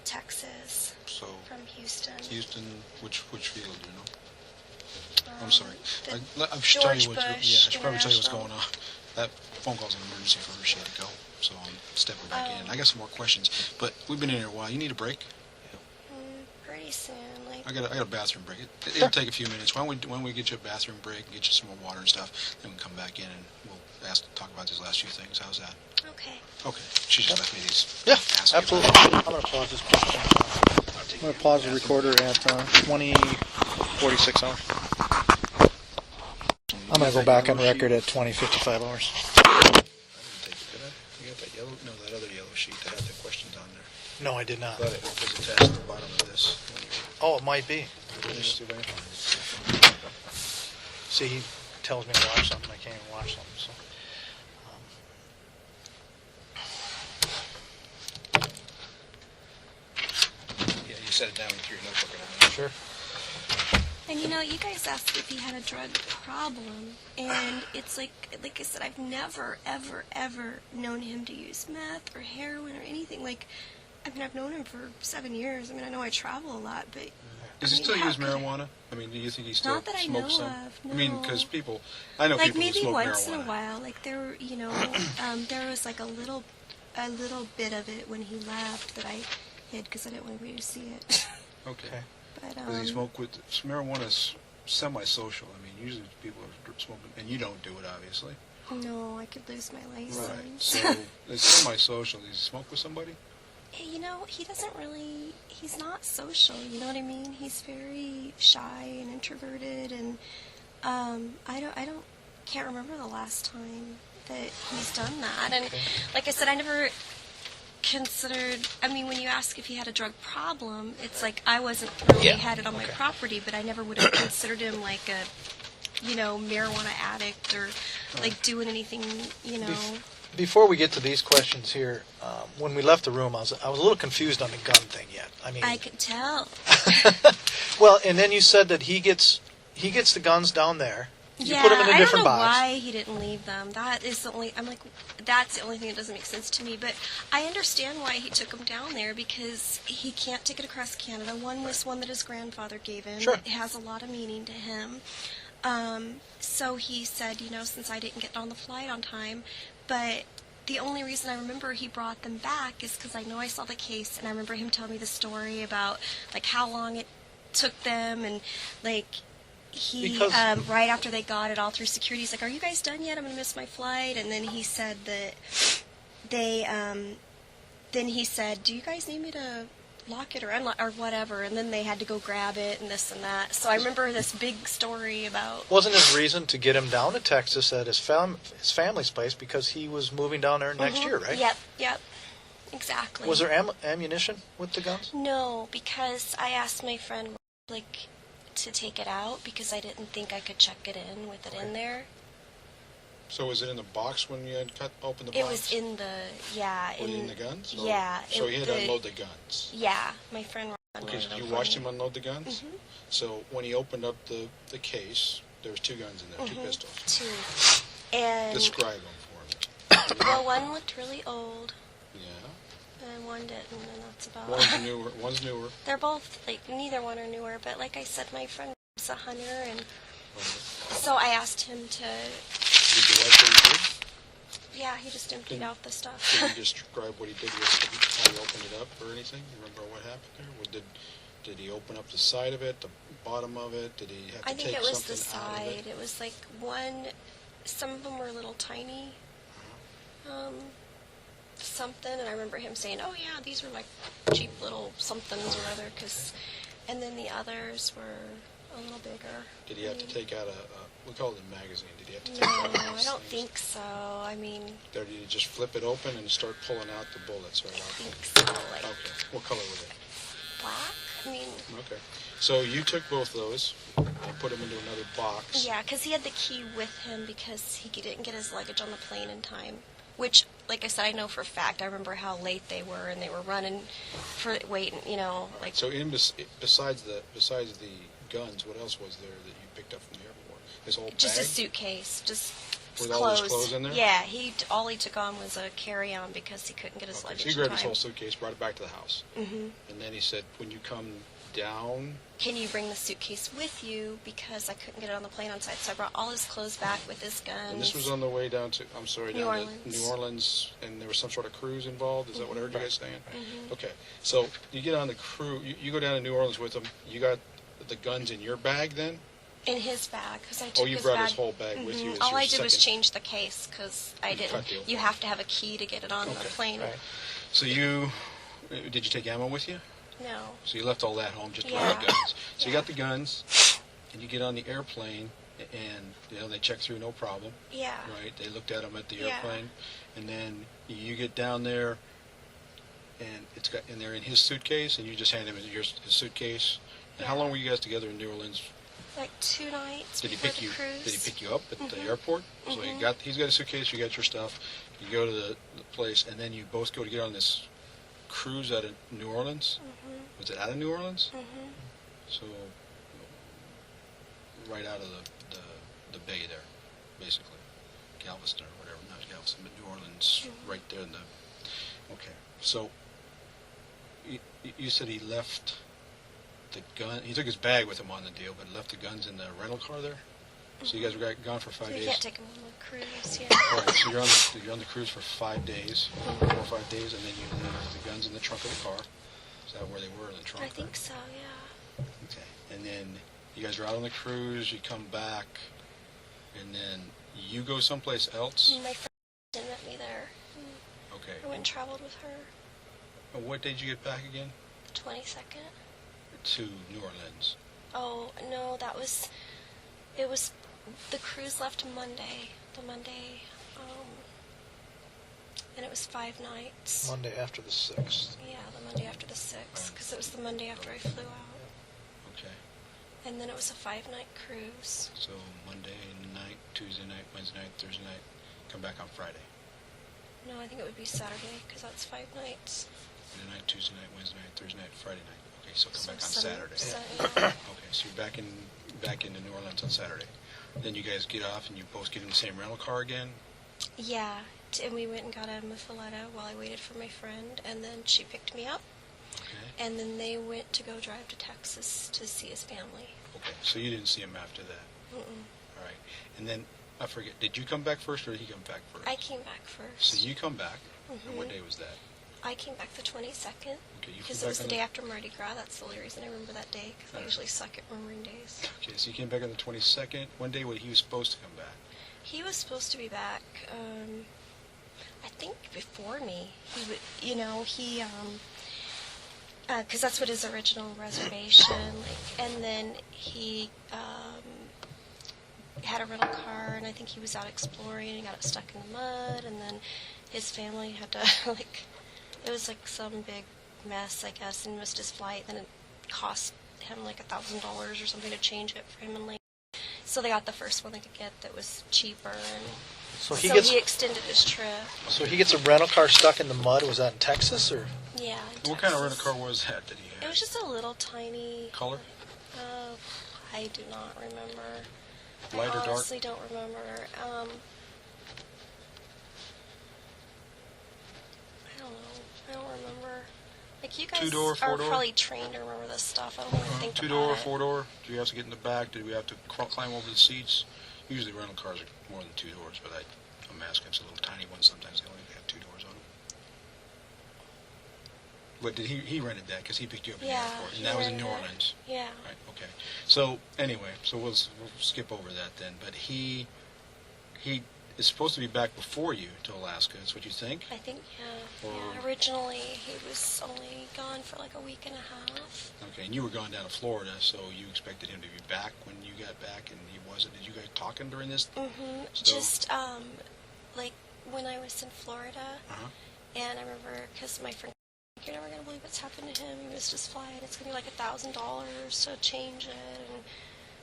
Texas So, from Houston. Houston, which field, do you know? I'm Um, sorry. the I should tell you George what. Bush Yeah, I should probably tell you what's International. going on. That phone call's an emergency for her. She had to go, so I'm stepping back in. Oh. I got some more questions, but we've been in here a while. You need a break? Pretty soon, like I got a bathroom break. It'll take a few minutes. Why don't we get you a bathroom break, get you some more water and stuff, then we can come back in and we'll talk about these last few things. How's that? okay. Okay. She just left me these. Yeah, ask you absolutely. about I'm going to pause this. I'm going to pause the recorder at 20:46 hours. I'm going to go back on record at 20:55 hours. I didn't take it, did I? You got that yellow? No, that other yellow sheet that had the questions on there. No, I did not. But it was attached to the bottom of this. Oh, it might be. Just see if I can find it. See, he tells me to watch something. I can't even watch something. So. Yeah, you set it down with your notebook and everything. Sure. And you guys asked if he had a drug problem, and it's like I said, I've never, ever, ever known him to use meth or heroin or anything. Like, I've known him for 7 years. I mean, I know I travel a lot, but Does he I mean, still how use could- marijuana? I mean, do you think he still Not that I smokes know some? of, I mean, no. because I know like people who maybe smoke once marijuana. in a while, like there were, there was like a little bit of it when he left that I hid because I didn't want anybody to see it. Okay. Okay. But Does he smoke with marijuana? Is semi-social. I mean, usually people are smoking, and you don't do it, obviously. no, I could lose my license. Right. So it's semi-social. Does he smoke with somebody? You know, he doesn't really, he's not social, you know what I mean? He's very shy and introverted, and can't remember the last time that he's done that. And like I said, I never considered, I mean, when you ask if he had a drug problem, it's like I wasn't really had it on my property, but I never would have considered him like a, you know, marijuana addict or like doing anything, you know. Before we get to these questions here, when we left the room, I was a little confused on the gun thing yet. I mean, I could tell. well, and then you said that he gets the guns down there. You put them in a different box. I don't know why he didn't leave them. That is the only. I'm like, that's the only thing that doesn't make sense to me. But I understand why he took them down there because he can't take it across Canada. One was one that his grandfather gave him. Sure. It has a lot of meaning to him. So he said, you know, since I didn't get on the flight on time, but the only reason I remember he brought them back is because I know I saw the case, and I remember him telling me the story about like how long it took them, and like. He, right after they got it all through security, he's like, are you guys done yet? I'm going to miss my flight. And then he said that then he said, do you guys need me to lock it or unlock or whatever? And then they had to go grab it and this and that. So I remember this big story about... Wasn't his reason to get him down to Texas at his family's place because he was moving down there next year, right? Yep. Exactly. Was there ammunition with the guns? No, because I asked my friend, like... to take it out because I didn't think I could check it in with it in there. So was it in the box when you had opened the box? It was in the, in the guns? Or- Yeah. So he had to unload the guns? Yeah, my friend Okay, unloaded so you them watched for me. him unload the guns? Mhm. So when he opened up the case, there was 2 guns in there, 2 pistols. 2. And, Describe them for me. well, one looked really old, Yeah. and one didn't, and that's about One's newer. They're both, like, neither one are newer, but like I said, my friend was a hunter, and so I asked him to, Did you like what he did? yeah, he just emptied out the stuff. Can you describe what he did with how he opened it up or anything? You remember what happened there? Did he open up the side of it, the bottom of it? Did he have to I think take it was the something out of side. It was like some of them were a little tiny. Something, and I remember him saying, oh yeah, these were like cheap little somethings or other, and then the others were a little bigger. Did he have to take out we call it a magazine, did he have to take No, out a I magazine? don't think so. I mean, Or did he just flip it open and start pulling out the bullets right I out? think so, like Okay. What color was it? black. I mean, Okay. So you took both those and put them into another box. yeah, because he had the key with him because he didn't get his luggage on the plane in time. Which, like I said, I know for a fact. I remember how late they were, and they were running for waiting. You know, like So besides the guns, what else was there that you picked up from the airport? His whole just bag? a suitcase, just With clothes. all his clothes in there? Yeah, all he took on was a carry-on because he couldn't get his Okay, luggage so he in grabbed time. his whole suitcase, brought it back to the house. Mm-hmm. And then he said, when you come down, Can you bring the suitcase with you because I couldn't get it on the plane on site? So I brought all his clothes back with his guns. and this was on the way down to, New down to Orleans. New Orleans, and there was some sort of cruise involved? Is that what I heard you guys saying? Mhm. Okay, so you get on the cruise, you go down to New Orleans with them, you got the guns in your bag then? In his bag, because I took Oh, you his brought bag. his whole bag with you as All your I did was second- change the case because I You didn't. cut the open You one. have to have a key to get it on the Okay, plane. right. So did you take ammo with you? No. So you left all that home just to Yeah. bring the guns. So you Yeah. got the guns, and you get on the airplane, and they check through no problem, Yeah. right? They looked at them at the Yeah. airplane, and then you get down there, and they're in his suitcase, and you just hand him his suitcase. And how Yeah. long were you guys together in New Orleans? Like 2 nights Did he before pick the you? cruise. Did he pick you up at the Mhm. airport? So Mhm. he's got a suitcase. You got your stuff. You go to the place, and then you both go to get on this cruise out of New Orleans. Mhm. Was it out of New Orleans? Mhm. So right out of the bay there, basically, Galveston or whatever, not Galveston, but New Orleans, right there in the. Okay, so you said he left the gun. He took his bag with him on the deal, but left the guns in the rental car there. So you guys were gone for 5 So you days. can't take him on the cruise. Yeah. Right, so you're on the cruise for 5 days, 4 or 5 days, and then you leave the guns in the trunk of the car. Is that where they were in the trunk? I think so. Yeah. Okay, and then you guys are out on the cruise. You come back, and then you go someplace else. My friend met me there. Okay, I went and traveled with her. What day did you get back again? 22nd. To New Orleans. Oh, no, it was, the cruise left Monday, and it was 5 nights. Monday after the 6th. Yeah, the Monday after the 6th, because it was the Monday after I flew out. Okay. And then it was a 5-night cruise. So Monday night, Tuesday night, Wednesday night, Thursday night, come back on Friday. No, I think it would be Saturday, because that's 5 nights. Monday night, Tuesday night, Wednesday night, Thursday night, Friday night. Okay, so come back on Saturday. Yeah. Okay, so you're back into New Orleans on Saturday. Then you guys get off and you both get in the same rental car again? Yeah, and we went and got a muffaletta while I waited for my friend, and then she picked me up, Okay. and then they went to go drive to Texas to see his family. Okay, so you didn't see him after that. Mm-mm. All right. And then, I forget, did you come back first or did he come back first? I came back first. So you come back, and what Mhm. day was that? I came back the 22nd, Okay, you because flew it was back the on day after Mardi Gras. That's the only reason I remember that day, because I Alright. usually suck at remembering days. Okay, so you came back on the 22nd. One day when he was supposed to come back. He was supposed to be back, I think before me. He would, because that's what his original reservation, and then he had a rental car, and I think he was out exploring and got stuck in the mud, and then his family had to, it was like some big mess, I guess, and missed his flight. Then it cost him like $1,000 or something to change it for him and Lane. So they got the first one they could get that was cheaper, and So he extended his trip. So he gets a rental car stuck in the mud. Was that in Texas or? Yeah. in What kind of rental Texas. car was that he It had? was just a little tiny. Color? I do not remember. Light or I dark? honestly don't remember. I don't know. I don't remember. Like, you guys Two-door, are four-door? probably trained to remember this stuff. I don't really think Two-door, about it. four-door? Do we have to get in the back? Do we have to climb over the seats? Usually rental cars are more than 2 doors, but I'm asking. It's a little tiny one. Sometimes they only have 2 doors on them. But did he rented that because he picked you up in the Yeah, airport, he and that was in rented New it. Orleans. Yeah. Right. Okay. So anyway, we'll skip over that then. But he is supposed to be back before you to Alaska. Is what you think? I think, yeah. Or- Yeah. Originally, he was only gone for like a week and a half. Okay. And you were gone down to Florida, so you expected him to be back when you got back, and he wasn't. Did you guys talking during this? Mm-hmm. So- Just, like, when I was in Florida, Uh-huh. and I remember, because my friend, you're never going to believe what's happened to him. He missed his flight. It's going to be like $1,000 to change it. And,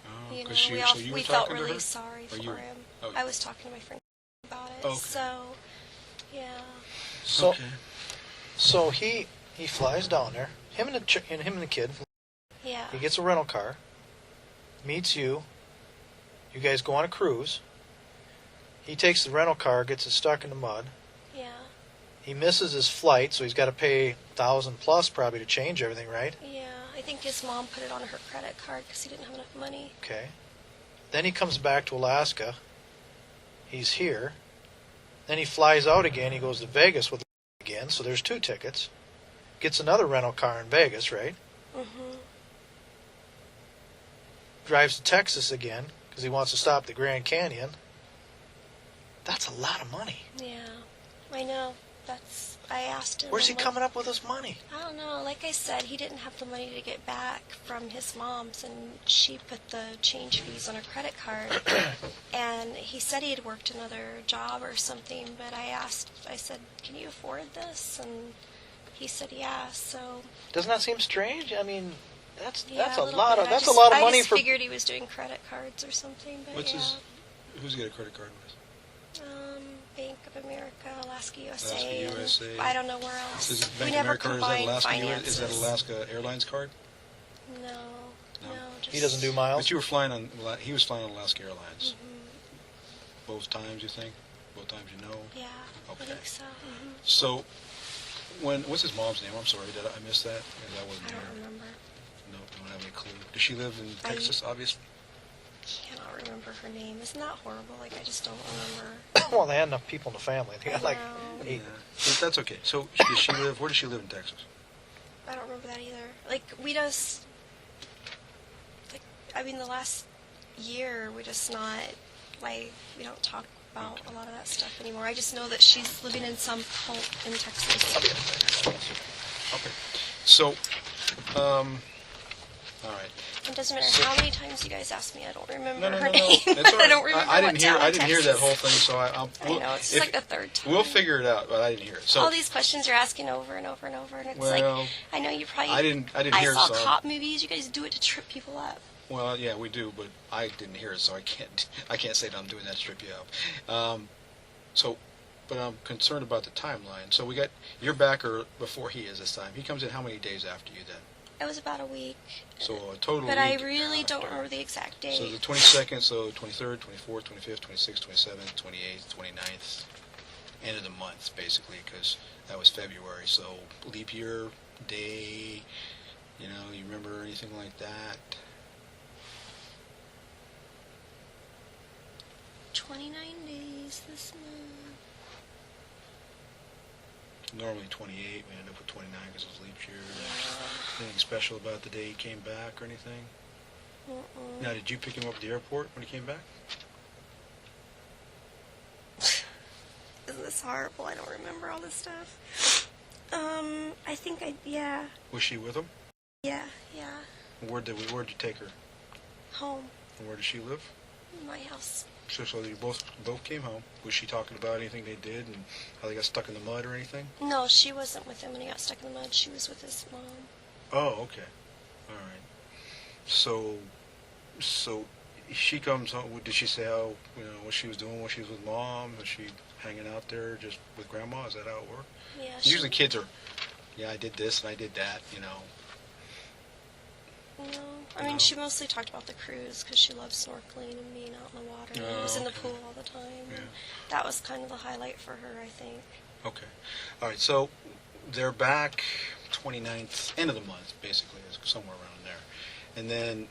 Oh, you know, 'cause she- we, so you were we felt talking to really her? sorry Or for you- him. oh. I was talking to my friend about it. Okay. So, yeah. So Okay. so he flies down there. Him and the kid. Yeah. He gets a rental car. Meets you. You guys go on a cruise. He takes the rental car, gets it stuck in the mud. Yeah. He misses his flight, so he's got to pay $1,000+ probably to change everything, right? Yeah. I think his mom put it on her credit card because he didn't have enough money. Okay. Then he comes back to Alaska. He's here. Then he flies out again. He goes to Vegas with again, so there's 2 tickets. Gets another rental car in Vegas, right? Mm-hmm. Drives to Texas again because he wants to stop at the Grand Canyon. That's a lot of money. Yeah. I know. I asked him. Where's he I'm like, coming up with this money? I don't know. Like I said, he didn't have the money to get back from his mom's, and she put the change fees on her credit card. And he said he had worked another job or something, but I said, can you afford this? And he said, yeah. So Doesn't that seem strange? I mean, that's yeah, a little lot bit. of that's a lot of I money just for. figured he was doing credit cards or something. But What's yeah. who's he got a credit card with? Bank of America, Alaska USA. Alaska USA. I don't know where else. Is it we Bank of never America or is that combined Alaska? finances. Is that Alaska Airlines card? No. No. Just, He doesn't do miles. But you were flying on. He was flying on Alaska Airlines. Mhm. Both times, you think? Both times, you know. Yeah, Okay. I think so. Mhm. So, what's his mom's name? I'm sorry, did I miss that? That wasn't I don't there. remember. No, don't have any clue. Does she live in I- Texas? Obviously. Cannot remember her name. Isn't that horrible? Like, I just don't remember. Well, they had enough people in the family. They got I like know. 8. But that's okay. So, does she live? Where does she live in Texas? I don't remember that either. Like, we just, like, I mean, the last year, we just not, like, we don't talk about a lot of that stuff anymore. I just know that she's living in some cult in Texas. Okay. So, all right. It doesn't matter So- how many times you guys ask me. I don't remember No, her no. name. That's all right. I don't remember I what didn't hear. town I in didn't hear that Texas. whole thing. So I know, it's just like the third time. We'll figure it out, but I didn't hear it. So All these questions you're asking over and over and over, and it's Well, like, I know you probably... I didn't hear saw some. cop movies. You guys do it to trip people up. Well, yeah, we do, but I didn't hear it, so I can't say that I'm doing that to trip you up. But I'm concerned about the timeline. So you're back or before he is this time. He comes in how many days after you then? It was about a week. So a total. But I week really don't after. remember the exact date. So the 22nd, so 23rd, 24th, 25th, 26th, 27th, 28th, 29th, end of the month basically, because that was February. So leap year day, you remember anything like that? 29 days this month. Normally 28, we ended up with 29 because it was leap year. Anything special about the day he came back or anything? Mm-mm. Now, did you pick him up at the airport when he came back? Isn't this horrible? I don't remember all this stuff. I think yeah. Was she with him? Yeah. Where'd you take her? Home. And where does she live? My house. So you both came home. Was she talking about anything they did and how they got stuck in the mud or anything? No, she wasn't with him when he got stuck in the mud. She was with his mom. Oh, okay. All right. So she comes home. Did she say how what she was doing when she was with mom? Was she hanging out there just with grandma? Is that how it worked? Yeah. Usually kids are, I did this and I did that. No. I mean, No. she mostly talked about the cruise because she loves snorkeling and being out in the water. Oh, and was in the okay. pool all the time. Yeah. And that was kind of the highlight for her, I think. Okay. All right. So they're back 29th, end of the month, basically, somewhere around there. And then,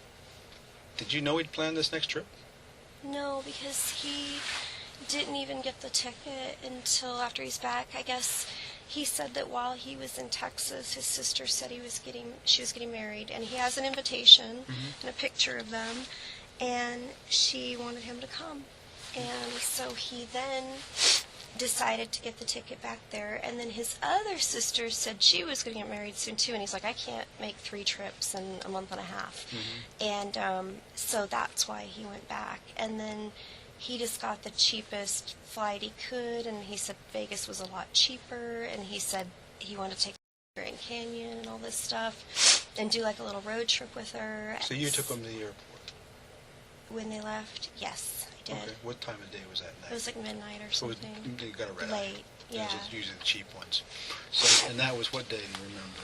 did you know he'd planned this next trip? No, because he didn't even get the ticket until after he's back. I guess he said that while he was in Texas, his sister said she was getting married, and he has an invitation and a picture of them, and she wanted him to come. And so he then decided to get the ticket back there, and then his other sister said she was going to get married soon too, and he's like, I can't make 3 trips in a month and a half. And so that's why he went back. And then he just got the cheapest flight he could, and he said Vegas was a lot cheaper, and he said he wanted to take the Grand Canyon and all this stuff and do like a little road trip with her. So you took him to the airport. When they left? Yes, I did. Okay. What time of day was that It night? was like midnight or So something. you got a red eye. Late, yeah. Those are usually the cheap ones. So, and that was what day? Do you remember?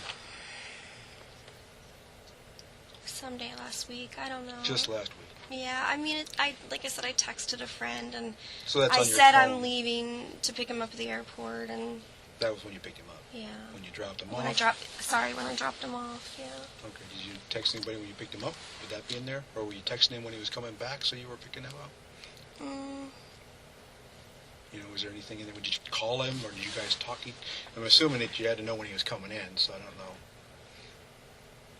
Someday last week, I don't know. Just last week. Yeah, I mean, like I said, I texted a friend, and So that's I on your said phone. I'm leaving to pick him up at the airport, and That was when you picked him up. yeah. When you dropped him When off. when I dropped him off, yeah. Okay. Did you text anybody when you picked him up? Would that be in there, or were you texting him when he was coming back, so you were picking him up? Mm, Was there anything in there? Did you call him, or did you guys talk? I'm assuming that you had to know when he was coming in, so I don't know.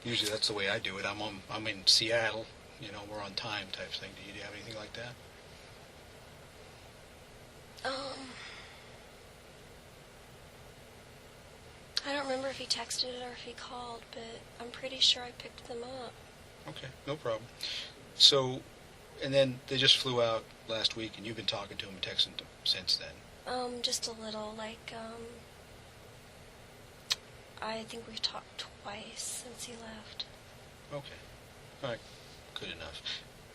Usually that's the way I do it. I'm in Seattle. We're on time type thing. Do you have anything like that? I don't remember if he texted it or if he called, but I'm pretty sure I picked them up. Okay, no problem. So, and then they just flew out last week, and you've been talking to him and texting him since then. Just a little, I think we've talked twice since he left. Okay. All right. Good enough.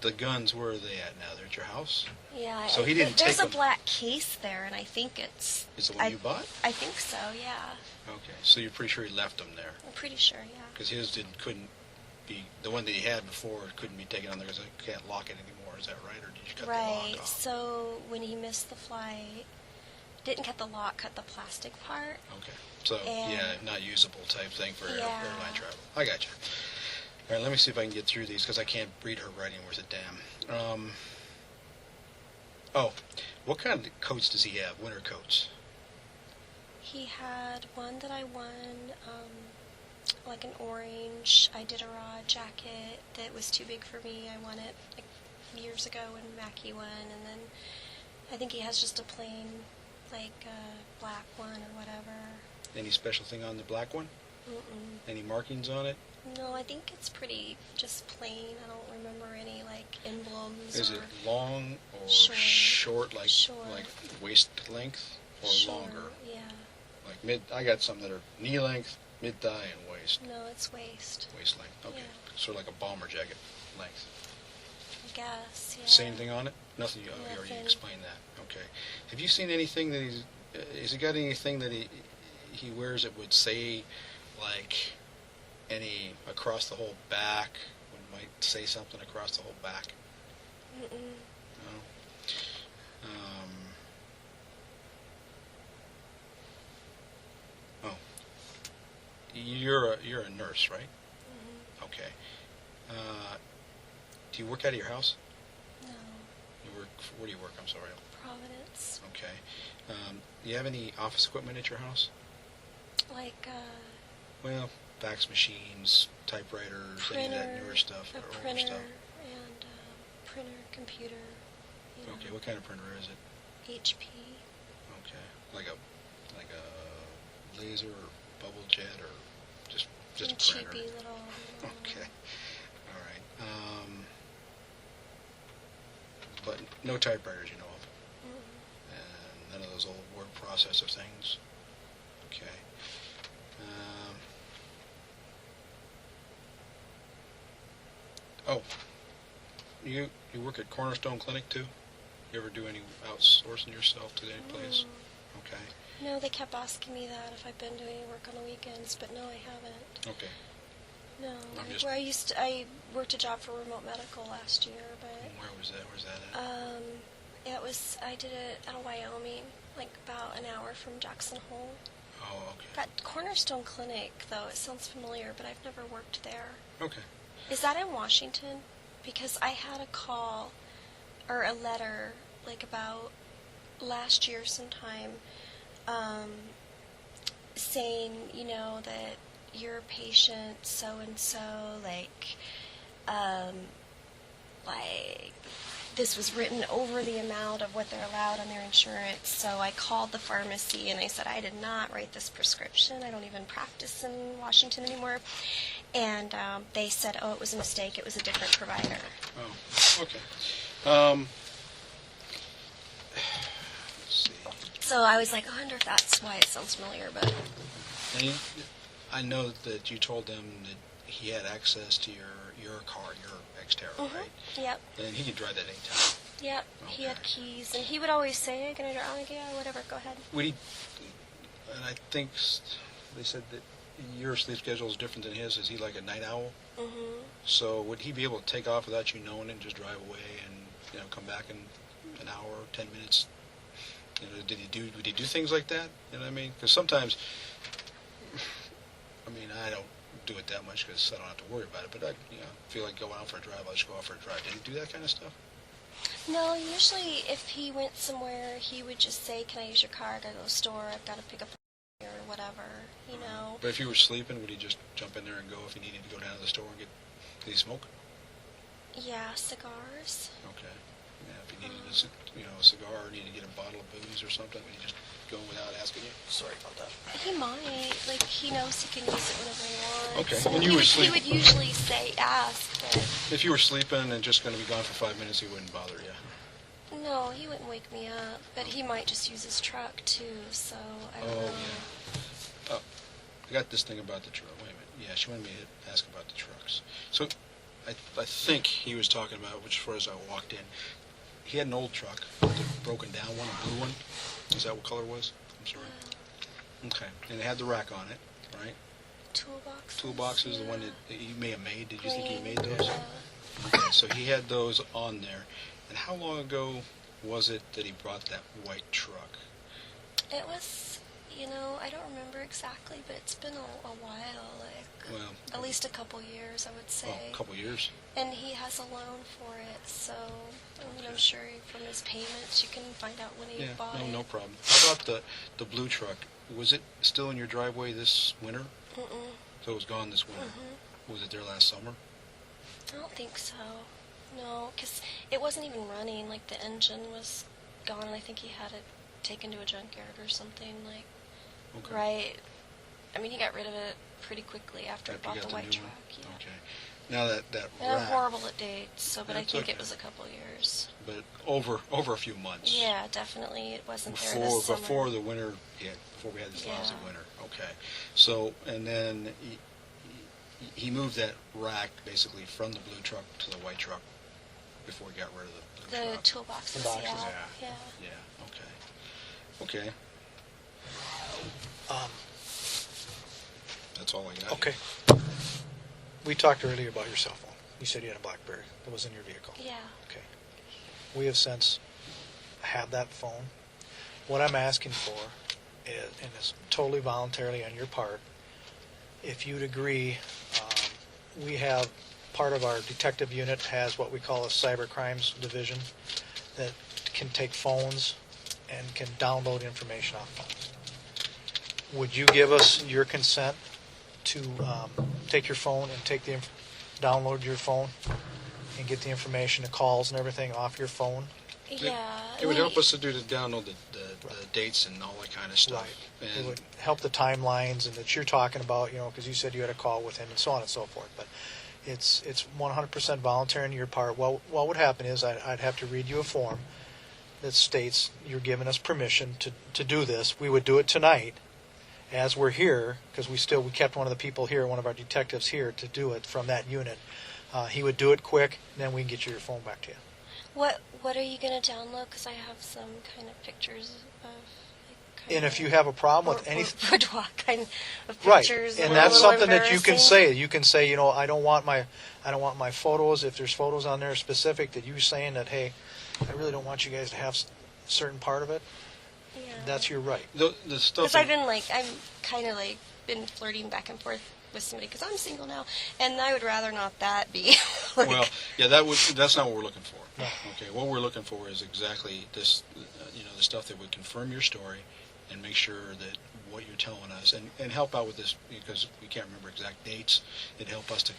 The guns, where are they at now? They're at your house? Yeah. So he didn't There's take a them. black case there, and I think it's... Is the one you bought? I think so, yeah. Okay. So you're pretty sure he left them there? I'm pretty sure, yeah. Because his couldn't be, the one that he had before couldn't be taken on there because I can't lock it anymore. Is that right? Or did you cut the Right. lock off? So when he missed the flight, didn't cut the lock, cut the plastic part. Okay. So, And- yeah, not usable type thing for Yeah. airline travel. I got you. All right, let me see if I can get through these because I can't read her writing worth a damn. What kind of coats does he have? Winter coats? He had one that I won, like an orange Iditarod jacket that was too big for me. I won it like years ago when Mackie won, and then I think he has just a plain, black one or whatever. Any special thing on the black one? Any markings on it? No, I think it's pretty just plain. I don't remember any like emblems. Is or it long or Short. short, like Short. like waist length, or Short, longer? Yeah. Like mid. I got some that are knee length, mid thigh, and waist No, it's waist. length. Okay, Yeah. sort of like a bomber jacket length. I guess. Yeah. Same thing on it? Nothing. You already Nothing. explained that. Okay. Have you seen anything that he's? Has he got anything that he wears that would say, like, any across the whole back? Might say something across the whole back. Mm-mm. No. Oh. You're a nurse, right? Mm-hmm. Okay. Do you work out of your house? No. You work. Where do you work? I'm sorry. Providence. Okay. Do you have any office equipment at your house? Like Well, fax machines, typewriters, any of that printer. newer stuff, A or older printer stuff. and printer, computer. You know, Okay. What kind of printer is it? HP. Okay. Like a laser or bubble jet or just Some a printer? cheapy little. Okay. All right. But no typewriters you know of, and none of those old word processor things. Okay. Oh, you work at Cornerstone Clinic too? You ever do any outsourcing yourself to any place? Okay. No, they kept asking me that if I've been doing any work on the weekends, but no, I haven't. Okay. No, I'm just- where I worked a job for remote medical last year, but Where was that? Where's that at? I did it out of Wyoming, like about an hour from Jackson Hole. Oh, okay. That Cornerstone Clinic, though, it sounds familiar, but I've never worked there. Okay. Is that in Washington? Because I had a call or a letter, like about last year sometime, saying, you know, that your patient so and so, like this was written over the amount of what they're allowed on their insurance. So I called the pharmacy and I said, I did not write this prescription. I don't even practice in Washington anymore. And they said, oh, it was a mistake. It was a different provider. Oh, okay. Let's see. So I was like, I wonder if that's why it sounds familiar. But And I know that you told them that he had access to your car, your Xterra, right? Yep, And he could drive that anytime. yep. He had Okay. keys, and he would always say, "Can I drive?" I'm like, yeah, whatever. Go ahead. Would he? And I think they said that your sleep schedule is different than his. Is he like a night owl? Mhm. So would he be able to take off without you knowing it and just drive away and come back in an hour, 10 minutes? Would he do things like that? You know what I mean? Because sometimes, I don't do it that much because I don't have to worry about it. But I feel like going out for a drive, I'll just go out for a drive. Did he do that kind of stuff? No, usually if he went somewhere, he would just say, "Can I use your car? I gotta go to the store. I've got to pick up or whatever." You know. But if you were sleeping, would he just jump in there and go if he needed to go down to the store and did he smoke? Yeah, cigars. Okay. Yeah, if he needed a cigar or needed to get a bottle of booze or something, would he just go without asking you? Sorry about that. He might. Like, he knows he can use it whenever he wants. Okay, And when you he were would, asleep- he would usually say, ask, but If you were sleeping and just going to be gone for 5 minutes, he wouldn't bother you. no, he wouldn't wake me up. But he might just use his truck, too, so I don't Oh, know. yeah. Oh, I got this thing about the truck. Wait a minute. Yeah, she wanted me to ask about the trucks. So I think he was talking about, which as far as I walked in, he had an old truck, the broken down one, a blue one. Is that what color it was? I'm sorry. Okay. And it had the rack on it, right? Toolboxes. Toolboxes, the yeah. one that he may have made. Did you think he Green, made those? yeah. Okay, so he had those on there. And how long ago was it that he brought that white truck? It was, I don't remember exactly, but it's been a while, like Well, at least a couple years, I would say. a couple years. And he has a loan for it, so I'm Okay. sure from his payments you can find out when he Yeah, bought it. no problem. How about the blue truck? Was it still in your driveway this winter? Mm-mm. So it was gone this winter. Mhm. Was it there last summer? I don't think so. No, because it wasn't even running. Like, the engine was gone, and I think he had it taken to a junkyard or something, like, Okay. right. I mean, he got rid of it pretty quickly after I After you bought got the white new truck. one? Yeah. Okay. Now that And I'm rack, horrible at dates, so but I That's think okay. it was a couple years. but over a few months. Yeah, definitely. It wasn't there this Before summer. before the winter hit, before we had this lousy Yeah. winter. Okay. So and then he moved that rack basically from the blue truck to the white truck before he got rid of the blue The truck. toolboxes, boxes, yeah. yeah. Yeah. Yeah. Okay. Okay. That's all I got. Okay. We talked earlier about your cell phone. You said you had a BlackBerry that was in your vehicle. Yeah. Okay. We have since had that phone. What I'm asking for is, and it's totally voluntarily on your part, if you'd agree, we have part of our detective unit has what we call a cyber crimes division that can take phones and can download information off phones. Would you give us your consent to take your phone and take the download your phone and get the information, the calls and everything off your phone? Yeah. It would help us to download the dates and all that kind of stuff. Right. It And would help the timelines and that you're talking about, because you said you had a call with him and so on and so forth. But it's 100% voluntary on your part. Well, what would happen is I'd have to read you a form that states you're giving us permission to do this. We would do it tonight as we're here, because we kept one of the people here, one of our detectives here, to do it from that unit. He would do it quick, and then we can get your phone back to you. What are you going to download? Because I have some kind of pictures of. Like, And if you have a problem with anything, boudoir kind of right, pictures, and a that's little something that you can embarrassing. say. You can say, I don't want my photos. If there's photos on there specific that you're saying that, hey, I really don't want you guys to have a certain part of it. Yeah. That's your right. the stuff. Because I'm kind of been flirting back and forth with somebody because I'm single now, and I would rather not that be. Well, yeah, that's not what we're looking for. Okay, what we're looking for is exactly this, the stuff that would confirm your story and make sure that what you're telling us, and help out with this, because we can't remember exact dates. It'd help us to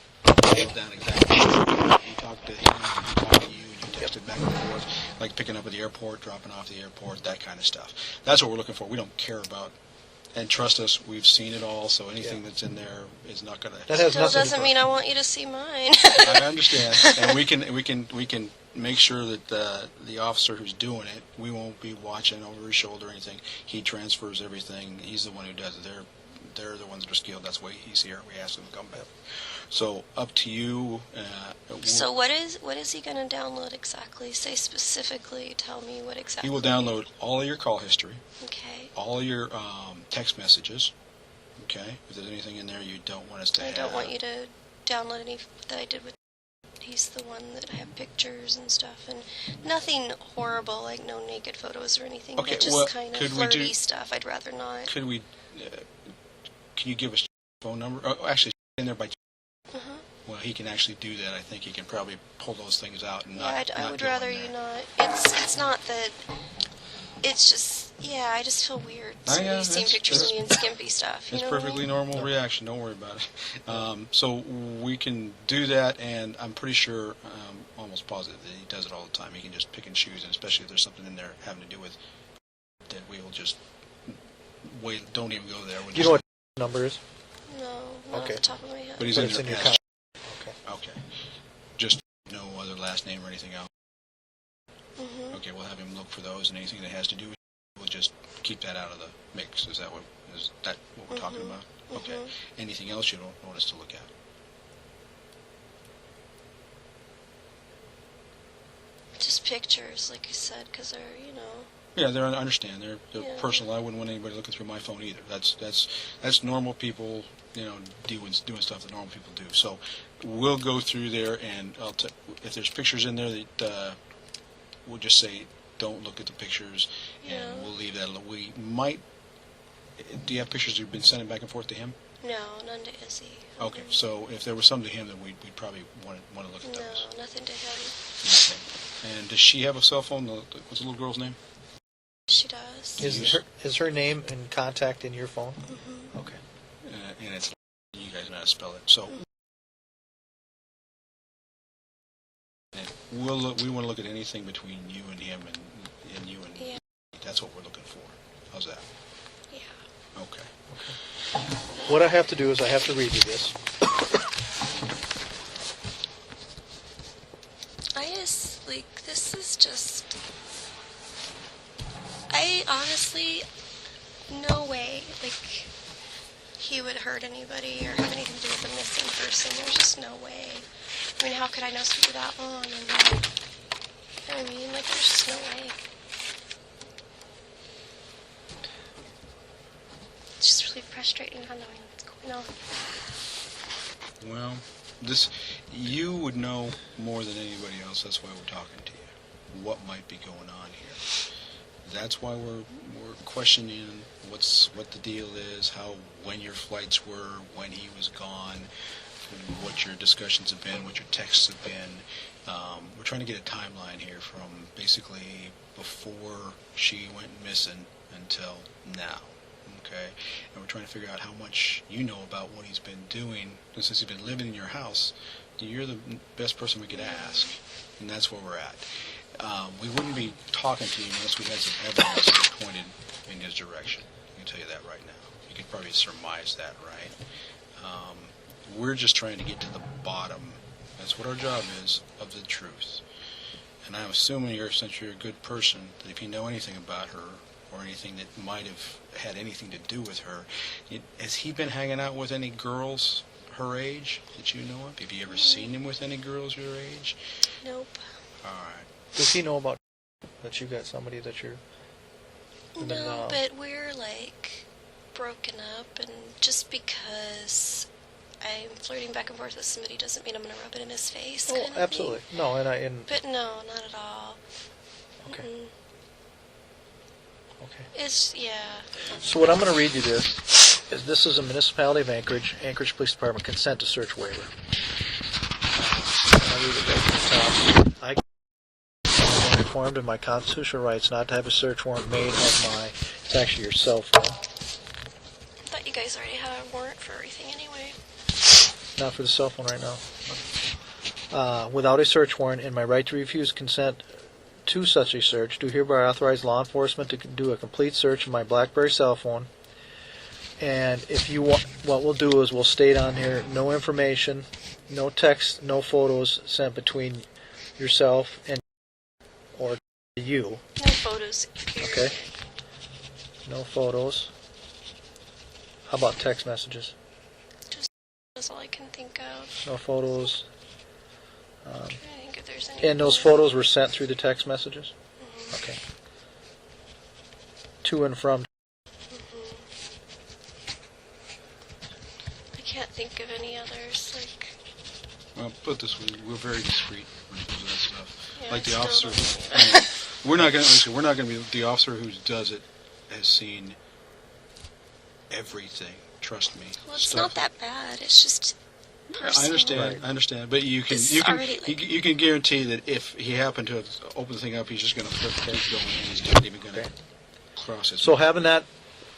nail down exactly. You talk to him, you talk to you, and you text it back and forth, like picking up at the airport, dropping off at the airport, that kind of stuff. That's what we're looking for. We don't care about. And trust us, we've seen it all, so anything that's in there is not going to. That has Still nothing to doesn't do- mean I want you to see mine. I understand, and we can make sure that the officer who's doing it, we won't be watching over his shoulder or anything. He transfers everything. He's the one who does it. They're the ones that are skilled. That's why he's here. We ask him to come back. So up to you. So what is he going to download exactly? Say specifically. Tell me what exactly. He will download all of your call history, Okay. all of your text messages. Okay, if there's anything in there you don't want us to I have. don't want you to download any that I did with. He's the one that I have pictures and stuff, and nothing horrible, like no naked photos or anything, Okay, but just well, kind of could we flirty do- stuff. I'd rather not. Could we? Can you give us phone number? Oh, actually, in there by. Uh-huh. Well, he can actually do that. I think he can probably pull those things out and Yeah, not. I not would do them rather there. you not. It's not that. It's just I just feel weird yeah, seeing that's- pictures of that's- me in skimpy stuff. You It's know perfectly what I mean? normal reaction. Don't worry about it. So we can do that, and I'm pretty sure, almost positive that he does it all the time. He can just pick and choose, and especially if there's something in there having to do with that, we will just wait. Don't even go there. We'll You just, know what number is? No, not Okay. off the top of my head. But he's But in it's your in your past. Okay. Okay. Just no other last name or anything else. Mm-hmm. Okay, we'll have him look for those, and anything that has to do with it, we'll just keep that out of the mix. Is that what we're talking Mhm. about? Okay. Mhm. Anything else you don't want us to look at? Just pictures, like I said, because they're Yeah, I understand. They're Yeah. personal. I wouldn't want anybody looking through my phone either. That's normal people, doing stuff that normal people do. So we'll go through there, and if there's pictures in there that we'll just say don't look at the pictures, Yeah. and we'll leave that alone. We might. Do you have pictures you've been sending back and forth to him? no, none to Izzy. Okay, so if there was some to him, then we'd probably want to look at No, those. nothing to him. Okay. And does she have a cell phone? What's the little girl's name? She does. Is her name and contact in your phone? Mm-hmm. Okay. And it's you guys know how to spell it. So and we want to look at anything between you and him and you and Yeah. that's what we're looking for. How's that? Yeah. Okay. What I have to do is I have to read you this. This is just... I honestly, no way, he would hurt anybody or have anything to do with a missing person. There's just no way. I mean, how could I know somebody that long? And, I mean, there's just no way. It's just really frustrating not knowing what's going on. Well, you would know more than anybody else. That's why we're talking to you. What might be going on here? That's why we're questioning what the deal is, when your flights were, when he was gone, what your discussions have been, what your texts have been. We're trying to get a timeline here from basically before she went missing until now. Okay, and we're trying to figure out how much you know about what he's been doing. And since he's been living in your house, you're the best person we could ask, and that's where we're at. We wouldn't be talking to you unless we had some evidence that pointed in his direction. I can tell you that right now. You could probably surmise that, right? We're just trying to get to the bottom. That's what our job is, of the truth. And I'm assuming since you're a good person, that if you know anything about her, or anything that might have had anything to do with her, has he been hanging out with any girls her age that you know of? Have you ever seen him with any girls your age? Nope. All right. Does he know about that you got somebody that you're... No, but we're broken up, and just because I'm flirting back and forth with somebody doesn't mean I'm going to rub it in his face. Oh, kind of absolutely. Thing. No, and But no, not at all. okay. Mm-mm. Okay. It's, yeah. So what I'm going to read you this is a municipality of Anchorage Police Department consent to search waiver. I'll read it right from the top. I am informed of my constitutional rights not to have a search warrant made of it's actually your cell phone. I thought you guys already had a warrant for everything anyway. Not for the cell phone right now. Without a search warrant and my right to refuse consent to such a search, do hereby authorize law enforcement to do a complete search of my BlackBerry cell phone. And if you want, what we'll do is we'll state on here, no information, no text, no photos sent between yourself and or you. No photos. Period. Okay. No photos. How about text messages? That's all I can think of. No photos. I'm trying to think if there's any. And those photos were sent through the text messages? Mm-hmm. Okay. To and from. Mm-hmm. I can't think of any others. Well, put it this way, we're very discreet when it comes to that stuff. Yeah, Like the I officer, still don't we're not going to be the officer who does it has seen everything. Trust me. Well, it's Stuff. not that bad. It's just personal. I understand, but you can you can guarantee that if he happened to have opened the thing up, he's just going to flip the page going, and he's not even going to cross it. So having that,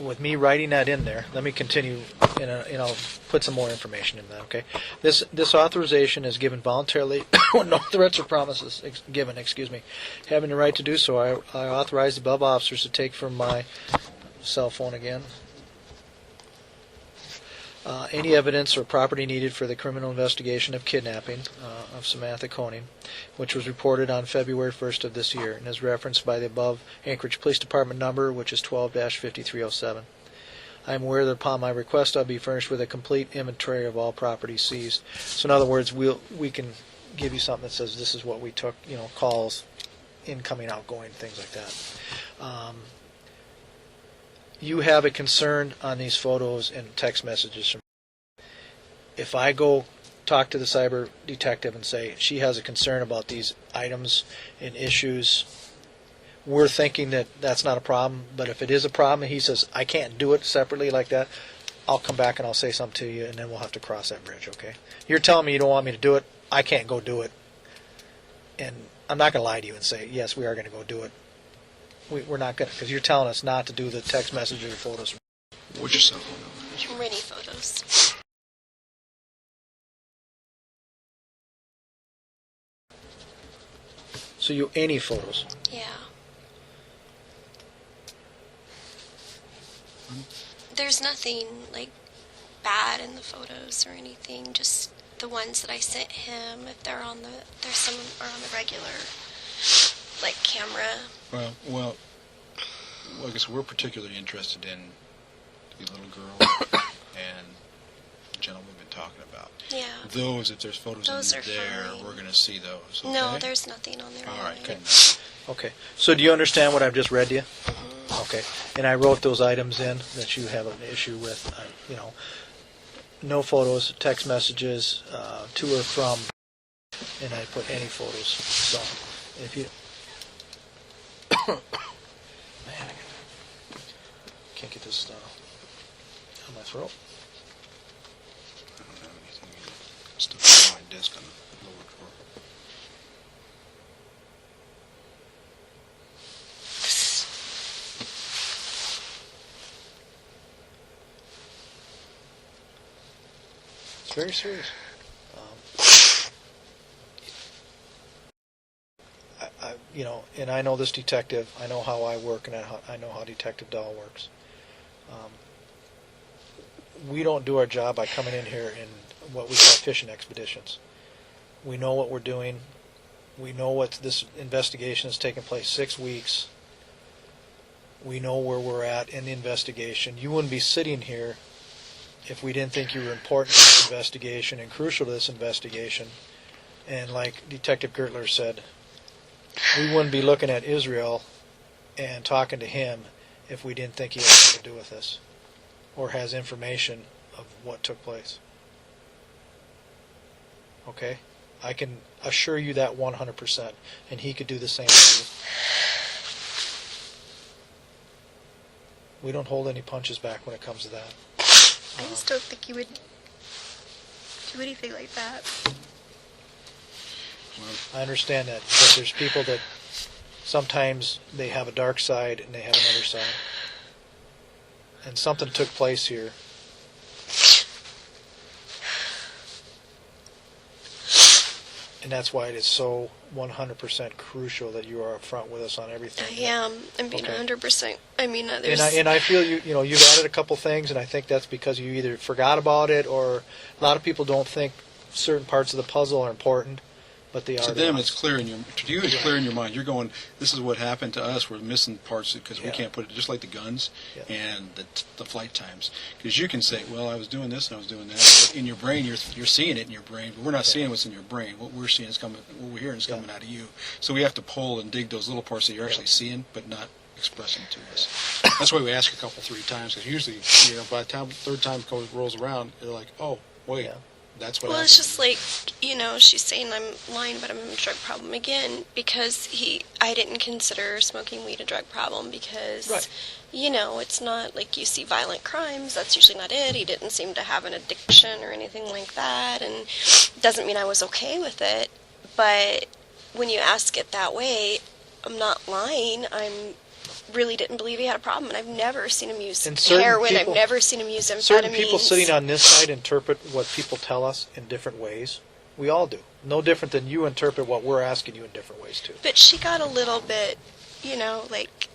with me writing that in there, let me continue, and I'll put some more information in that, okay? This authorization is given voluntarily, no threats or promises given, Having the right to do so, I authorize the above officers to take from my cell phone again any evidence or property needed for the criminal investigation of kidnapping of Samantha Koning, which was reported on February 1st of this year and is referenced by the above Anchorage Police Department number, which is 12-5307. I am aware that upon my request I'll be furnished with a complete inventory of all property seized. So in other words, we can give you something that says this is what we took, calls, incoming, outgoing, things like that. You have a concern on these photos and text messages from. If I go talk to the cyber detective and say she has a concern about these items and issues, we're thinking that that's not a problem. But if it is a problem and he says I can't do it separately like that, I'll come back and I'll say something to you, and then we'll have to cross that bridge, okay? You're telling me you don't want me to do it. I can't go do it. And I'm not going to lie to you and say, yes, we are going to go do it. We're not going to, because you're telling us not to do the text messages or photos. What's your cell phone number? Many photos. So any photos? Yeah. There's nothing like bad in the photos or anything. Just the ones that I sent him. If they're on the, there's some are on the regular, like camera. Well, I guess we're particularly interested in the little girl and the gentleman we've been talking about. Yeah. Those, if there's photos Those in are there, fine. we're going to see those. Okay? No, there's nothing on there. All right, really. good. Okay. So do you understand what I've just read to you? Mhm. Okay. And I wrote those items in that you have an issue with. No photos, text messages, to or from, and I put any photos. So if you, man, I can't get this on my throat. I don't have anything either. Stuff on my desk on the lower drawer. It's very serious. And I know this detective. I know how I work, and I know how Detective Dahl works. We don't do our job by coming in here in what we call fishing expeditions. We know what we're doing. We know what this investigation has taken place 6 weeks. We know where we're at in the investigation. You wouldn't be sitting here if we didn't think you were important to this investigation and crucial to this investigation. And like Detective Gertler said, we wouldn't be looking at Israel and talking to him if we didn't think he had something to do with this or has information of what took place. Okay? I can assure you that 100%, and he could do the same to you. We don't hold any punches back when it comes to that. I just don't think you would do anything like that. I understand that, but there's people that sometimes they have a dark side and they have another side. And something took place here. And that's why it is so 100% crucial that you are upfront with us on everything. I am. I'm being Okay. 100%. I mean, there's... And I feel you've added a couple things, and I think that's because you either forgot about it or a lot of people don't think certain parts of the puzzle are important, but they are. To them, it's clear in your. To you, it's clear in your mind. You're going. This is what happened to us. We're missing parts because we Yeah. can't put it just like the guns Yeah. and the flight times. Because you can say, well, I was doing this and I was doing that. But in your brain, you're seeing it in your brain, but we're not seeing what's in your brain. What we're seeing is coming. What we're hearing is coming out of you. So we have to pull and dig those little parts that you're actually seeing, but not expressing to us. That's why we ask a couple, 3 times. Because usually, by the time third time rolls around, they're like, oh, wait. Yeah. That's what Well, happened. it's just like, she's saying I'm lying, but I'm a drug problem again because I didn't consider smoking weed a drug problem because, Right. It's not like you see violent crimes. That's usually not it. He didn't seem to have an addiction or anything like that, and doesn't mean I was okay with it. But when you ask it that way, I'm not lying. Really didn't believe he had a problem, and I've never seen him use And certain heroin. people- I've never seen him use amphetamines. Certain people sitting on this side interpret what people tell us in different ways. We all do. No different than you interpret what we're asking you in different ways too. But she got a little bit, like...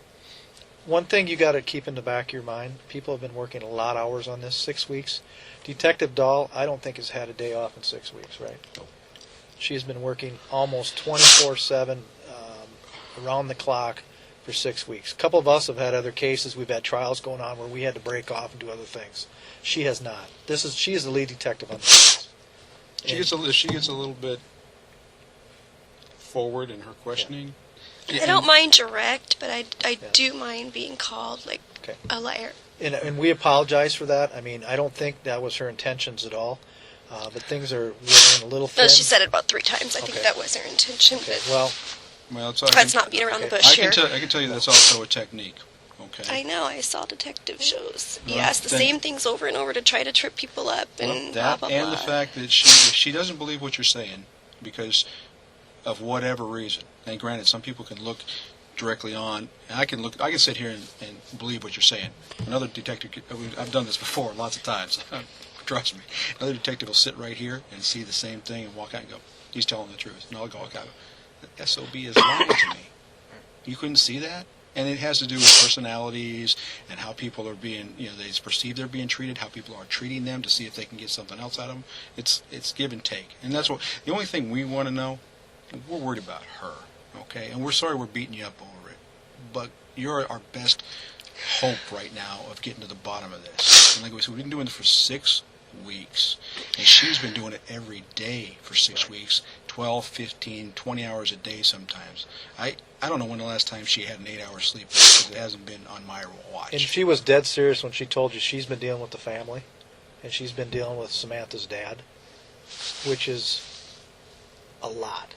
One thing you got to keep in the back of your mind, people have been working a lot of hours on this, 6 weeks. Detective Dahl, I don't think has had a day off in 6 weeks, right? She has been working almost 24/7, around the clock for 6 weeks. A couple of us have had other cases. We've had trials going on where we had to break off and do other things. She has not. She is the lead detective on this. She gets a little bit forward in her questioning. I don't mind direct, but I Yeah. do mind being called, like, Okay. a liar. And we apologize for that. I mean, I don't think that was her intentions at all. But things are wearing a little thin. No, she said it about 3 times. I think Okay. that was her intention, Okay, but well, let's not beat around the bush I here. can tell you that's also a technique. Okay. I know, I saw detective shows. You Well, ask the then- same things over and over to try to trip people up and Well, blah, that blah, and blah. the fact that she doesn't believe what you're saying because of whatever reason. And granted, some people can look directly on. And I can sit here and believe what you're saying. Another detective, I've done this before lots of times. Trust me. Another detective will sit right here and see the same thing and walk out and go, he's telling the truth. And I'll go, okay, the SOB is lying to me. You couldn't see that? And it has to do with personalities and how people are being, they perceive they're being treated, how people are treating them to see if they can get something else out of them. It's give and take. And that's what, the only thing we want to know, we're worried about her, okay? And we're sorry we're beating you up over it. But you're our best hope right now of getting to the bottom of this. And like we said, we've been doing this for 6 weeks. And she's been doing it every day for 6 weeks, 12, 15, 20 hours a day sometimes. I don't know when the last time she had an 8-hour sleep was, because it hasn't been on my watch. And she was dead serious when she told you she's been dealing with the family, and she's been dealing with Samantha's dad, which is a lot.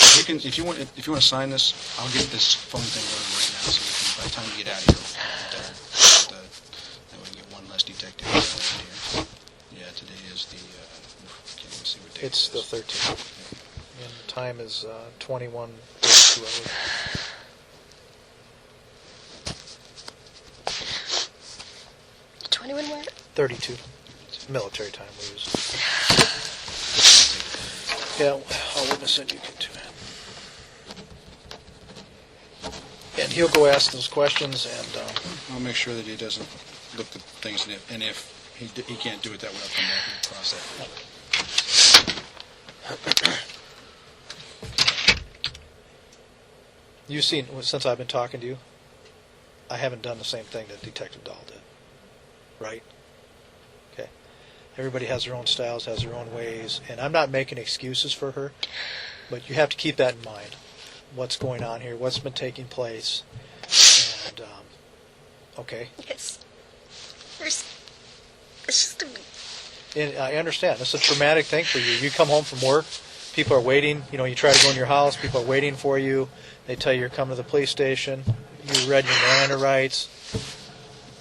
If you want to sign this, I'll get this phone thing running right now, so you can, by the time you get out of here, then we can get one less detective around here. Yeah, today is the. Can't even see what date It's it the is. 13th, and the time is 21:32 hours. Yeah. 21 what? 32. Military time we use. Yeah, I'll witness it. You can too, man. And he'll go ask those questions, and I'll make sure that he doesn't look at things, and if he can't do it that way, I'll come back and cross that. you've seen, since I've been talking to you, I haven't done the same thing that Detective Dahl did. Right? Okay. Everybody has their own styles, has their own ways, and I'm not making excuses for her, but you have to keep that in mind. What's going on here, what's been taking place, and, okay. It's just And I understand. It's a traumatic thing for you. You come home from work, people are waiting, you try to go in your house, people are waiting for you, they tell you you're coming to the police station, you read your Miranda rights.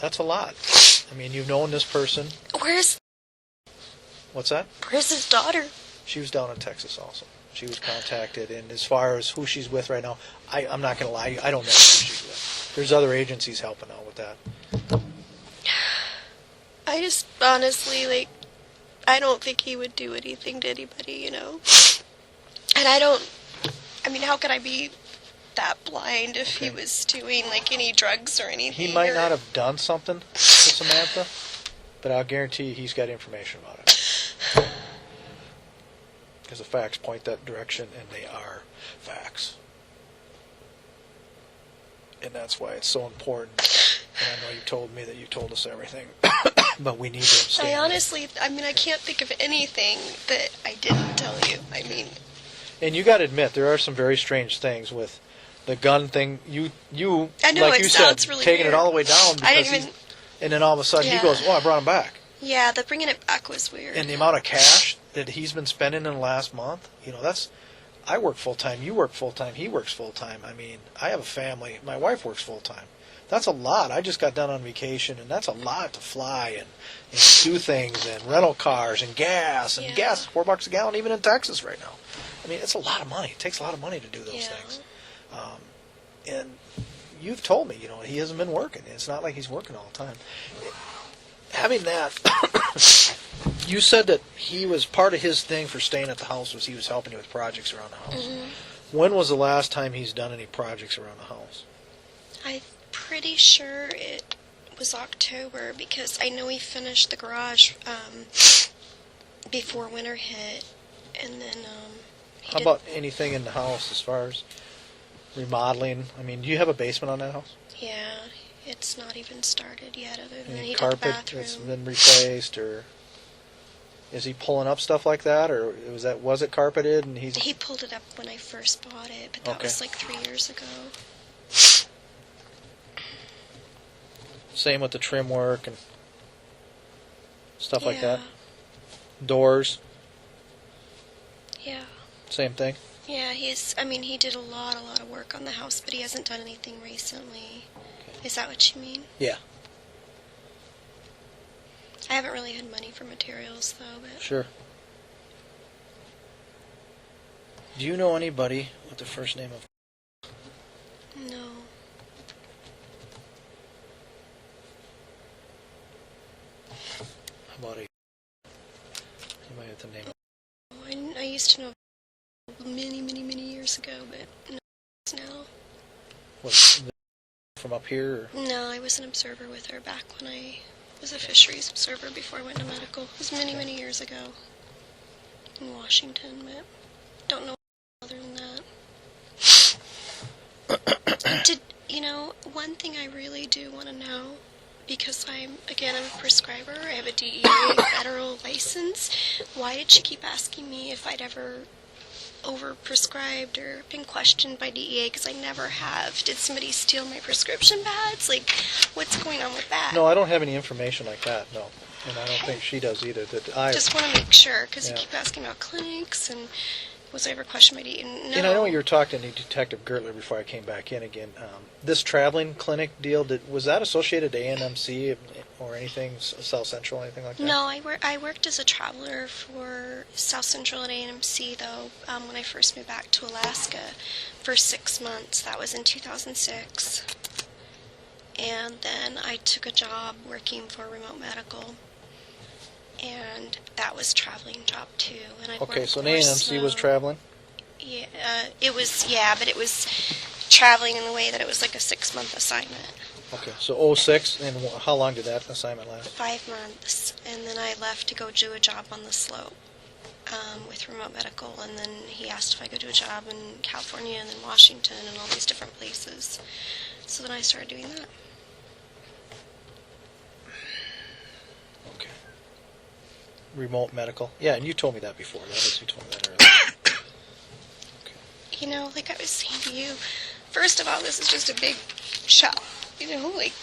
That's a lot. I mean, you've known this person. where's What's that? his daughter? She was down in Texas also. She was contacted, and as far as who she's with right now, I'm not going to lie, I don't know who she's with. There's other agencies helping out with that. I just honestly, I don't think he would do anything to anybody, And I mean, how could I be that blind if he Okay. was doing, any drugs or anything? He might or- not have done something to Samantha, but I'll guarantee you he's got information about it. Because the facts point that direction, and they are facts. And that's why it's so important. And I know you told me that you told us everything, but we need to abstain. I can't think of anything that I didn't tell you. And you got to admit, there are some very strange things with the gun thing. You I know, like it you said, sounds really taking weird. it all the way down. I Because didn't even. and then all of a sudden he Yeah. goes, "Oh, I brought him back." Yeah, the bringing it back was weird. And the amount of cash that he's been spending in the last month, that's. I work full time. You work full time. He works full time. I mean, I have a family. My wife works full time. That's a lot. I just got done on vacation, and that's a lot to fly and do things and rental cars and gas. And Yeah. gas is $4 a gallon even in Texas right now. I mean, it's a lot of money. It takes a lot of money to do those Yeah. things. And you've told me, he hasn't been working. It's not like he's working all the time. Having that, you said that he was part of his thing for staying at the house was he was helping you with projects around the house. Mhm. When was the last time he's done any projects around the house? I'm pretty sure it was October because I know he finished the garage before winter hit, and then he How did- about anything in the house as far as remodeling? I mean, do you have a basement on that house? Yeah, it's not even started yet. Other than Any he did the carpet bathroom. that's been replaced, or is he pulling up stuff like that, or was it carpeted and he's? He pulled it up when I first bought it, but that Okay. was 3 years ago. Same with the trim work and stuff like Yeah. that. Doors, Yeah. same thing. Yeah, he did a lot of work on the house, but he hasn't done anything recently. Is that what you mean? Yeah, I haven't really had money for materials, though, but sure. Do you know anybody with the first name of? no. How about anybody with the name? I used to know many years ago, but no now. Was from up here? Or? No, I was an observer with her back when I was a fisheries observer before I went to medical. It was many, many years ago in Washington, but don't know other than that. One thing I really do want to know, because I'm a prescriber, I have a DEA federal license. Why did she keep asking me if I'd ever overprescribed or been questioned by DEA? Because I never have. Did somebody steal my prescription pads? Like, what's going on with that? No, I don't have any information like that, no. And I don't think she does either. Just want to make sure, because Yeah. you keep asking about clinics, and was I ever questioned by DEA? No. And I know you were talking to Detective Gertler before I came back in again. This traveling clinic deal, was that associated to ANMC or anything, South Central, anything like that? No, I worked as a traveler for South Central at ANMC, though, when I first moved back to Alaska for 6 months. That was in 2006. And then I took a job working for Remote Medical, and that was a traveling job, too. And I'd Okay, work so for ANMC was Snow. traveling? Yeah, but it was traveling in the way that it was like a 6-month assignment. Okay, so 06, and how long did that assignment last? 5 months, and then I left to go do a job on the slope with Remote Medical, and then he asked if I could do a job in California and then Washington and all these different places. So then I started doing that. Okay. Remote medical. Yeah, and you told me that before. You told me that earlier. Okay. Like I was saying to you, first of all, this is just a big shock. Like,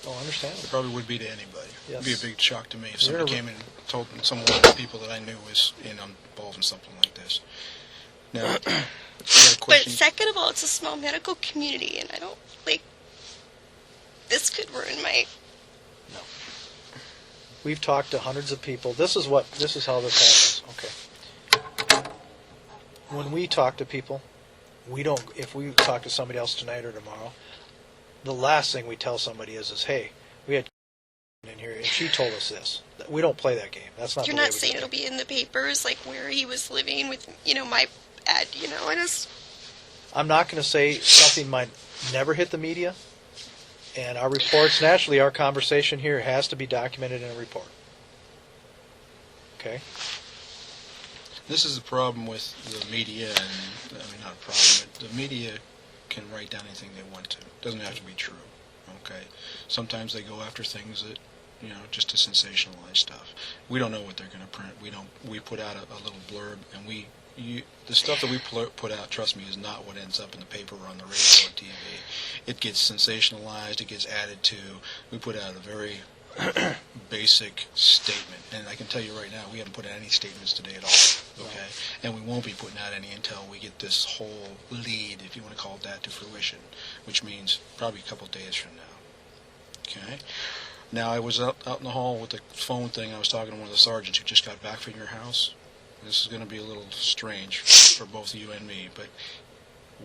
Oh, I understand. It probably would be to anybody. Yes. It'd be a big shock to me if You're somebody a- came in and told some of the people that I knew was involved in something like this. Now, I got a but question. second of all, it's a small medical community, and I don't, this could ruin my... We've talked to hundreds of people. This is how this happens. Okay. When we talk to people, if we talk to somebody else tonight or tomorrow, the last thing we tell somebody is hey, we had in here and she told us this. We don't play that game. That's not You're the way not we saying do it'll it. be in the papers, like where he was living with, my ad, I just... I'm not going to say something might never hit the media, and our reports, naturally, our conversation here has to be documented in a report. Okay? This is the problem with the media, and not a problem, but the media can write down anything they want to. It doesn't have to be true. Okay? Sometimes they go after things that, just to sensationalize stuff. We don't know what they're going to print. We put out a little blurb, and the stuff that we put out, trust me, is not what ends up in the paper or on the radio or TV. It gets sensationalized. It gets added to. We put out a very basic statement, and I can tell you right now, we haven't put out any statements today at all. Okay, and we won't be putting out any until we get this whole lead, if you want to call it that, to fruition, which means probably a couple days from now. Okay. Now I was out in the hall with the phone thing. I was talking to one of the sergeants who just got back from your house. This is going to be a little strange for both you and me, but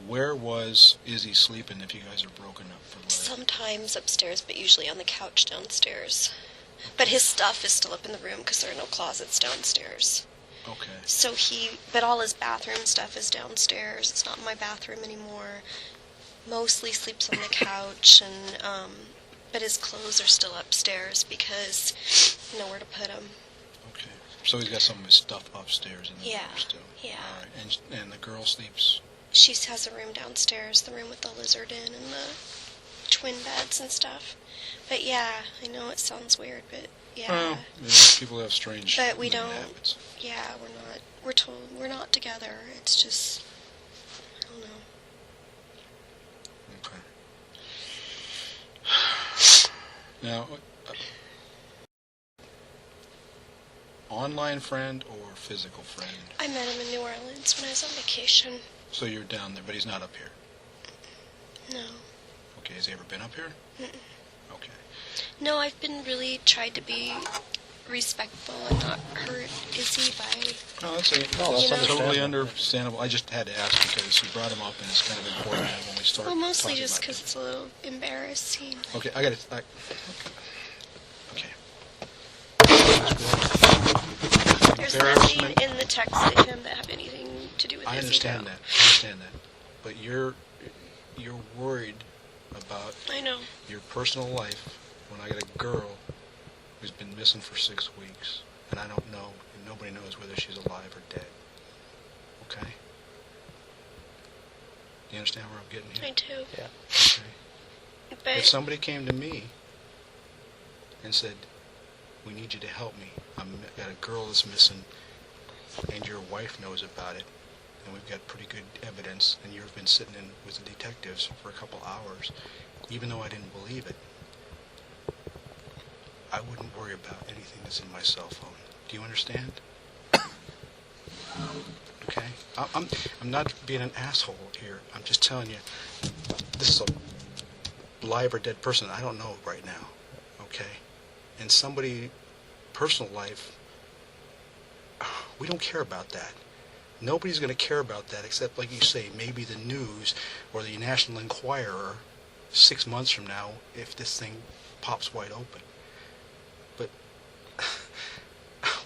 where was Izzy sleeping if you guys are broken up for the night? Sometimes upstairs, but usually on the couch downstairs. But his stuff is still up in the room because there are no closets downstairs. Okay. So but all his bathroom stuff is downstairs. It's not in my bathroom anymore. Mostly sleeps on the couch, and but his clothes are still upstairs because nowhere to put them. Okay. So he's got some of his stuff upstairs in the Yeah, room still. yeah. All right. And the girl sleeps. She has a room downstairs, the room with the lizard in and the twin beds and stuff. But yeah, I know it sounds weird, but yeah. Well, people have strange But we living don't. habits. Yeah, we're told we're not together. It's just, I don't know. Okay. Now, online friend or physical friend? I met him in New Orleans when I was on vacation. So you're down there, but he's not up here. No. Okay, has he ever been up here? Mm-mm. Okay. No, I've been really tried to be respectful and not hurt Izzy by... No, that's that's totally understandable. understandable. I just had to ask because you brought him up, and it's kind of important when we start. Well, mostly talking just about because it's a little embarrassing. it. Okay, I got it. Okay. There's Embarrassment. nothing in the text to him that have anything to do with I Izzy, understand though. that. I understand that. But you're worried about I know. your personal life when I got a girl who's been missing for 6 weeks, and I don't know, and nobody knows whether she's alive or dead. Okay? You understand where I'm getting here? I do. Yeah. Okay. But If somebody came to me and said, we need you to help me, I've got a girl that's missing, and your wife knows about it, and we've got pretty good evidence, and you've been sitting in with the detectives for a couple hours, even though I didn't believe it, I wouldn't worry about anything that's in my cell phone. Do you understand? Okay? I'm not being an asshole here. I'm just telling you, this is a live or dead person I don't know right now. Okay? And somebody personal life, we don't care about that. Nobody's going to care about that except, like you say, maybe the news or the National Enquirer 6 months from now if this thing pops wide open. But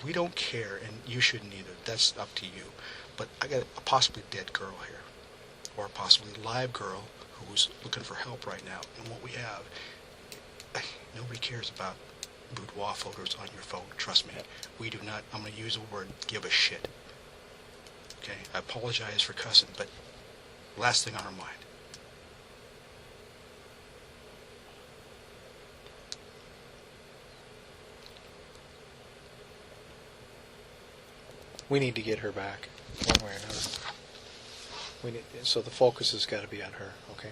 we don't care, and you shouldn't either. That's up to you. But I got a possibly dead girl here, or a possibly live girl who's looking for help right now. And what we have, nobody cares about boudoir photos on your phone. Trust me. We do not, I'm going to use the word, give a shit. Okay? I apologize for cussing, but last thing on our mind. We need to get her back, one way or another. So the focus has got to be on her, okay?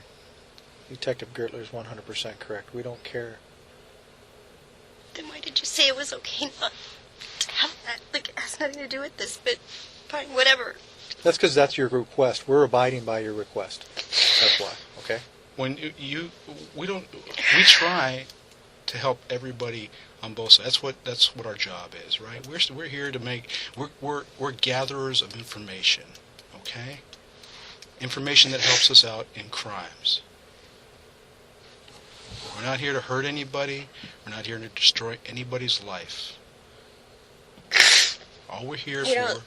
Detective Gertler is 100% correct. We don't care. then why did you say it was okay not to have that? Like, it has nothing to do with this, but fine, whatever. That's because that's your request. We're abiding by your request. That's why, okay? When we try to help everybody on both sides. That's what our job is, right? We're here to we're gatherers of information, okay? Information that helps us out in crimes. We're not here to hurt anybody. We're not here to destroy anybody's life. All we're here for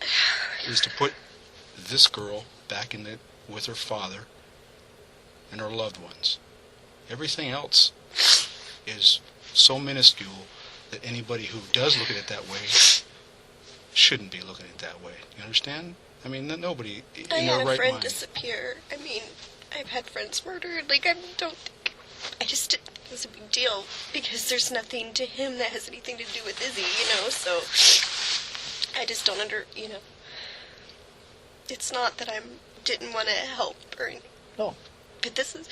is to put this girl back with her father and her loved ones. Everything else is so minuscule that anybody who does look at it that way shouldn't be looking at it that way. You understand? I mean, nobody in I their had a right friend mind. disappear. I mean, I've had friends murdered. Like, I just didn't think it was a big deal because there's nothing to him that has anything to do with Izzy, so I just don't it's not that I didn't want to help or anything. No. But this is,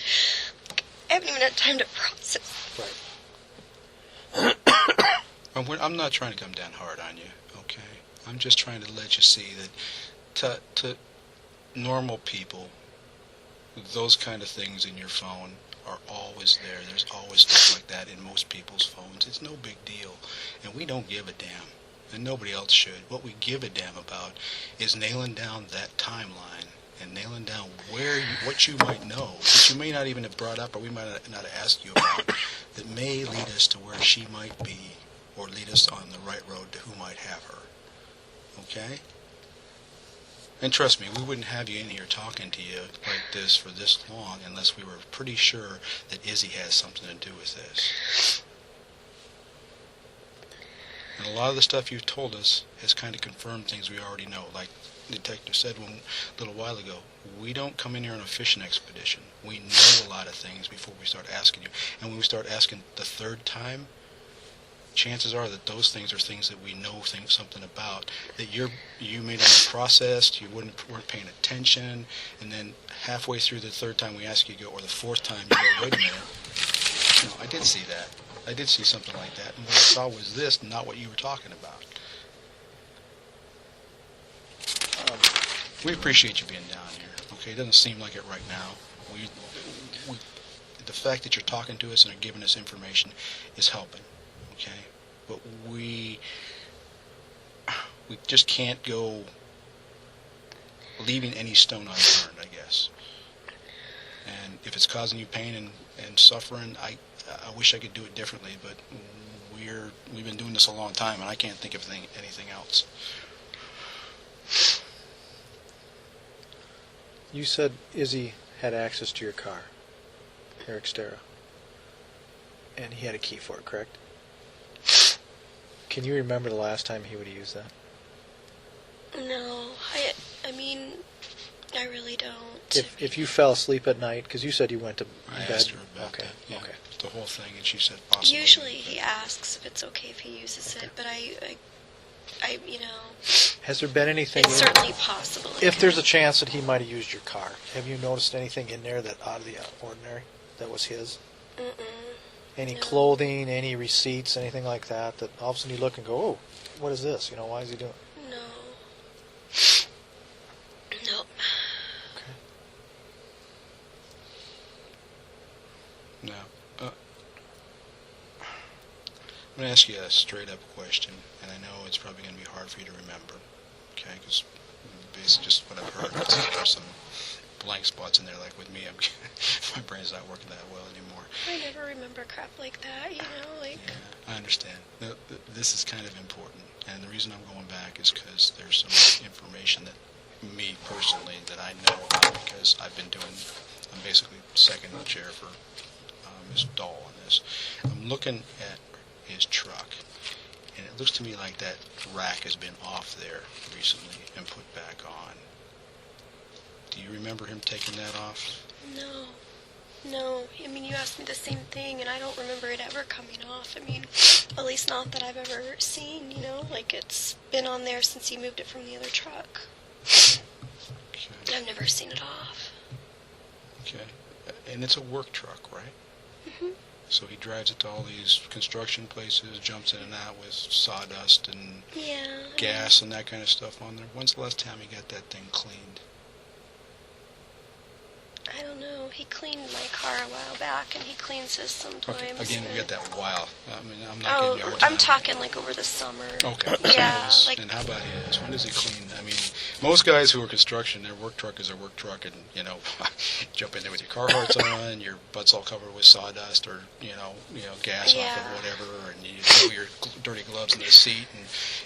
I haven't even had time to process. Right. I'm not trying to come down hard on you, okay? I'm just trying to let you see that to normal people, those kind of things in your phone are always there. There's always stuff like that in most people's phones. It's no big deal, and we don't give a damn, and nobody else should. What we give a damn about is nailing down that timeline and nailing down what you might know, that you may not even have brought up or we might not have asked you about, that may lead us to where she might be or lead us on the right road to who might have her. Okay? And trust me, we wouldn't have you in here talking to you like this for this long unless we were pretty sure that Izzy has something to do with this. And a lot of the stuff you've told us has kind of confirmed things we already know. Like the detective said a little while ago, we don't come in here on a fishing expedition. We know a lot of things before we start asking you. And when we start asking the third time, chances are that those things are things that we know something about, that you may not have processed, you weren't paying attention, and then halfway through the third time we ask you to go, or the fourth time you go, wait a minute, no, I did see that. I did see something like that, and what I saw was this, not what you were talking about. We appreciate you being down here, okay? It doesn't seem like it right now. The fact that you're talking to us and are giving us information is helping. Okay, but we just can't go leaving any stone unturned, I guess. And if it's causing you pain and suffering, I wish I could do it differently, but we've been doing this a long time, and I can't think of anything else. You said Izzy had access to your car, Eric Stera, and he had a key for it, correct? Can you remember the last time he would have used that? No, I mean, I really don't. If you fell asleep at night, because you said you went to I bed. asked her about okay. that. Yeah, Okay. the whole thing, and she said possibly. Usually he asks if it's okay if he uses it, but I, you know, Has there been anything? it's certainly possible. If there's a chance that he might have used your car, have you noticed anything in there that out of the ordinary that was his? Any No. clothing, any receipts, anything like that? That all of a sudden you look and go, "Oh, what is this? You know, why is he doing?" No. Nope. Okay. No. I'm going to ask you a straight-up question, and I know it's probably going to be hard for you to remember, okay? Because basically just what I've heard, there's some blank spots in there, like with me. My brain's not working that well anymore. I never remember crap like that, you know, like. Yeah, I understand. This is kind of important, and the reason I'm going back is because there's some information that me personally that I know about because I'm basically second in the chair for Ms. Dahl on this. I'm looking at his truck, and it looks to me like that rack has been off there recently and put back on. Do you remember him taking that off? No. No. I mean, you asked me the same thing, and I don't remember it ever coming off. I mean, at least not that I've ever seen, you know? Like, it's been on there since he moved it from the other truck. Okay. I've never seen it off. Okay. And it's a work truck, right? Mm-hmm. So he drives it to all these construction places, jumps in and out with sawdust and Yeah. gas and that kind of stuff on there. When's the last time he got that thing cleaned? I don't know. He cleaned my car a while back, and he cleans his sometimes. Okay. Again, we got that while. I mean, I'm not Oh, giving you a hard time. I'm talking like over the summer. Okay. Yeah, So like- and how about his? When does he clean? I mean, most guys who are construction, their work truck is their work truck, and jump in there with your Carhartts on, your butt's all covered with sawdust or gas off Yeah. of whatever, and you throw your dirty gloves in the seat,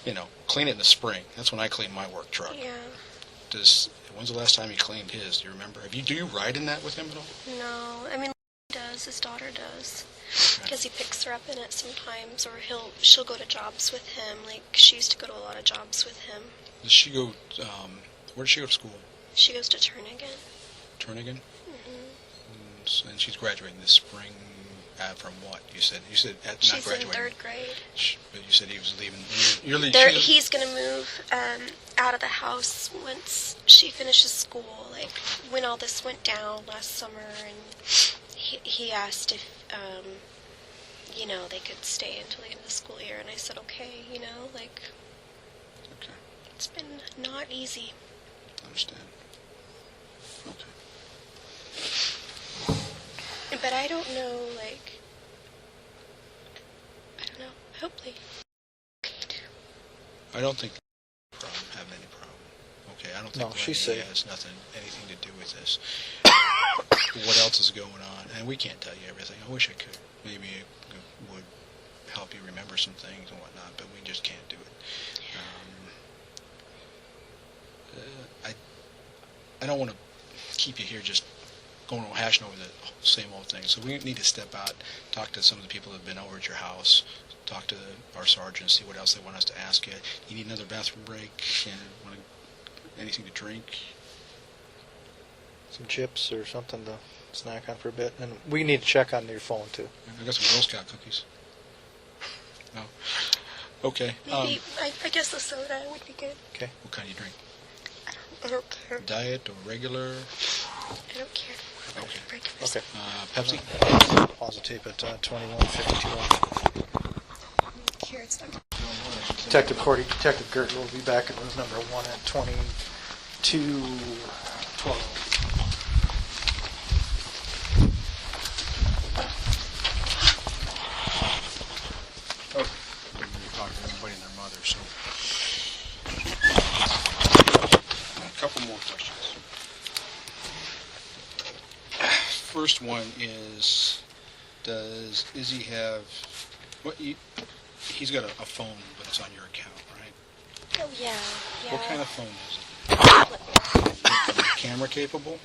and clean it in the spring. That's when I clean my work truck. Yeah. When's the last time he cleaned his? Do you remember? Do you ride in that with him at all? No. I mean, he does. His daughter does. Okay. Because he picks her up in it sometimes, or she'll go to jobs with him. Like, she used to go to a lot of jobs with him. Does she go? Where does she go to school? She goes to Turnagain. Turnagain. Mm-hmm. And she's graduating this spring. From what you said? You said not She's in graduating. 3rd grade. But you said he was leaving. You're leaving. He's going to move out of the house once she finishes school. Like, when all this went down last summer, and he asked if, they could stay until the end of the school year, and I said, okay, like, Okay, it's been not easy. I understand. Okay. But I don't know, like, I don't know, hopefully. I don't think having any problem. Okay, I don't think No, she's Lenny safe. has anything to do with this. What else is going on? And we can't tell you everything. I wish I could. Maybe it would help you remember some things and whatnot, but we just can't do it. I don't want to keep you here just hashing over the same old thing. So we need to step out, talk to some of the people that have been over at your house, talk to our sergeant, see what else they want us to ask you. You need another bathroom break? Want anything to drink? Some chips or something to snack on for a bit, and we need to check on your phone too. I got some Girl Scout cookies. No? Okay. Maybe, I guess the soda would be good. Okay. What kind do you drink? I don't care. Diet or regular? I don't care. Okay. Breakfast. Okay. Pepsi? Pause the tape at 21:52. Here, it's not. Detective Cordy, Detective Gertler will be back in room number 1 at 22:12. You're talking to everybody and their mother, so. A couple more questions. First one is, does Izzy have, he's got a phone, but it's on your account, right? Oh, yeah. What kind of phone is it? Camera capable?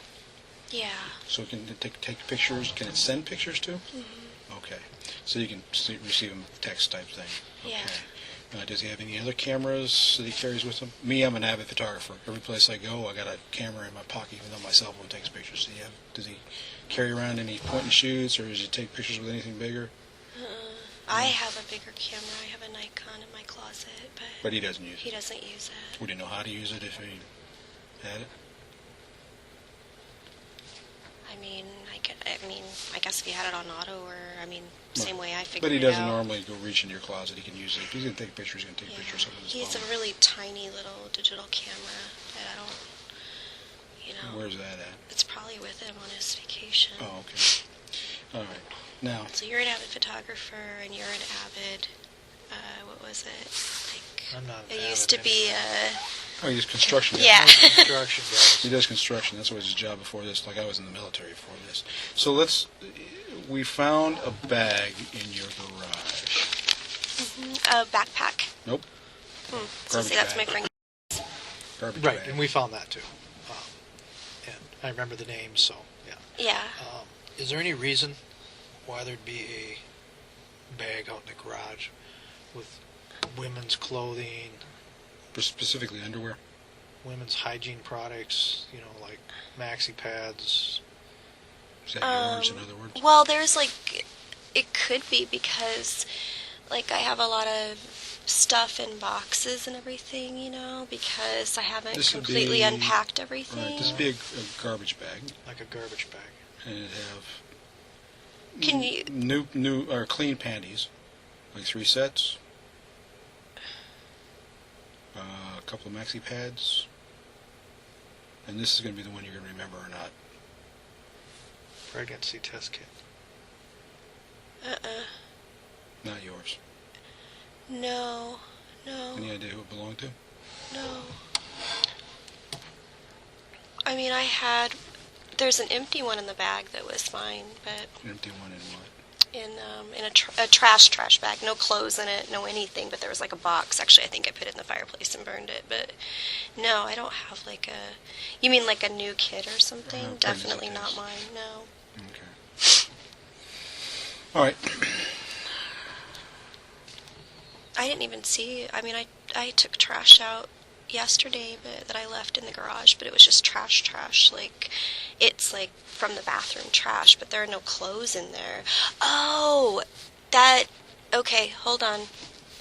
Yeah. So it can take pictures. Can it send pictures too? Mm-hmm. Okay. So you can receive them text type thing. Okay. Yeah. Does he have any other cameras that he carries with him? Me, I'm an avid photographer. Every place I go, I got a camera in my pocket, even though my cell phone takes pictures. Does he carry around any point and shoots, or does he take pictures with anything bigger? I have a bigger camera. I have a Nikon in my closet, But he doesn't use it. he doesn't use it. Would he know how to use it if he had it? I guess if he had it on auto, or same way I figured But he it doesn't out. normally go reach into your closet. He can use it. If he's going to take pictures, he's going to take pictures of his He's phone. a really tiny little digital camera that I don't, Where's that at? it's probably with him on his vacation. Oh, okay. All right. Now, So you're an avid photographer, and you're an avid, what was it? I'm not It avid used to be he does construction. yeah. Construction He guys. does construction. That's what his job before this. Like I was in the military before this. So we found a bag in your garage. A backpack. Nope. So Garbage see, that's bag. my friend. Garbage Right, bag. and we found that too. And I remember the name, so yeah. Yeah. Is there any reason why there'd be a bag out in the garage with women's clothing, Specifically underwear. women's hygiene products, like maxi pads? Is that yours, in other words? Well, there's it could be because, I have a lot of stuff in boxes and everything, because I haven't This would completely be- unpacked Right. everything. This would be a garbage bag, Like a garbage bag. and it'd have Can you? new or clean panties, like 3 sets. A couple of maxi pads. And this is going to be the one you're going to remember or not. Pregnancy test kit. Not yours. No. Any idea who it belonged to? No. There's an empty one in the bag that was mine, but An empty one in what? in a trash bag. No clothes in it, no anything, but there was a box. Actually, I think I put it in the fireplace and burned it, but no, I don't have you mean a new kid or something? pregnancy Definitely not test. mine, no. Okay. All right. I didn't even see, I took trash out yesterday that I left in the garage, but it was just trash. It's from the bathroom trash, but there are no clothes in there. Oh, okay, hold on.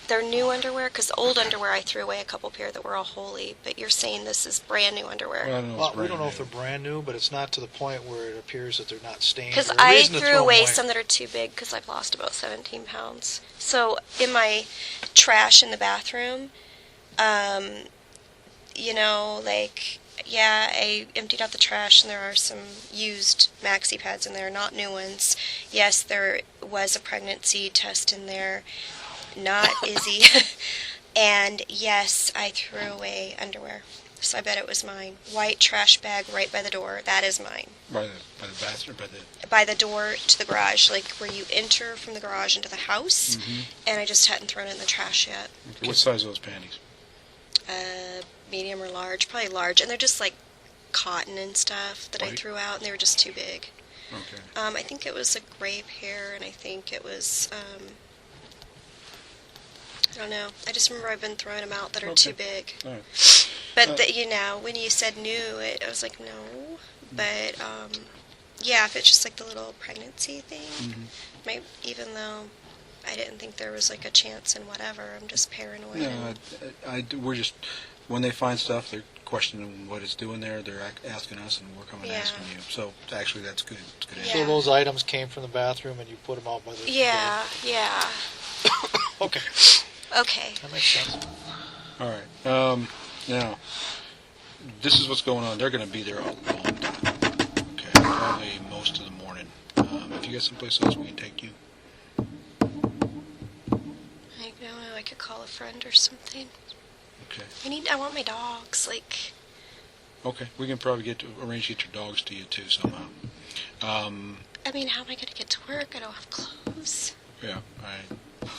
They're new underwear, because the old underwear I threw away a couple pair that were all holy, but you're saying this is brand new underwear. Well, I don't know. if Well, it's we don't brand know if new. they're brand new, but it's not to the point where it appears that they're not stained. Because or a I reason to threw throw 'em away some that are too big because I've lost about 17 pounds. So in my trash in the bathroom, I emptied out the trash and there are some used maxi pads in there, not new ones. Yes, there was a pregnancy test in there, not Izzy. And yes, I threw away underwear. So I bet it was mine. White trash bag right by the door. That is mine. By the bathroom, By the door to the garage, where you enter from the garage into the house, and I just hadn't thrown it in the trash yet. Okay. What size are those panties? Medium or large, probably large, and they're just cotton and stuff that I White? threw out, and they were just too big. Okay. I think it was a gray pair, and I think it was, I don't know. I just remember I've been throwing them out that are too big. All right. But when you said new, I was like, no. But yeah, if it's just the little pregnancy thing, even though I didn't think there was a chance in whatever, I'm just paranoid. No, we're just, when they find stuff, they're questioning what it's doing there. They're asking us, and we're coming Yeah. asking you. So actually, that's good. It's good. Yeah. So those items came from the bathroom and you put them out by the Yeah. Okay, Okay. that makes sense. All right. Now, this is what's going on. They're going to be there a long time. Okay. Probably most of the morning. If you get someplace else, we can take you. I don't know. I could call a friend or something. Okay. I want my dogs. Okay. We can probably arrange to get your dogs to you too somehow. How am I going to get to work? I don't have clothes. Yeah. All right.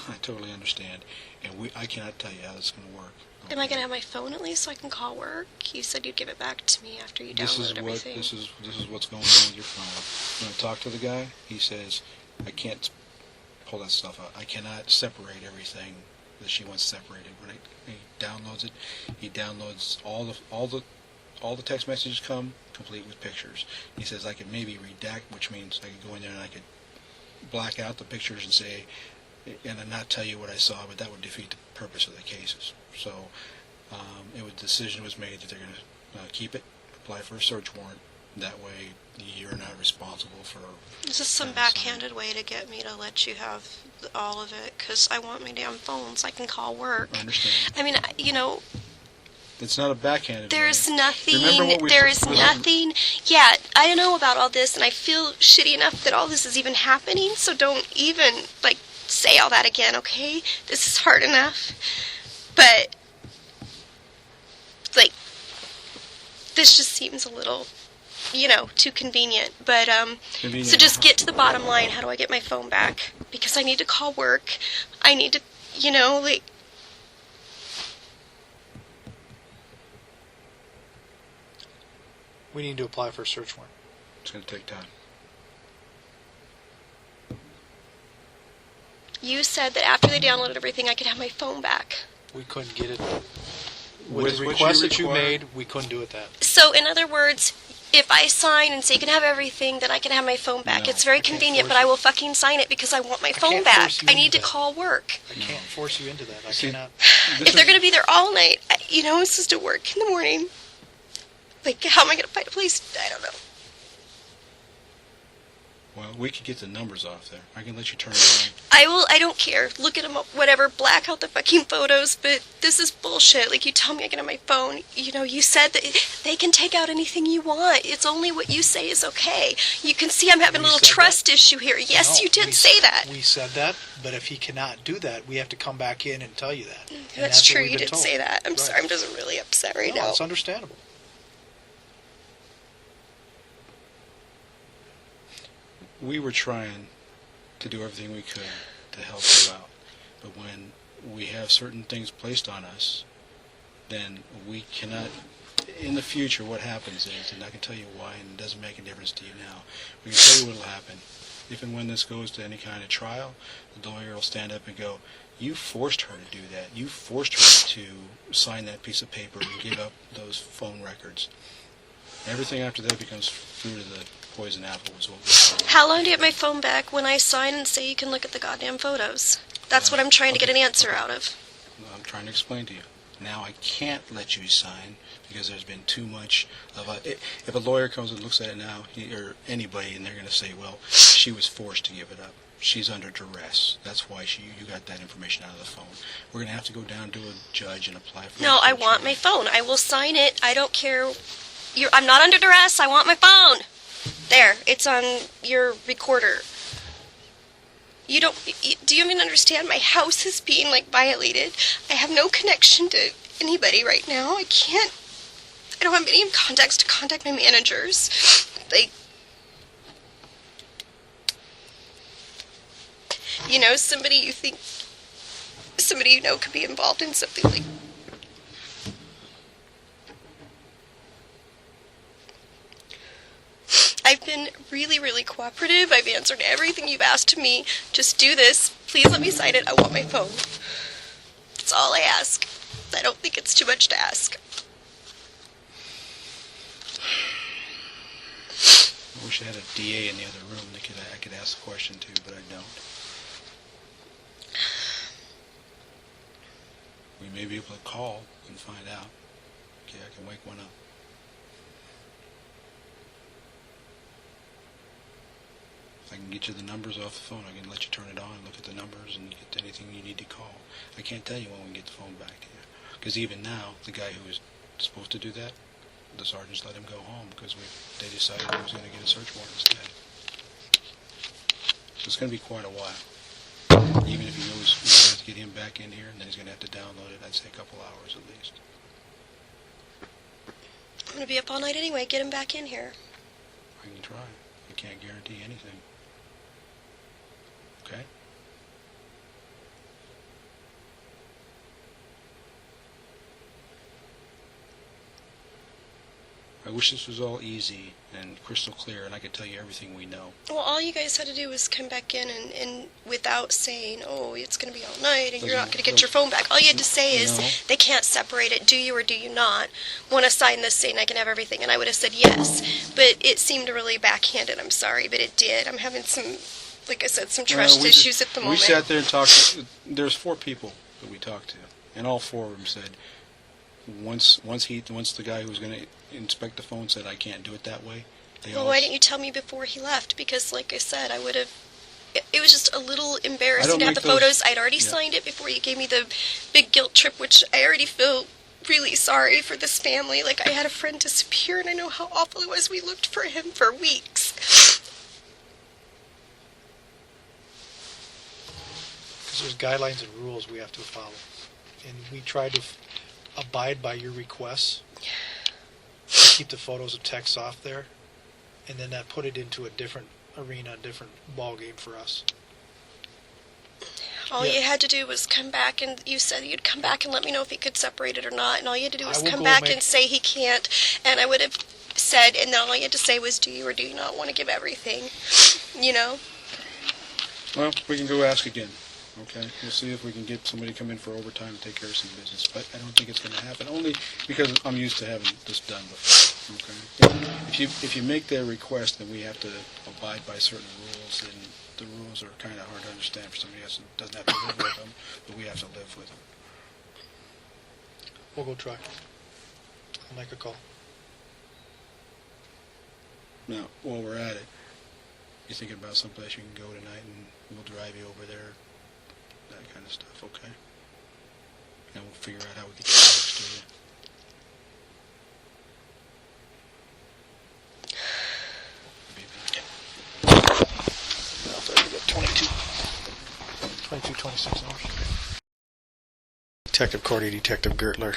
I totally understand, and I cannot tell you how this is going to work. Am I gonna have my phone at least so I can call work? You said you'd give it back to me after you downloaded everything. This is what's going on with your phone. When I talk to the guy, he says, I can't pull that stuff out. I cannot separate everything that she wants separated. When he downloads it, he downloads all the text messages come complete with pictures. He says I could maybe redact, which means I could go in there and I could black out the pictures and say, and not tell you what I saw, but that would defeat the purpose of the cases. So the decision was made that they're going to keep it, apply for a search warrant. That way you're not responsible for... Is this some backhanded way to get me to let you have all of it? Because I want my damn phone so I can call work. I understand. I mean, you know... It's not a backhanded There's way. nothing, there is nothing, yeah, I know about all this, and I feel shitty enough that all this is even happening, so don't even, like, say all that again, okay? This is hard enough, but, like, this just seems a little, you know, too convenient, but, so just get to the bottom line. How do I get my phone back? Because I need to call work, I need to, you know, like, We need to apply for a search warrant. It's going to take time. you said that after they downloaded everything, I could have my phone back. We couldn't get it. What With is the what request you that you require? made, we couldn't do it that. So, in other words, if I sign and say you can have everything, then I can have my phone back. No, It's very I can't convenient, force but I you. will fucking sign it because I want my phone can't back. force you I need into to that. call work. I can't force you into that. I See, cannot. If they're going to be there all night, you know, I'm supposed to work in the morning. Like, how am I going to fight a police? I don't know. Well, we could get the numbers off there. I can let you turn it on. I don't care. Look at them up, whatever. Black out the fucking photos, but this is bullshit. Like, you tell me I can have my phone. You know, you said that they can take out anything you want. It's only what you say is okay. You can see I'm having a We little said trust issue here. Yes, No, you did we say said- that. We said that, but if he cannot do that, we have to come back in and tell you that. And That's what true. we've You been did told. say that. I'm Right. sorry. I'm just really upset right No, now. it's understandable. We were trying to do everything we could to help you out. But when we have certain things placed on us, then we cannot... In the future, what happens is, and I can tell you why, and it doesn't make a difference to you now, we can tell you what will happen. If and when this goes to any kind of trial, the lawyer will stand up and go, you forced her to do that. You forced her to sign that piece of paper and give up those phone records. Everything after that becomes fruit of the poison apple is what we're told. How long do you get my phone back when I sign and say you can look at the goddamn photos? That's what I'm trying to get an answer out of. I'm trying to explain to you. Now I can't let you sign because there's been too much of a... If a lawyer comes and looks at it now, or anybody, and they're going to say, well, she was forced to give it up. She's under duress. That's why you got that information out of the phone. We're going to have to go down to a judge and apply for No, a I search want my warrant. phone. I will sign it. I don't care. I'm not under duress. I want my phone. There, it's on your recorder. Do you even understand? My house is being, like, violated. I have no connection to anybody right now. I don't have any contacts to contact my managers. Like, you know, somebody you know could be involved in something like... I've been really, really cooperative. I've answered everything you've asked of me. Just do this. Please let me sign it. I want my phone. That's all I ask. I don't think it's too much to ask. I wish I had a DA in the other room that I could ask the question to, but I don't. We may be able to call and find out. Okay, I can wake one up. If I can get you the numbers off the phone, I can let you turn it on and look at the numbers and get anything you need to call. I can't tell you when we can get the phone back to you. Because even now, the guy who was supposed to do that, the sergeants let him go home because they decided he was going to get a search warrant instead. So it's going to be quite a while. Even if he knows we're going to have to get him back in here, and then he's going to have to download it, I'd say a couple hours at least. I'm going to be up all night anyway. Get him back in here. I can try. I can't guarantee anything. Okay? wish this was all easy and crystal clear, and I could tell you everything we know. Well, all you guys had to do was come back in and without saying, oh, it's going to be all night and you're not going to get your phone back. All you had to say is, No. they can't separate it. Do you or do you not want to sign this saying I can have everything? And I would have said yes. But it seemed really backhanded. I'm sorry, but it did. I'm having some, like I said, some trust Well, we issues just- at the moment. We sat there and talked. There's 4 people that we talked to, and all 4 of them said, once the guy who was going to inspect the phone said, I can't do it that way. Well, why didn't you tell me before he left? Because, like I said, I would have. It was just a little embarrassing to have the make those- photos. I'd already yeah. signed it before you gave me the big guilt trip, which I already feel really sorry for this family. Like, I had a friend disappear, and I know how awful it was. We looked for him for weeks. Because there's guidelines and rules we have to follow. And we try to abide by your requests. Keep the photos of texts off there. And then that put it into a different arena, a different ball game for us. All Yeah. you had to do was come back, and you said you'd come back and let me know if he could separate it or not. And all you had to do I was will come go back make- and say he can't. And I would have said, and then all you had to say was, do you or do you not want to give everything? You know? Well, we can go ask again. Okay, we'll see if we can get somebody to come in for overtime and take care of some business. But I don't think it's going to happen, only because I'm used to having this done before. Okay, if you make their request, then we have to abide by certain rules, and the rules are kind of hard to understand for somebody else that doesn't have to live with them, but we have to live with them. We'll go try. I'll make a call. Now, while we're at it, you thinking about someplace you can go tonight, and we'll drive you over there, that kind of stuff, okay? And we'll figure out how we get the books to you. I'll get 22, 26 hours. Detective Cordy, Detective Gertler.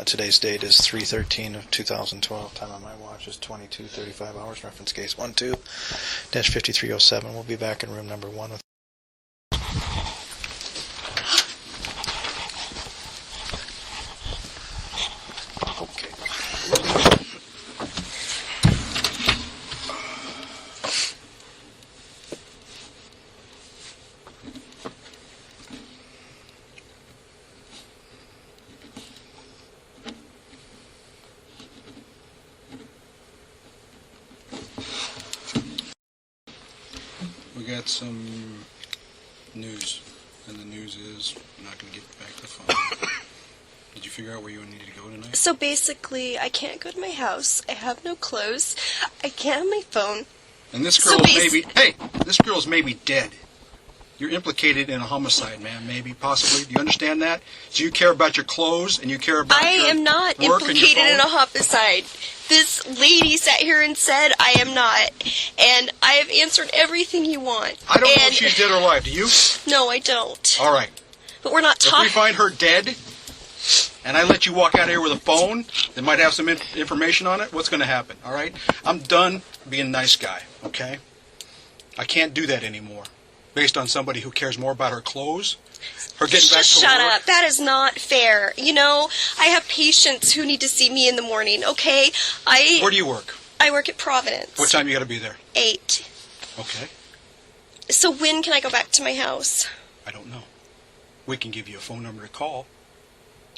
Today's date is 3/13 of 2012. Time on my watch is 22:35 hours. Reference case 12-5307. We'll be back in room number 1 with. Okay. We got some news, and the news is we're not going to get back the phone. Did you figure out where you needed to go tonight? So basically, I can't go to my house. I have no clothes. I can't have my phone. And this So girl basi- this girl's maybe dead. You're implicated in a homicide, man, maybe, possibly. Do you understand that? Do you care about your clothes, and you care about I your am not work and your implicated in a phone? homicide. This lady sat here and said I am not. And I have answered everything you want. I don't know And- if she's dead or alive. Do you? No, I don't. All right. But we're not If we talking. find her dead, and I let you walk out of here with a phone that might have some information on it, what's going to happen? All right? I'm done being a nice guy, okay? I can't do that anymore. Based on somebody who cares more about her clothes, her getting back Just to shut work. up. That is not fair. You know, I have patients who need to see me in the morning, okay? Where do you work? I work at Providence. What time you got to be there? 8. Okay. So when can I go back to my house? I don't know. We can give you a phone number to call,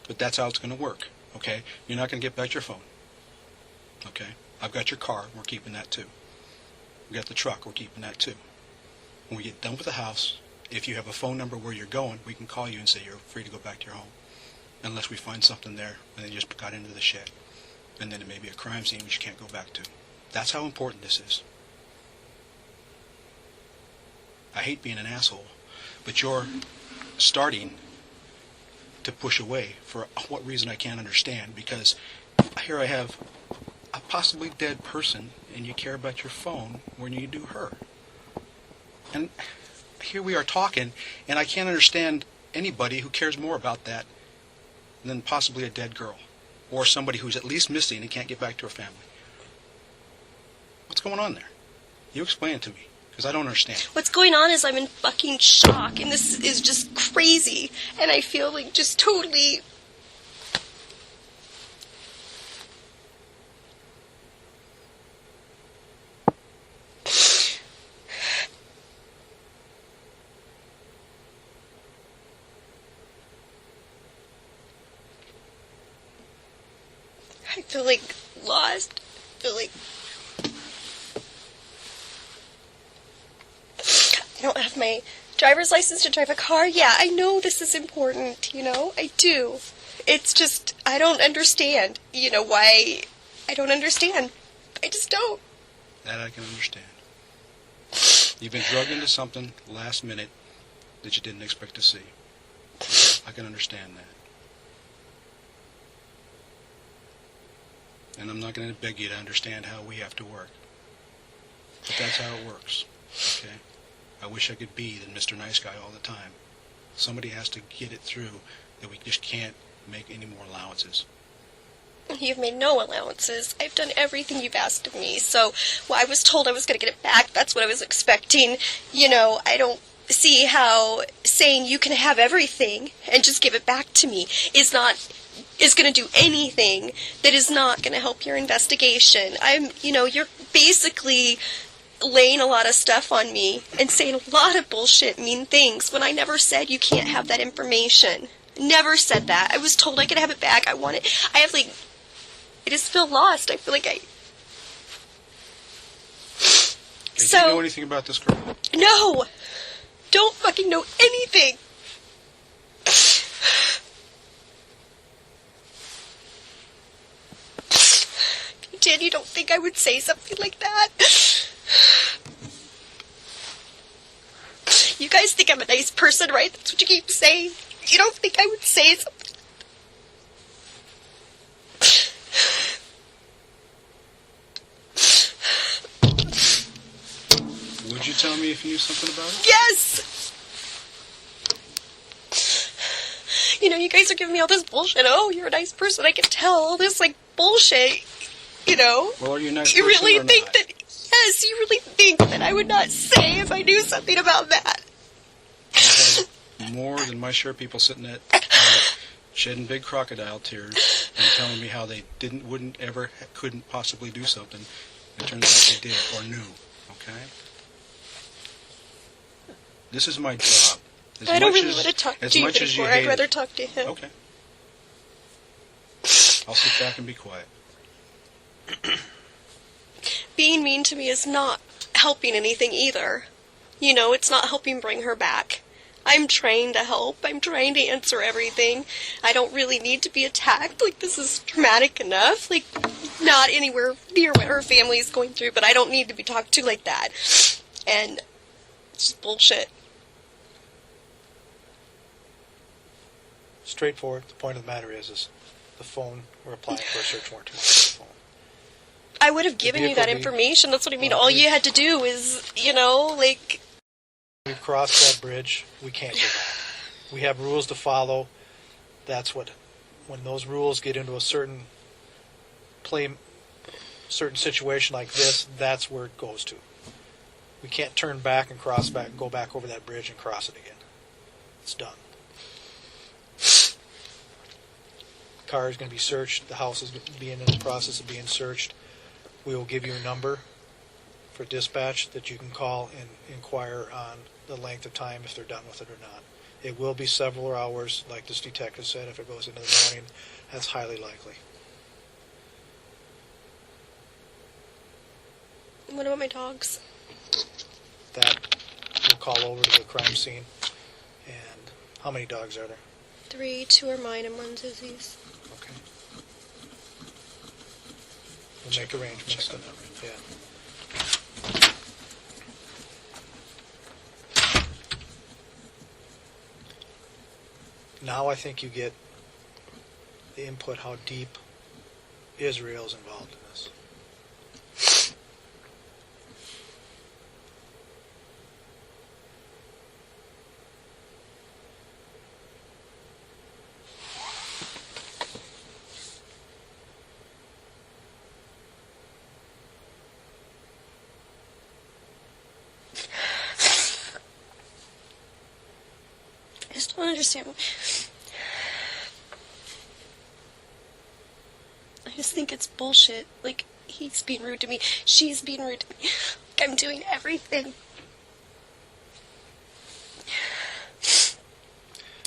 but that's how it's going to work, okay? You're not going to get back your phone, okay? I've got your car. We're keeping that, too. We got the truck. We're keeping that, too. When we get done with the house, if you have a phone number where you're going, we can call you and say you're free to go back to your home, unless we find something there and they just got into the shed. And then it may be a crime scene which you can't go back to. That's how important this is. I hate being an asshole, but you're starting to push away for what reason I can't understand, because here I have a possibly dead person and you care about your phone when you do her. And here we are talking, and I can't understand anybody who cares more about that than possibly a dead girl, or somebody who's at least missing and can't get back to her family. What's going on there? You explain it to me, because I don't understand. What's going on is I'm in fucking shock, and this is just crazy, and I feel like just totally. feel like lost. I feel like I don't have my driver's license to drive a car. Yeah, I know this is important, you know? I do. It's just, I don't understand, you know, why. I don't understand. I just don't. That I can understand. You've been drugged into something last minute that you didn't expect to see. I can understand that. And I'm not going to beg you to understand how we have to work. But that's how it works, okay? I wish I could be the Mr. Nice Guy all the time. Somebody has to get it through that we just can't make any more allowances. You've made no allowances. I've done everything you've asked of me. So, well, I was told I was going to get it back. That's what I was expecting. You know, I don't see how saying you can have everything and just give it back to me is going to do anything that is not going to help your investigation. You're basically laying a lot of stuff on me and saying a lot of bullshit, mean things when I never said you can't have that information. Never said that. I was told I could have it back. I just feel lost. I feel like Do you know anything about this girl? No! Don't fucking know anything! If you did, you don't think I would say something like that? You guys think I'm a nice person, right? That's what you keep saying. You don't think I would say something? Would you tell me if you knew something about it? Yes! You know, you guys are giving me all this bullshit. Oh, you're a nice person. I can tell all this, like, bullshit. You know? Well, are you a nice You person really or think not? that... Yes, you really think that I would not say if I knew something about that. I've had more than my share of people sitting at shedding big crocodile tears and telling me how they couldn't possibly do something. It turns out they did or knew. Okay? This is my job. I don't really want to talk to you anymore. I'd rather talk to him. Okay. I'll sit back and be quiet. Being mean to me is not helping anything either. You know, it's not helping bring her back. I'm trying to help. I'm trying to answer everything. I don't really need to be attacked. Like, this is traumatic enough. Like, not anywhere near what her family is going through, but I don't need to be talked to like that. And it's just bullshit. Straightforward. The point of the matter is the phone. We're applying for a search warrant to the phone. I would have given you that information. That's what I mean. All you had to do is, you know, like... We've crossed that bridge. We can't go back. We have rules to follow. That's what... When those rules get into a certain situation like this, that's where it goes to. We can't turn back and cross back and go back over that bridge and cross it again. It's done. The car is going to be searched. The house is being in the process of being searched. We will give you a number for dispatch that you can call and inquire on the length of time if they're done with it or not. It will be several hours, like this detective said. If it goes into the morning, that's highly likely. What about my dogs? That we'll call over to the crime scene. And how many dogs are there? 3, 2 are mine and 1's Izzy's. Okay. We'll make arrangements. Check on that right now. Yeah. Now I think you get the input how deep Israel's involved in this. I just don't understand. I just think it's bullshit. Like, he's being rude to me. She's being rude to me. Like, I'm doing everything.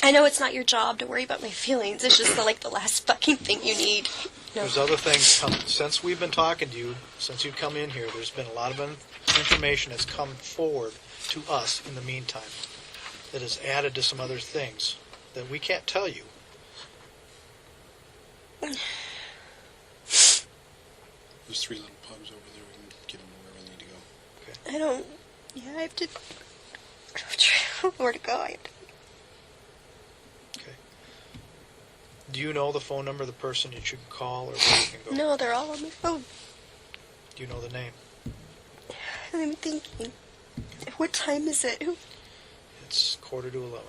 I know it's not your job to worry about my feelings. It's just the last fucking thing you need. There's other things since we've been talking to you, since you've come in here, there's been a lot of information that's come forward to us in the meantime that has added to some other things that we can't tell you. There's 3 little pubs over there. We can get them wherever they need to go. I don't. Yeah, I have to. I don't know where to go. I have to. Okay. Do you know the phone number of the person that you can call or where you can go? No, they're all on my phone. Do you know the name? I'm thinking. What time is it? It's 11:45.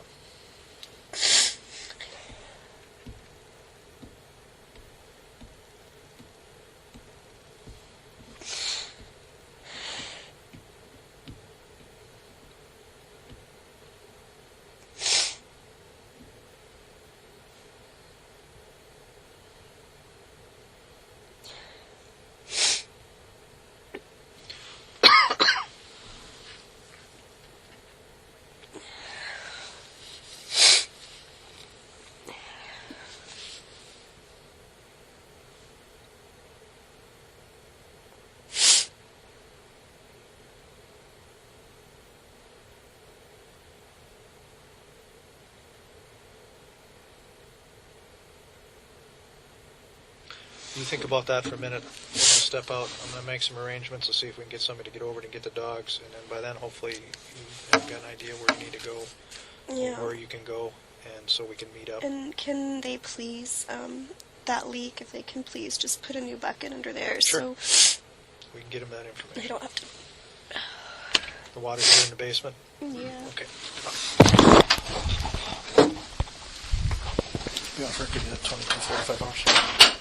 You think about that for a minute. We're going to step out. I'm going to make some arrangements to see if we can get somebody to get over to get the dogs, and then by then, hopefully, you have got an idea where you need to go, Yeah. where you can go, and so we can meet up. And can they please, that leak, if they can please just put a new bucket under there Sure. so We can get them that they information. don't have to. The water's here in the basement? Yeah. Okay. Yeah, for 22:45 hours.